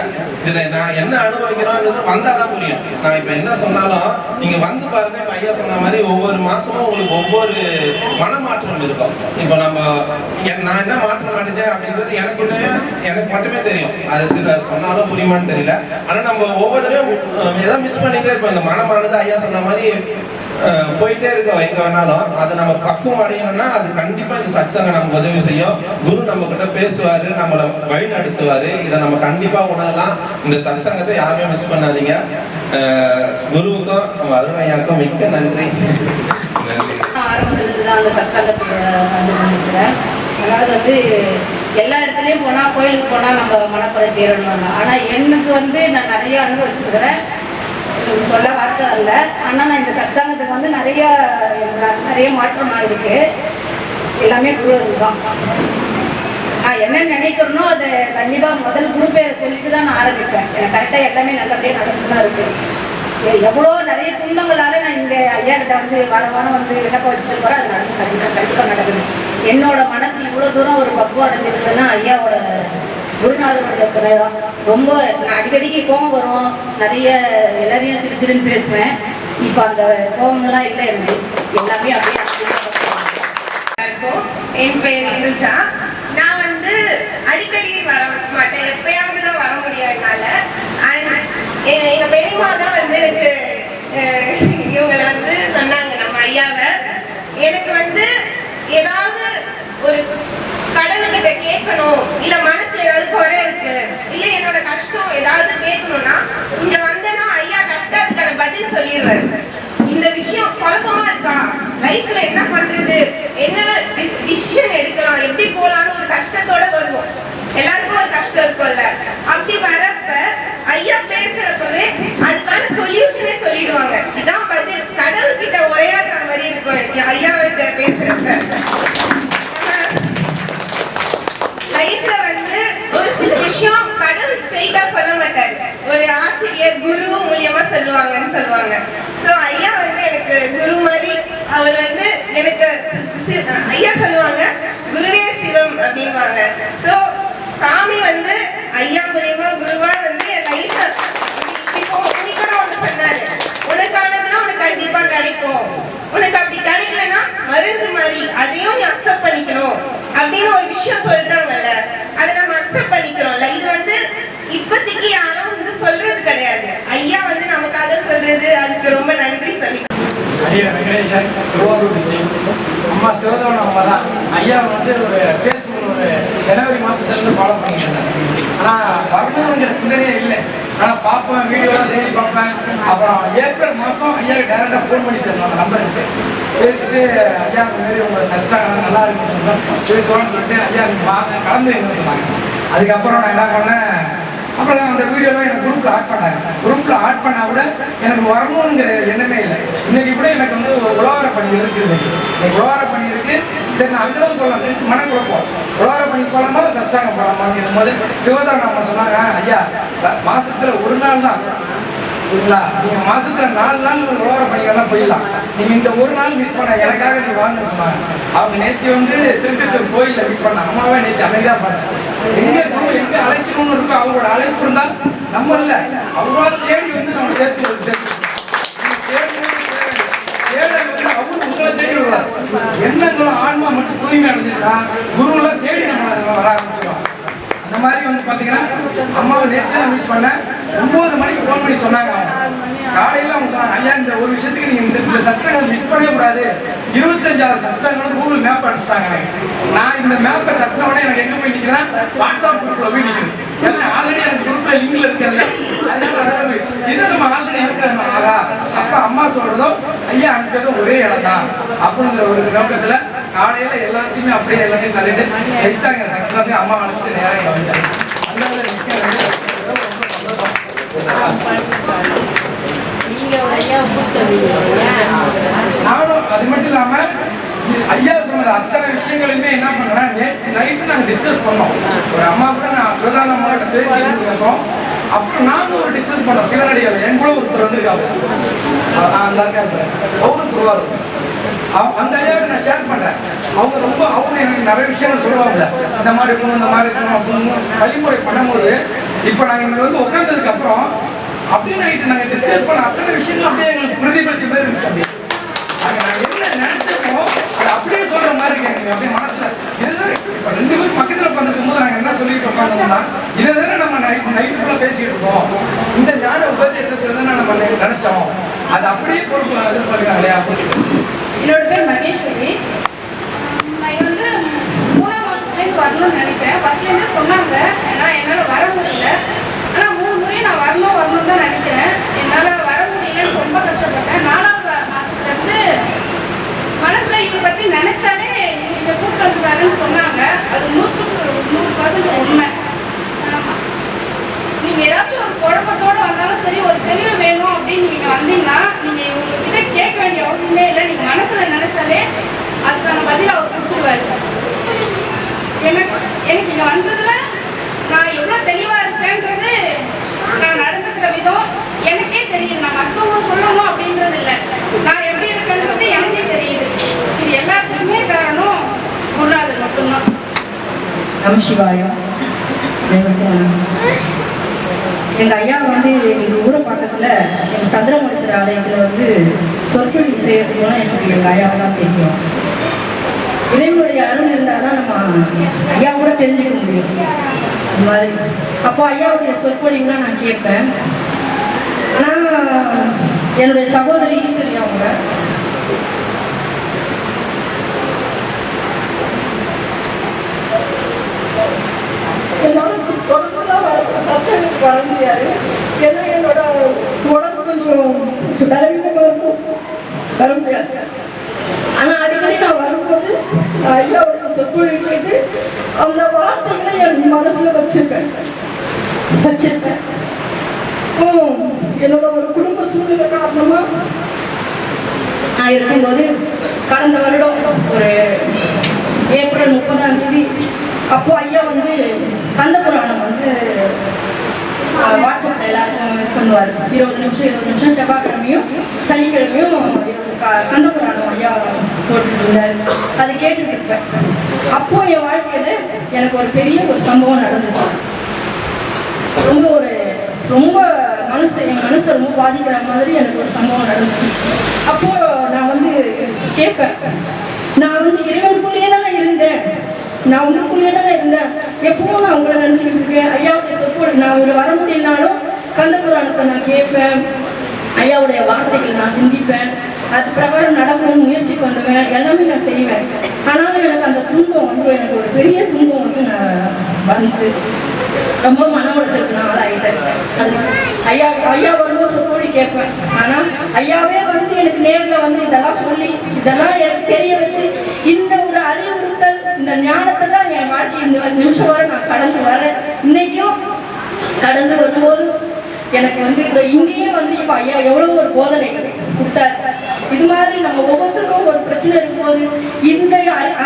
இதில் நான் என்ன அனுபவிக்கிறோன்றது வந்தால் தான் புரியும். நான் இப்போ என்ன சொன்னாலும் நீங்கள் வந்து பாருங்க. இப்போ ஐயா சொன்ன மாதிரி ஒவ்வொரு மாதமும் உங்களுக்கு ஒவ்வொரு மனமாற்றம் இருக்கும். இப்போ நான் என்ன மாற்றம் அடைஞ்சேன் அப்படின்றது எனக்கு மட்டுமே தெரியும். அது சில சொன்னாலும் புரியுமான்னு தெரியல. ஆனால் நம்ம ஒவ்வொருத்தரையும் எதை மிஸ் பண்ணிகிட்டே இருப்போம். இந்த மனமானது ஐயா சொன்ன மாதிரி போயிட்டே இருக்கோம் எங்க வேணாலும். அதை நம்ம பக்குவம் அடையணும்னா அது கண்டிப்பா இந்த சத்சங்கம் நமக்கு உதவி செய்யும். குரு நம்ம கிட்ட பேசுவாரு, நம்மளை வழி நடத்துவாரு. இதை நம்ம கண்டிப்பா உணரலாம். இந்த சத்சங்கத்தை யாருமே மிஸ் பண்ணாதீங்க. குருவுக்கும் அருணையாக்கும் மிக்க நன்றி. ஆரம்பத்துலேருந்து தான் அந்த சத்சங்கத்துக்கு வந்து நினைக்கிறேன். அதாவது வந்து எல்லா இடத்துலையும் போனால் கோயிலுக்கு போனால் நம்ம மனக்குறை தீரணுவாங்க. ஆனால் எனக்கு வந்து நான் நிறைய அனுபவிச்சிருக்கிறேன். சொல்ல வார்த்தை இல்லை. ஆனால் நான் இந்த சத்சங்கத்துக்கு வந்து நிறைய மாற்றமாக இருக்கு. எல்லாமே குரு தான். நான் என்ன நினைக்கிறேனோ அதை கண்டிப்பாக முதல் குரு பேரை சொல்லிட்டு தான் நான் ஆரம்பிப்பேன். எனக்கு கரெக்டாக எல்லாமே நல்லபடியாக நடந்துதான் இருக்கு. எவ்வளோ நிறைய துன்பங்களால் நான் இங்கே ஐயா கிட்ட வந்து வாரம் வந்து விண்ணப்பம் வச்சுட்டு போகிறேன். அது நடந்து கண்டிப்பாக நடக்குது. என்னோட மனசு இவ்வளோ தூரம் ஒரு பக்குவம் அடைஞ்சிருக்குதுன்னா ஐயாவோட குருநாதனுடைய துணை தான். ரொம்ப நான் அடிக்கடிக்கு கோபம் வரும். நிறைய எல்லாரையும் சிரிச்சிருன்னு பேசுவேன். இப்போ அந்த கோபம்லாம் இல்லை. எனக்கு எல்லாமே அப்படியே இருக்கும். என் பேர் இருந்துச்சா. நான் வந்து அடிக்கடி வர மாட்டேன். எப்பயாவது தான் வர முடியாதனால எங்க பெரியம்மா தான் வந்து எனக்கு இவங்களை வந்து சொன்னாங்க நம்ம ஐயாவை. எனக்கு வந்து ஏதாவது ஒரு கடவுள்கிட்ட கேட்கணும், இல்ல மனசுல ஏதாவது குறை இருக்கு, இல்ல என்னோட கஷ்டம் ஏதாவது கேட்கணும்னா இங்க வந்தேன்னா ஐயா கரெக்டா அதுக்கான பதில் சொல்லிடுவாரு. இந்த விஷயம் குழப்பமா இருக்கா, லைஃப்ல என்ன பண்றது, என்ன டிசிஷன் எடுக்கலாம், எப்படி போலான்னு ஒரு கஷ்டத்தோட வருவோம். எல்லாருக்கும் ஒரு கஷ்டம் இருக்கும்ல. அப்படி வரப்ப ஐயா பேசுறப்பவே அதுக்கான சொல்யூஷனே சொல்லிடுவாங்க. இதான் பதில். கடவுள் கிட்ட உரையாடுற மாதிரி இருக்கும் எனக்கு ஐயா கிட்ட பேசுறப்ப. லைஃப்ல வந்து ஒரு சில விஷயம் கடவுள் ஸ்ட்ரெயிட்டா சொல்ல மாட்டாரு. ஒரு ஆசிரியர் குரு மூலியமா சொல்லுவாங்கன்னு சொல்லுவாங்க. ஸோ ஐயா வந்து எனக்கு குரு மாதிரி. அவர் வந்து எனக்கு ஐயா சொல்லுவாங்க குருவே சிவம் அப்படின்வாங்க. ஸோ சாமி வந்து ஐயா மூலியமா குருவா வந்து என் லைஃப்ல இப்போ கூட ஒன்று சொன்னாரு, உனக்கானதுன்னா உனக்கு கண்டிப்பா கிடைக்கும், உனக்கு அப்படி கிடைக்கலன்னா மருந்து மாதிரி அதையும் நீ அக்செப்ட் பண்ணிக்கணும் அப்படின்னு ஒரு விஷயம் சொல்றாங்கல்ல. அதை நம்ம அக்செப்ட் பண்ணிக்கிறோம்ல. இது வந்து இப்போதைக்கு யாரும் வந்து சொல்றது கிடையாது. ஐயா வந்து நமக்காக சொல்றது. அதுக்கு ரொம்ப நன்றி சொல்லி. ஐயா வெங்கடேசன், திருவாரூர் டிஸ்ட்ரிக்ட். அம்மா சிவதவன் அம்மா தான் ஐயா வந்து ஒரு ஃபேஸ்புக்கில் ஒரு ஜனவரி மாதத்துலேருந்து ஃபாலோ பண்ணிட்டு இருந்தேன். ஆனால் வரணுங்கிற சிந்தனையே இல்லை. ஆனால் பார்ப்பேன், வீடியோலாம் டெய்லி பார்ப்பேன். அப்புறம் ஏப்ரல் மாதம் ஐயாவுக்கு டேரெக்டாக ஃபோன் பண்ணி பேசலாம் அந்த நம்பருக்கு பேசிட்டு, ஐயா இந்த மாதிரி உங்கள் சஸ்டாக நல்லா இருக்குன்னு பேசுவான்னு சொல்லிட்டு ஐயா நீங்கள் வாங்க கலந்துன்னு சொன்னாங்க. அதுக்கப்புறம் நான் என்ன பண்ணேன், அப்புறம் அந்த வீடியோலாம் எனக்கு குரூப்பில் ஆட் பண்ணாங்க. குரூப்பில் ஆட் பண்ணால் கூட எனக்கு வரணுங்கிற எண்ணமே இல்லை. இன்னைக்கு கூட எனக்கு வந்து ஒரு உழவார பணி இருக்குது. இன்னைக்கு உழவார பணி இருக்கு, சரி நான் அங்கே தான் போகலாம் மனக்குழப்பம். உழவார பணிக்கு போகலாமா சஷ்டாங்க போகலாமாங்கும் போது சிவதான அம்மா சொன்னாங்க, ஐயா மாசத்துல ஒரு நாள் தான் இல்லைங்களா, நீங்கள் மாசத்துல 4 நாள் உழவார பணிக்கெல்லாம் போயிடலாம், நீங்கள் இந்த ஒரு நாள் மிஸ் பண்ண எனக்காக நீங்கள் வாங்க சொன்னாங்க. அவங்க நேற்று வந்து திருச்செந்தூர் கோயிலில் மீட் பண்ண அம்மாவே நேற்று அமைதியாக பார்த்தேன். எங்கே இருக்கணும், எங்கே அழைக்கணும்னு இருக்கும், அவங்களோட அழைப்பு இருந்தால் நம்ம இல்லை அவங்களோட தேடி வந்து நம்ம சேர்த்து அவரும் உங்களை தேடி விடுறாரு. எண்ணங்களும் ஆன்மா மட்டும் தூய்மை அடைஞ்சிருக்கா குருவெல்லாம் தேடி நம்ம வர ஆரம்பிச்சிடும். அந்த மாதிரி வந்து பார்த்தீங்கன்னா அம்மாவை நேற்று தான் மீட் பண்ணேன். 9 மணிக்கு ஃபோன் பண்ணி சொன்னாங்க. காலையில் அவங்க சொன்னாங்க, ஐயா இந்த ஒரு விஷயத்துக்கு நீங்கள் இந்த சஸ்பெண்ட் மிஸ் பண்ணவே கூடாது. 25,000 சஸ்பெண்ட் கூகுள் மேப் அனுப்பிச்சிட்டாங்க. நான் இந்த மேப்பை தட்டின உடனே எனக்கு எங்கே போய் நிற்கிறேன், வாட்ஸ்அப் குரூப்பில் போய் நிற்கிறேன். ஏன்னா ஆல்ரெடி எனக்கு குரூப்பில் லிங்கில் இருக்கிறது. அதனால இது நம்ம ஆல்ரெடி இருக்கிறாங்க. அப்போ அம்மா சொல்கிறதும் ஐயா அனுப்பிச்சதும் ஒரே இடம் தான் அப்படிங்கிற ஒரு நோக்கத்தில் காலையில் எல்லாத்தையுமே அப்படியே எல்லாத்தையும் தள்ளிட்டு சைத்தாங்க சக்ஸஸ் அம்மா அழைச்சிட்டு நேரம் வந்துட்டாங்க. நானும் அது மட்டும் இல்லாமல் ஐயா சொன்ன அத்தனை விஷயங்களையுமே என்ன பண்ணுறேன்னா நேற்று நைட்டு நாங்கள் டிஸ்கஸ் பண்ணோம். ஒரு அம்மா கூட நான் சிவதான அம்மாட்ட பேசிட்டு இருக்கோம். அப்புறம் நானும் ஒரு டிஸ்கஸ் பண்ணோம். சிவனடியால் என் கூட ஒருத்தர் வந்துருக்காங்க, அந்த இருக்காரு அவரும் திருவாரூர். அந்த ஐயாவுக்கு நான் ஷேர் பண்ணுறேன். அவங்க எனக்கு நிறைய விஷயங்கள் சொல்லுவாங்க, இந்த மாதிரி இருக்கணும் இந்த மாதிரி இருக்கணும் அப்படின்னு வழிமுறை பண்ணும்போது. இப்போ நாங்கள் இங்கே வந்து உட்காந்ததுக்கு அப்புறம் அப்படியே நைட்டு நாங்கள் டிஸ்கஸ் பண்ண அத்தனை விஷயங்கள் அப்படியே எங்களுக்கு பிரதிபலிச்ச மாதிரி இருந்துச்சு. அப்படியே நாங்கள் என்ன நினைச்சோமோ அது அப்படியே சொல்ற மாதிரி இருக்கு எனக்கு அப்படியே மனசுல. இதுதான் இப்போ 2 பேரும் பக்கத்தில் உட்காந்துருக்கும் போது நாங்கள் என்ன சொல்லிட்டு உட்காந்தோம்னா, இதை தானே நம்ம நைட்டுக்குள்ள பேசிட்டு இருக்கோம், இந்த ஞான உபதேசத்தை தானே நம்ம நினைச்சோம், அது அப்படியே பொறுப்பு இது பண்ணுறாங்க இல்லையா. என்னோட பேர் மகேஸ்வரி. நான் வந்து 3ஆம் மாதத்துலேருந்து வரணும்னு நினைக்கிறேன். ஃபர்ஸ்ட்லேருந்தே சொன்னாங்க, ஏன்னா என்னால் வர முடியல. ஆனால் 3 முறை நான் வரணும் தான் நினைக்கிறேன். என்னால் வர முடியலன்னு ரொம்ப கஷ்டப்பட்டேன். 4ஆவது மாதத்துலேருந்து மனசில் இதை பற்றி நினச்சாலே இதை கூப்பிட்டு வந்துட்டாருன்னு சொன்னாங்க. அது 100% உண்மை. நீங்கள் ஏதாச்சும் ஒரு குழப்பத்தோடு வந்தாலும் சரி, ஒரு தெளிவு வேணும் அப்படின்னு நீங்கள் வந்தீங்கன்னா நீங்கள் உங்ககிட்ட கேட்க வேண்டிய அவசியமே இல்லை. நீங்கள் மனசில் நினச்சாலே அதுக்கான பதில் அவர் கொடுத்துருவாரு. எனக்கு இங்கே வந்ததில் நான் எவ்வளோ தெளிவாக இருக்கேன்றது, நான் நடந்துக்கிற விதம் எனக்கே தெரியுது. நான் மற்றவங்க சொல்லணும் அப்படின்றது இல்லை, நான் எப்படி இருக்கேன்றது எனக்கே தெரியுது. இது எல்லாத்துக்குமே காரணம் குருநாதர் மட்டும்தான். நமசிவாயம். எங்கள் ஐயா வந்து எங்கள் ஊரை பக்கத்தில் எங்கள் சந்திரமணீஸ்வரர் ஆலயத்தில் வந்து சொற்பொழிவு செய்யறதுக்குலாம் எனக்கு எங்கள் ஐயாவை தான் தெரியும். இறைவனுடைய அருள் இருந்தால் தான் நம்ம ஐயா கூட தெரிஞ்சுக்க முடியும். அது மாதிரி அப்போ ஐயாவுடைய சொற்பொழிவுலாம் நான் கேட்பேன். ஆனால் என்னுடைய சகோதரி ஈஸ்வரி அவங்க எல்லாரும் தொடர்புலாம் சத்தங்களுக்கு வர முடியாது. ஏன்னா என்னோட உடம்பு கொஞ்சம் பலவீனமாக இருக்கும், வர முடியாது. ஆனால் அடிக்கடி நான் வரும்போது ஐயாவுடைய சொற்பொழிவு கேட்டு அந்த வார்த்தைகளை என் மனசில் வச்சிருப்பேன். என்னோட ஒரு குடும்ப சூழ்நிலை காரணமாக நான் இருக்கும்போது கடந்த வருடம் ஒரு ஏப்ரல் 30ஆம் தேதி அப்போ ஐயா வந்து கந்த புராணம் வந்து வாட்ஸ்அப்பில் எல்லாருக்கும் இது பண்ணுவார். 20 நிமிஷம் செவ்வாய்க்கிழமையும் சனிக்கிழமையும் கந்த புராணம் ஐயா போட்டுட்டு இருந்தார். அதை கேட்டுட்டு இருப்பேன். அப்போ என் வாழ்க்கையில் எனக்கு ஒரு பெரிய ஒரு சம்பவம் நடந்துச்சு. ரொம்ப என் மனசை ரொம்ப பாதிக்கிற மாதிரி எனக்கு ஒரு சம்பவம் நடந்துச்சு. அப்போ நான் வந்து கேட்பேன், நான் வந்து இறைவனுக்குள்ளேயே தானே இருந்தேன், நான் உங்களுக்குள்ளேயே தானே இருந்தேன், எப்பவும் நான் உங்களை நினச்சிக்கிட்டு இருக்கேன். ஐயாவுடைய சொற்பொழிவு நான் உங்களை வர முடியலனாலும் கந்த புராணத்தை நான் கேட்பேன், ஐயாவுடைய வார்த்தைகள் நான் சிந்திப்பேன், அது பிரகாரம் நடக்கணும்னு முயற்சி பண்ணுவேன், எல்லாமே நான் செய்வேன். ஆனாலும் எனக்கு அந்த துன்பம் வந்து எனக்கு ஒரு பெரிய துன்பம் வந்து நான் வந்து ரொம்ப மன உளைச்சலுக்கு நான் ஆளாயிட்டேன். அது ஐயா ஐயா வரும்போது ஒரு கோழி கேட்பேன். ஆனால் ஐயாவே வந்து எனக்கு நேரில் வந்து இதெல்லாம் சொல்லி இதெல்லாம் எனக்கு தெரிய வச்சு இந்த ஒரு அறிவுறுத்தல் இந்த ஞானத்தை தான் என் வாழ்க்கை இந்த நிமிஷம் வரை நான் கடந்து வரேன். இன்னைக்கும் கடந்து வரும்போது எனக்கு வந்து இந்த இங்கேயே வந்து இப்போ ஐயா எவ்வளோ ஒரு போதனை கொடுத்தாரு. இது மாதிரி நம்ம ஒவ்வொருத்தருக்கும் ஒரு பிரச்சனை இருக்கும்போது இந்த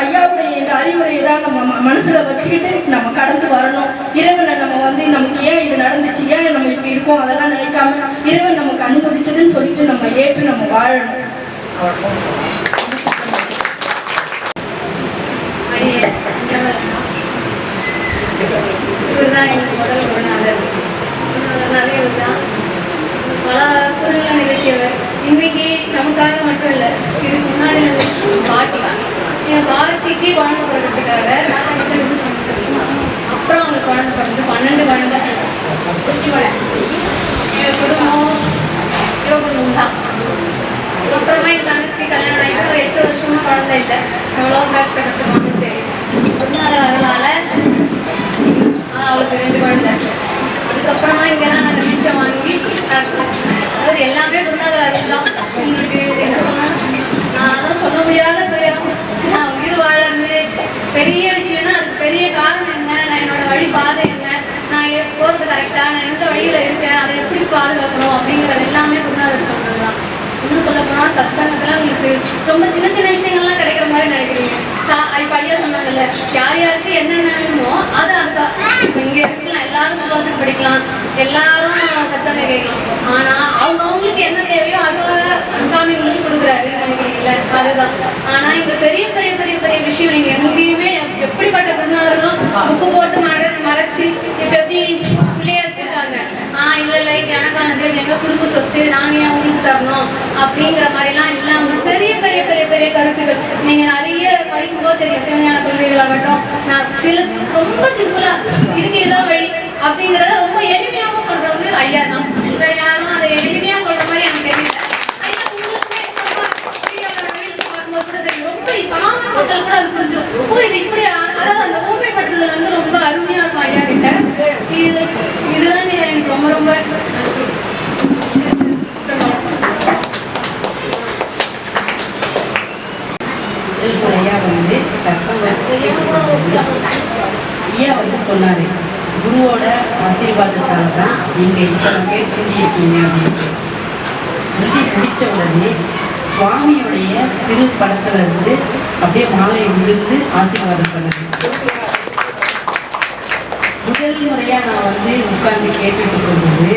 ஐயாவுடைய இந்த அறிவுரையை தான் நம்ம மனசுல வச்சுக்கிட்டு நம்ம கடந்து வரணும். இறைவனை நம்ம வந்து நமக்கு ஏன் இது நடந்துச்சு, ஏன் நம்ம இப்படி இருக்கோம் அதெல்லாம் நினைக்காம இறைவன் நமக்கு அனுபவிச்சதுன்னு சொல்லிட்டு நம்ம ஏற்று நம்ம வாழணும். இவர்தான் எனக்கு முதல் குருநாதர். நிறைய தான் பல அற்புதங்களை நிகழ்த்தியவர். இன்னைக்கு நமக்காக மட்டும் இல்லை, இதுக்கு முன்னாடி பாட்டி என் பாட்டிக்கு குழந்தை பிறக்கிறதுக்காக அப்புறம் அவங்களுக்கு குழந்தை பிறந்து 12 குழந்தை. என் குடும்பம் யோகம் தான். அப்புறமா என் தங்கச்சிக்கு கல்யாணம் ஆகிட்டு ஒரு 8 வருஷமா குழந்தை இல்லை. எவ்வளோ கஷ்டப்பட்டுருவாங்கன்னு தெரியும். அதனால அவளுக்கு 2 குழந்தை. அதுக்கப்புறமா இங்கெல்லாம் நாங்கள் மிச்சம் வாங்கி அதாவது எல்லாமே குருநாதர் தான். உங்களுக்கு என்ன சொன்னால் நான் அதான் சொல்ல முடியாத துயரம். நான் உயிர் வாழறது பெரிய விஷயம்னா அதுக்கு பெரிய காரணம் என்ன, நான் என்னோட வழி பாதை என்ன, நான் போகிறது கரெக்டாக, நான் எந்த வழியில் இருக்கேன், அதை எப்படி பாதுகாக்கணும் அப்படிங்கிறது எல்லாமே குருநாதர் சொல்கிறது தான். இன்னும் சொல்ல போனால் சத்சங்கத்தில் உங்களுக்கு ரொம்ப சின்ன சின்ன விஷயங்கள்லாம் கிடைக்கிற மாதிரி நினைக்கிறீங்க. இப்போ ஐயா சொன்னாங்கல்ல, யார் யாருக்கு என்னென்ன வேணுமோ அது அதுதான். இப்போ இங்கே இருக்கலாம், எல்லாரும் புத்தகம் படிக்கலாம், எல்லாரும் சத்சங்கம் கேட்கலாம். ஆனால் அவங்களுக்கு என்ன தேவையோ அதுவாக சாமி உங்களுக்கு கொடுக்குறாரு நினைக்கிறீங்கல்ல, அதுதான். ஆனால் இங்கே பெரிய பெரிய பெரிய பெரிய விஷயம் நீங்கள் எங்கேயுமே எப்படிப்பட்ட குருநாதர்களும் புக்கு போட்டு மறைச்சி இப்போ எப்படி பிள்ளைய வச்சுருக்காங்க. இல்லை எனக்கானது எங்கள் குடும்ப சொத்து, நாங்கள் ஏன் உங்களுக்கு தரணும் அப்படிங்கிற மாதிரிலாம் இல்லாமல் பெரிய பெரிய பெரிய பெரிய கருத்துக்கள் நீங்கள் நிறைய படிக்கும்போது தெரியும். சிவஞான கொள்கைகளாகட்டும், நான் சில ரொம்ப சிம்பிளாக இதுக்கு இதான் வழி அப்படிங்கிறத ரொம்ப எளிமையாகவும் சொல்கிறவங்க ஐயா தான். வேறு யாரும் அதை எளிமையாக சொல்கிற மாதிரி எனக்கு தெரியல. ஐயா உங்களுக்குமே பார்க்கும்போது கூட தெரியும், ரொம்ப பாவம் மக்கள் கூட அது புரிஞ்சிடும். ஓ இது இப்படி, அதாவது அந்த ஊமைப்படுத்துதல் வந்து ரொம்ப அருமையாக இருக்கும் ஐயா கிட்ட. இதுதான் எனக்கு ரொம்ப ரொம்ப ஐயா வந்து ஐயா வந்து சொன்னாரு, குருவோட ஆசீர்வாதத்தால் தான் நீங்கள் இத்தனை பேர் தூங்கியிருக்கீங்க அப்படின்னு சொல்லி முடித்த உடனே சுவாமியுடைய திருப்படத்துல இருந்து அப்படியே மாலை விழுந்து ஆசீர்வாதம் பண்ணது. முதல் முறையாக நான் வந்து உட்கார்ந்து கேட்டுட்டு போகும்போது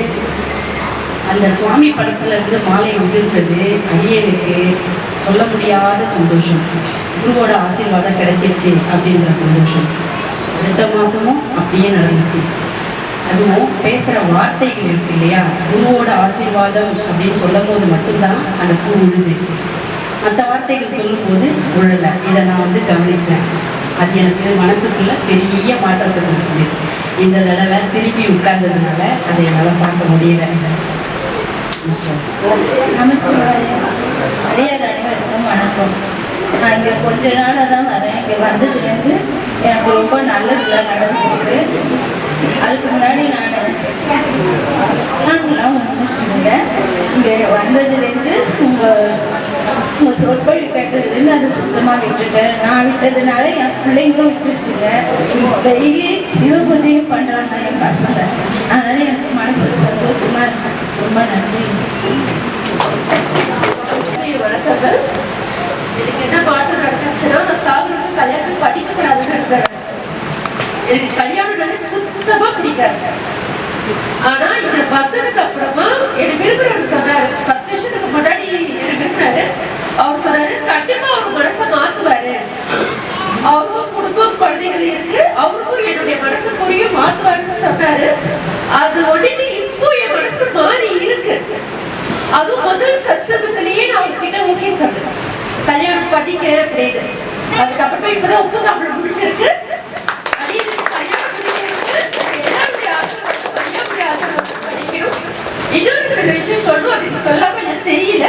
அந்த சுவாமி படத்துல இருந்து மாலை விழுந்தது ஐயனுக்கு சொல்ல முடியாத சந்தோஷம். குருவோட ஆசீர்வாதம் கிடைச்சிருச்சு அப்படின்ற சந்தோஷம். அடுத்த மாதமும் அப்படியே நடந்துச்சு. அதுவும் பேசுகிற வார்த்தைகள் இருக்கு இல்லையா, குருவோட ஆசீர்வாதம் அப்படின்னு சொல்லும் போது மட்டும்தான் அந்த பூ உழுது. மற்ற வார்த்தைகள் சொல்லும்போது உழலை. இதை நான் வந்து கவனித்தேன். அது எனக்கு மனசுக்குள்ள பெரிய மாற்றத்தை கொடுக்குது. இந்த தடவை திருப்பி உட்கார்ந்ததுனால அதை என்னால் பார்க்க முடியல. நமச்சிவாயம். அடியார் அனைவருக்கும் வணக்கம். நான் இங்கே கொஞ்ச நாளாக தான் வரேன். இங்கே வந்ததுலேருந்து எனக்கு ரொம்ப நல்லதுலாம் நடந்துருக்கு. அதுக்கு முன்னாடி நான்லாம் ஒன்றுங்க இங்கே வந்ததுலேருந்து உங்கள் சொற்பொழி கேட்டதுலேருந்து அதை சுத்தமாக விட்டுட்டேன். நான் விட்டதுனால என் பிள்ளைங்களும் விட்டுருச்சுங்க. டெய்லி சிவபூஜையும் பண்ணுறாங்க என் பசங்க. அதனால் எனக்கு மனசுக்கு சந்தோஷமாக இருக்கு. ரொம்ப நன்றி. வணக்கங்கள். எனக்கு என்ன பாட்டு நடந்துச்சுன்னா, நான் சாகுறதுக்கு கல்யாணம் படிக்கக்கூடாதுன்னு இருந்தேன். எனக்கு கல்யாணம் சுத்தமாக பிடிக்காது. ஆனா இங்க வந்ததுக்கு அப்புறமா எனக்கு விரும்புறவர் சொன்னாரு, 10 வருஷத்துக்கு முன்னாடி எனக்கு விரும்பினாரு. அவர் சொன்னாரு, கண்டிப்பா அவர் மனசை மாத்துவாரு, அவருக்கும் குடும்பம் குழந்தைகள் இருக்கு, அவருக்கும் என்னுடைய மனசு புரியும் மாத்துவாருன்னு சொன்னாரு. அது ஒன்றிட்டு இப்போ என் மனசு மாறி இருக்கு. அதுவும் முதல் சத்சங்கத்திலேயே நான் அவர்கிட்ட ஓகே சொன்னேன், கல்யாணம் பண்ணிக்கிறேன் அப்படின்னு. அதுக்கப்புறமா இப்பதான் ஒப்புதாம்பளை முடிஞ்சிருக்கு. இன்னொரு சில விஷயம் சொல்லுவோம், அதுக்கு சொல்லாம எனக்கு தெரியல.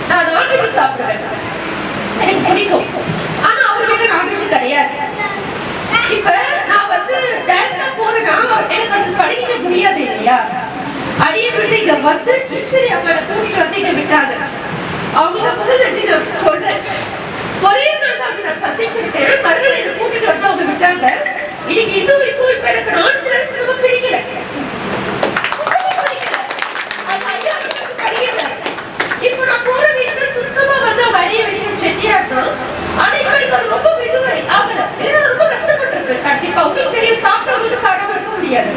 நான் நான்வெஜ் சாப்பிடுவேன், எனக்கு பிடிக்கும். ஆனா அவர்கிட்ட நான்வெஜ் கிடையாது. இப்ப நான் வந்து டைரக்டா போறேன்னா எனக்கு அது பழகிக்க முடியாது இல்லையா. அடியன் வந்து இங்க வந்து ஈஸ்வரி அம்மனை கூட்டிட்டு வந்து இங்க விட்டாங்க. அவங்க முதல்ல நான் சொல்றேன், ஒரே நாள் தான் நான் சந்திச்சிருக்கேன். மறுநாள் என்ன கூட்டிட்டு வந்து அவங்க விட்டாங்க. இன்னைக்கு இப்போ இப்ப எனக்கு 4 வருஷத்துக்கு பிடிக்கல. இப்போ நான் போற வீட்டுல சுத்தமா வந்து அவங்க அடிய விஷயம் செட்டியா இருக்கும். ஆனா இப்ப எனக்கு அது ரொம்ப மெதுவை ஆகல. ஏன்னா ரொம்ப கஷ்டப்பட்டிருப்பேன். கண்டிப்பா உங்களுக்கு தெரியும், சாப்பிட்டவங்களுக்கு சாப்பிடாம இருக்க முடியாது.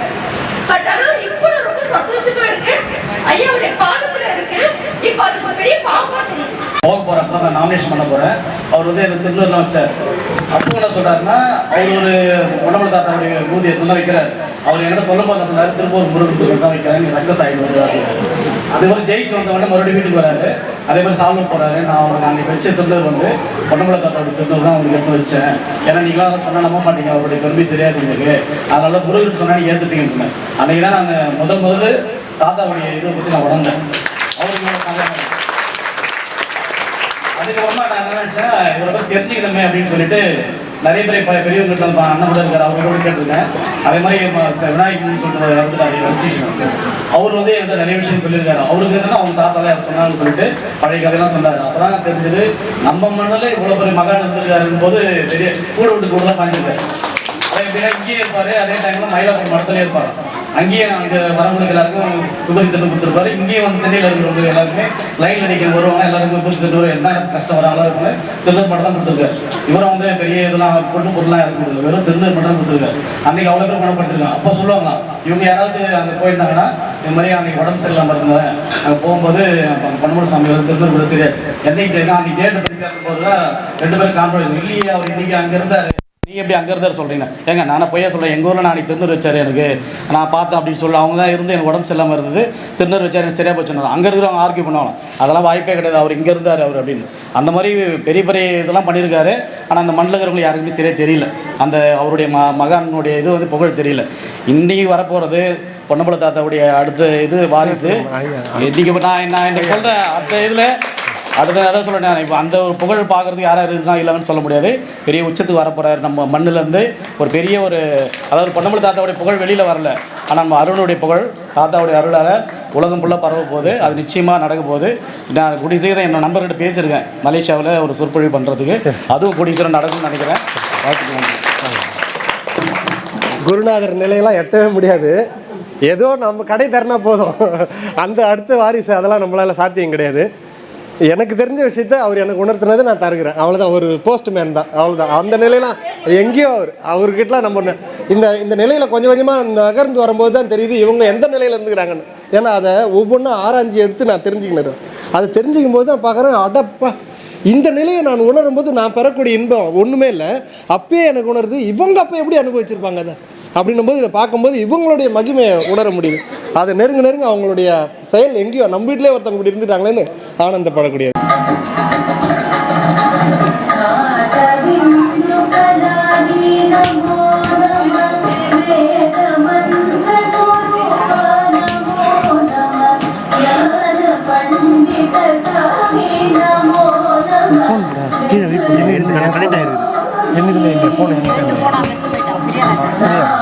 பட் ஆனா இப்போ நான் ரொம்ப சந்தோஷமா இருக்கேன். ஐயாவுடைய பாதத்துல இருக்கேன். இப்ப அதுக்கு பெரிய பாவமா தெரியுது. போக போறப்ப நான் நாமினேஷன் பண்ண போறேன். அவர் வந்து எனக்கு திருநூறுலாம் வச்சார். அப்போ என்ன சொல்றாருன்னா, அவர் ஒரு உடம்புல தாத்தாவுடைய மூதி எடுத்து தான் வைக்கிறார். அவர் என்கிட்ட சொல்லும் போது சொன்னார், திருப்பூர் முருகன் தான் வைக்கிறேன், நீ சக்ஸஸ் ஆகிடுவாரு. அதே மாதிரி ஜெயிச்சு வந்தவொடனே மறுபடியும் வீட்டுக்கு வராரு. அதே மாதிரி சால்வ் போறாரு. நான் அவருக்கு அன்னைக்கு வச்ச திருநூறு வந்து உடம்புல தாத்தாவுடைய திருநூறு தான் உங்களுக்கு எடுத்து வச்சேன். ஏன்னா நீங்களாம் சொன்னா நம்ப மாட்டீங்க, அவருடைய பெருமை தெரியாது உங்களுக்கு, அதனால முருகன் சொன்னா நீங்க ஏற்றுப்பீங்கன்னு. அன்னைக்கு தான் நான் முதல் தாத்தாவுடைய இதை பற்றி நான் உணர்ந்தேன். அவருக்கு அதுக்கப்புறமா நான் என்ன நினைச்சேன், இவரை பற்றி தெரிஞ்சுக்கணுமே அப்படின்னு சொல்லிட்டு நிறைய பெரியவங்க அண்ணன் கூட இருக்காரு, அவரோட கேட்டிருக்கேன். அதே மாதிரி விநாயகன் சொல்லிட்டு இருந்துட்டாரு, அவர் வந்து என்கிட்ட நிறைய விஷயம் சொல்லியிருக்காரு. அவருக்கு என்னன்னா அவங்க தாத்தால சொன்னாங்கன்னு சொல்லிட்டு பழைய கதையெல்லாம் சொன்னார். அப்பதான் தெரிஞ்சது நம்ம மண்ணில் இவ்வளோ பெரிய மகான் இருந்திருக்காருன்னு போது பெரிய கூட விட்டு கூட தான் பாஞ்சிருக்காரு. அதே எப்படின்னா இங்கேயே இருப்பாரு, அதே டைம்ல மயிலாப்பூர் மடத்துலேயே இருப்பாரு. அங்கேயே அங்கே வரவங்களுக்கு எல்லாருக்கும் விபத்து திட்டம் கொடுத்துருப்பாரு. இங்கேயும் வந்து தென்னையில் இருக்கிறவங்க எல்லாருமே லைன்ல நிற்க வருவாங்க, எல்லாருக்கும் விபத்து திட்டம் என்ன கஷ்டம் வராங்களோ இருக்குன்னு திருநூறு மட்டும் தான் கொடுத்துருக்காரு. இவரை வந்து பெரிய இதெல்லாம் பொண்ணு பொருளாக இருக்க முடியல, வெறும் திருநூறு மட்டும் தான் கொடுத்துருக்காரு. அன்னைக்கு அவ்வளோ பேர் பணப்படுத்திருக்காங்க. அப்போ சொல்லுவாங்களாம், இவங்க யாராவது அங்கே போயிருந்தாங்கன்னா இந்த மாதிரி அன்னைக்கு உடம்பு சரியில்லாமல் இருந்தேன், அங்கே போகும்போது பணமூட சாமி வந்து திருநூறு கூட சரியாச்சு. என்னைக்கு அன்னைக்கு டேட்டு பற்றி பேசும்போது தான் 2 பேரும் காம்ப்ரமைஸ். இல்லையே அவர் இன்னைக்கு அங்கே இருந்தார், நீ எப்படி அங்கே இருந்தார் சொல்கிறீங்க. ஏங்க நானே பொய்யா சொல்கிறேன், எங்கள் ஊரில் நான் திருநூறு வச்சார், எனக்கு நான் பார்த்தேன் அப்படின்னு சொல்லி அவங்க தான் இருந்து எனக்கு உடம்பு சரியில்லாமல் இருந்தது, திருநூறு வச்சார், எனக்கு சரியாக போச்சுன்னு. அங்கே இருக்கிறவங்க ஆர்கியூ பண்ணுவாங்க, அதெல்லாம் வாய்ப்பே கிடையாது, அவர் இங்கே இருந்தார் அவர் அப்படின்னு. அந்த மாதிரி பெரிய பெரிய இதெல்லாம் பண்ணியிருக்காரு. ஆனால் அந்த மண்ணில் இருக்கிறவங்களுக்கு யாருக்குமே சரியாக தெரியல, அந்த அவருடைய மகானுடைய இது வந்து புகழ் தெரியல. இன்றைக்கி வரப்போகிறது பொன்னம்பல தாத்தாவுடைய அடுத்த இது வாரிசு. இன்றைக்கி நான் என்ன சொல்கிறேன், அடுத்த அதான் சொல்கிறேன், இப்போ அந்த ஒரு புகழ் பார்க்குறதுக்கு யாராவது இருக்காங்க இல்லைன்னு சொல்ல முடியாது. பெரிய உச்சத்துக்கு வரப்போகிறார் நம்ம மண்ணிலேருந்து. ஒரு பெரிய ஒரு அதாவது பொன்னம்பல தாத்தாவுடைய புகழ் வெளியில் வரல, ஆனால் நம்ம அருணுடைய புகழ் தாத்தாவுடைய அருளால் உலகம் ஃபுல்லாக பரவ போகுது. அது நிச்சயமாக நடக்க போகுது. நான் கூடிய சீக்கிரம் என்னோட நண்பர்கிட்ட பேசியிருக்கேன், மலேசியாவில் ஒரு சொற்பொழிவு பண்ணுறதுக்கு. அதுவும் கூடிய சீக்கிரம் நடக்கும்னு நினைக்கிறேன். குருநாதர் நிலையெல்லாம் எட்டவே முடியாது, ஏதோ நம்ம கடை தரனா போதும். அந்த அடுத்த வாரிசு அதெல்லாம் நம்மளால் சாத்தியம் கிடையாது. எனக்கு தெரிஞ்ச விஷயத்த அவர் எனக்கு உணர்த்தினதை நான் தருகிறேன், அவ்வளோதான். ஒரு போஸ்ட்மேன் தான், அவ்வளோதான். அந்த நிலையெல்லாம் எங்கேயோ அவர்கிட்ட நம்ம இந்த நிலையில் கொஞ்சம் கொஞ்சமாக நகர்ந்து வரும்போது தான் தெரியுது இவங்க எந்த நிலையில் இருந்துக்கிறாங்கன்னு. ஏன்னா அதை ஒவ்வொன்றும் ஆராய்ச்சி எடுத்து நான் தெரிஞ்சுக்கினேன். அதை தெரிஞ்சுக்கும் போது தான் பார்க்குறேன், அடப்பா இந்த நிலையை நான் உணரும்போது நான் பெறக்கூடிய இன்பம் ஒன்றுமே இல்லை. அப்பயே எனக்கு உணருது, இவங்க அப்போ எப்படி அனுபவிச்சிருப்பாங்க அதை அப்படின்னும் போது இதை பார்க்கும்போது இவங்களுடைய மகிமையை உணர முடியுது. அதை நெருங்க அவங்களுடைய செயல் எங்கேயோ நம்ம வீட்டிலே ஒருத்தவங்க இப்படி இருந்துட்டாங்களேன்னு ஆனந்தப்படக்கூடியது. கனெக்ட் ஆயிருக்கு என்னதுல இந்த ஃபோன் Namo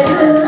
பேசுறது